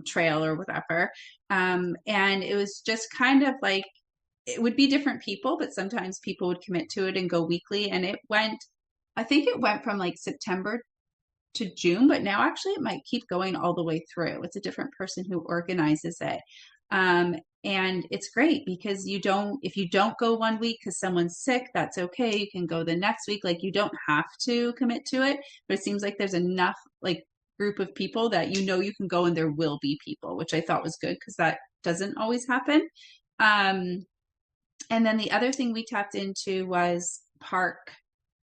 S4: trail or whatever. And it was just kind of like, it would be different people, but sometimes people would commit to it and go weekly. And I think it went from like September to June, but now actually it might keep going all the way through. It's a different person who organizes it. And it's great because if you don't go one week because someone's sick, that's okay. You can go the next week. Like, you don't have to commit to it, but it seems like there's enough like group of people that you can go and there will be people, which I thought was good because that doesn't always happen. And then the other thing we tapped into was park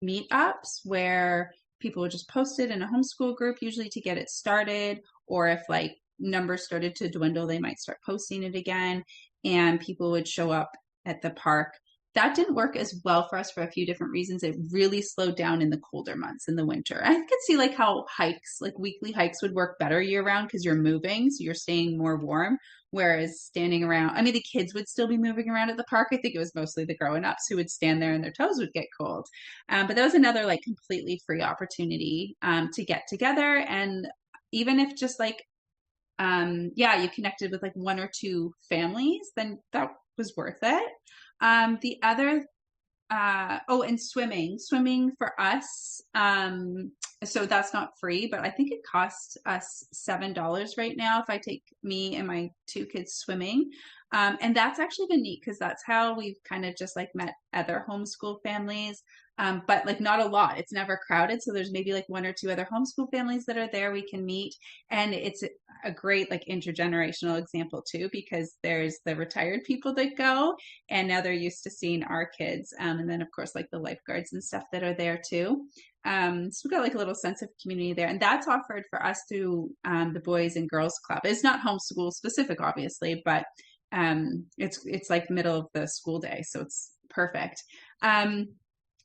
S4: meetups where people would just post it in a homeschool group, usually to get it started, or if like numbers started to dwindle, they might start posting it again, and people would show up at the park. That didn't work as well for us for a few different reasons. It really slowed down in the colder months, in the winter. I could see like how hikes, like weekly hikes, would work better year round because you're moving, so you're staying more warm. Whereas standing around, I mean, the kids would still be moving around at the park. I think it was mostly the grown-ups who would stand there and their toes would get cold. But that was another like completely free opportunity to get together. And even if just like, you connected with like one or two families, then that was worth it. The other, and swimming for us. So that's not free, but I think it costs us $7 right now if I take me and my two kids swimming. And that's actually been neat because that's how we've kind of just like met other homeschool families. But like not a lot. It's never crowded. So there's maybe like one or two other homeschool families that are there we can meet. And it's a great like intergenerational example too, because there's the retired people that go and now they're used to seeing our kids. And then of course like the lifeguards and stuff that are there too. So we've got like a little sense of community there. And that's offered for us through the Boys and Girls Club. It's not homeschool specific, obviously, but it's like middle of the school day. So it's perfect. And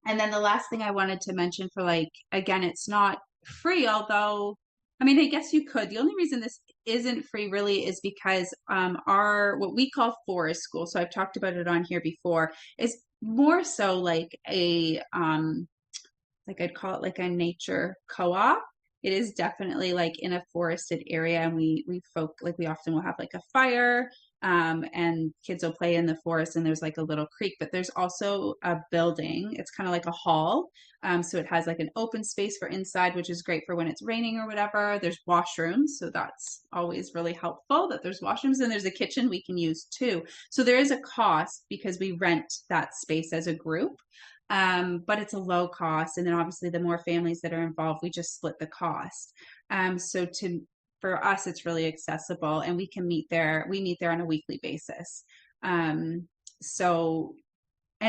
S4: then the last thing I wanted to mention for like, again, it's not free, although, I mean, I guess you could. The only reason this isn't free really is because what we call forest school, so I've talked about it on here before, is more so like like I'd call it like a nature co-op. It is definitely like in a forested area, and we often will have like a fire, and kids will play in the forest, and there's like a little creek, but there's also a building. It's kind of like a hall. So it has like an open space for inside, which is great for when it's raining or whatever. There's washrooms, so that's always really helpful that there's washrooms, and there's a kitchen we can use too. So there is a cost because we rent that space as a group. But it's a low cost. And then obviously the more families that are involved, we just split the cost. For us, it's really accessible, and we meet there on a weekly basis. And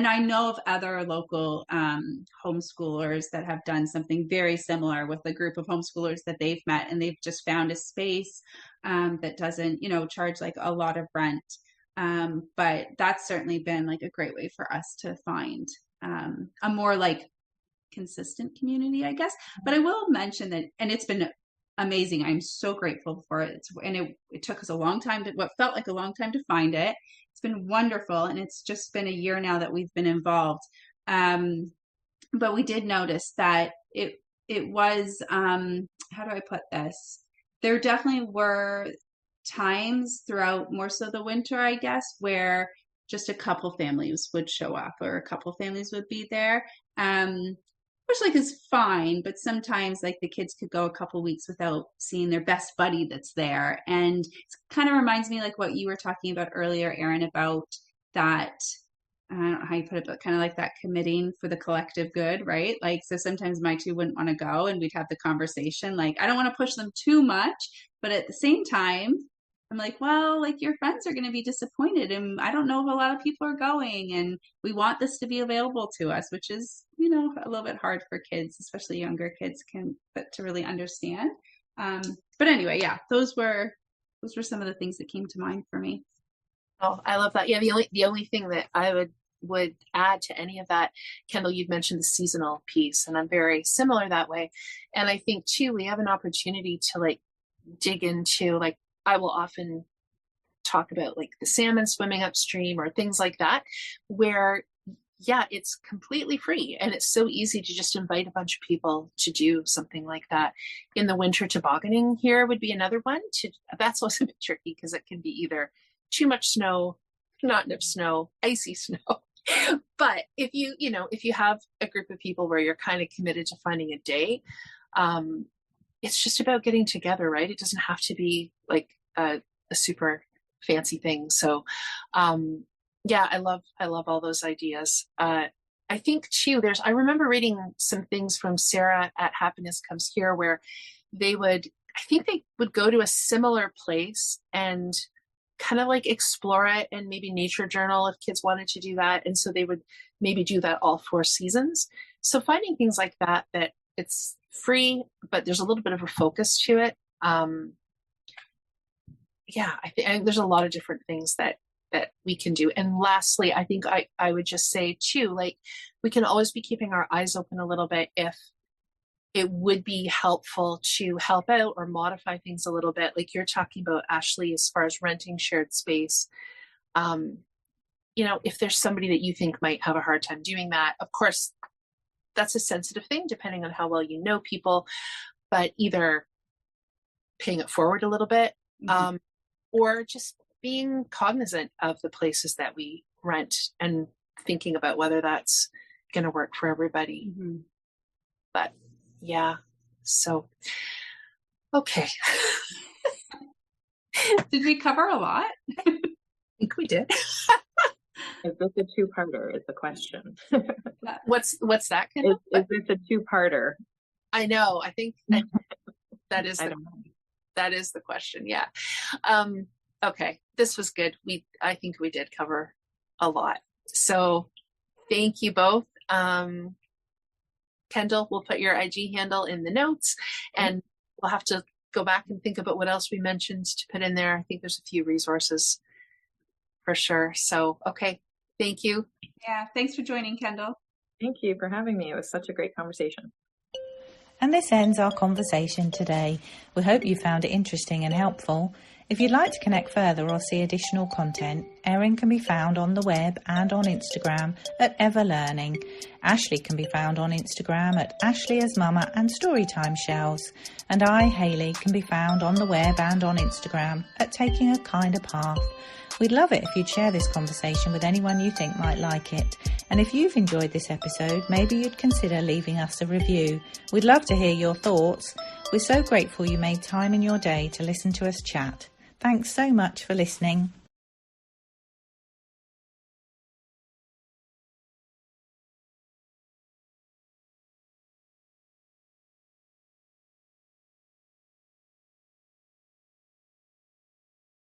S4: I know of other local homeschoolers that have done something very similar with a group of homeschoolers that they've met, and they've just found a space that doesn't, charge like a lot of rent. But that's certainly been like a great way for us to find a more like consistent community, I guess. But I will mention that, and it's been amazing. I'm so grateful for it. It took us what felt like a long time to find it. It's been wonderful. And it's just been a year now that we've been involved. But we did notice that it was, how do I put this? There definitely were times throughout more so the winter, I guess, where just a couple families would show up or a couple families would be there, which like is fine. But sometimes like the kids could go a couple weeks without seeing their best buddy that's there. And it kind of reminds me like what you were talking about earlier, Erin, about that, I don't know how you put it, but kind of like that committing for the collective good, right? Like, so sometimes my two wouldn't want to go and we'd have the conversation. Like, I don't want to push them too much, but at the same time, I'm like, well, like your friends are going to be disappointed, and I don't know if a lot of people are going, and we want this to be available to us, which is, a little bit hard for kids, especially younger kids, to really understand. But anyway, yeah, those were some of the things that came to mind for me.
S2: Oh, I love that. Yeah, the only thing that I would add to any of that, Kendel, you'd mentioned the seasonal piece, and I'm very similar that way. And I think too, we have an opportunity to like dig into, like, I will often talk about like the salmon swimming upstream or things like that, where yeah, it's completely free and it's so easy to just invite a bunch of people to do something like that. In the winter, tobogganing here would be another one. That's also a bit tricky because it can be either too much snow, not enough snow, icy snow. But if you have a group of people where you're kind of committed to finding a day, it's just about getting together, right? It doesn't have to be like a super fancy thing. So yeah, I love all those ideas. I think too, I remember reading some things from Sarah at Happiness Comes Here where they would go to a similar place and kind of like explore it and maybe nature journal if kids wanted to do that. And so they would maybe do that all 4 seasons. So finding things like that it's free, but there's a little bit of a focus to it. Yeah, I think there's a lot of different things that we can do. And lastly, I think I would just say too, like we can always be keeping our eyes open a little bit if it would be helpful to help out or modify things a little bit. Like you're talking about, Ashley, as far as renting shared space, if there's somebody that you think might have a hard time doing that, of course, that's a sensitive thing depending on how well you know people, but either paying it forward a little bit, or just being cognizant of the places that we rent and thinking about whether that's going to work for everybody. But yeah, so, okay.
S4: Did we cover a lot?
S2: I think we did.
S3: Is this a two-parter is the question.
S2: What's that? Is
S3: this a two-parter?
S2: I know. I think that is the question. Yeah. Okay. This was good. I think we did cover a lot. So thank you both. Kendel, we'll put your IG handle in the notes and we'll have to go back and think about what else we mentioned to put in there. I think there's a few resources for sure. So, okay. Thank you.
S4: Yeah. Thanks for joining, Kendel.
S3: Thank you for having me. It was such a great conversation.
S1: And this ends our conversation today. We hope you found it interesting and helpful. If you'd like to connect further or see additional content, Erin can be found on the web and on Instagram at Everlearning. Ashley can be found on Instagram at Ashley as Mama and Storytime Shelves. And I, Hayley, can be found on the web and on Instagram at Taking a Kinder Path. We'd love it if you'd share this conversation with anyone you think might like it. And if you've enjoyed this episode, maybe you'd consider leaving us a review. We'd love to hear your thoughts. We're so grateful you made time in your day to listen to us chat. Thanks so much for listening.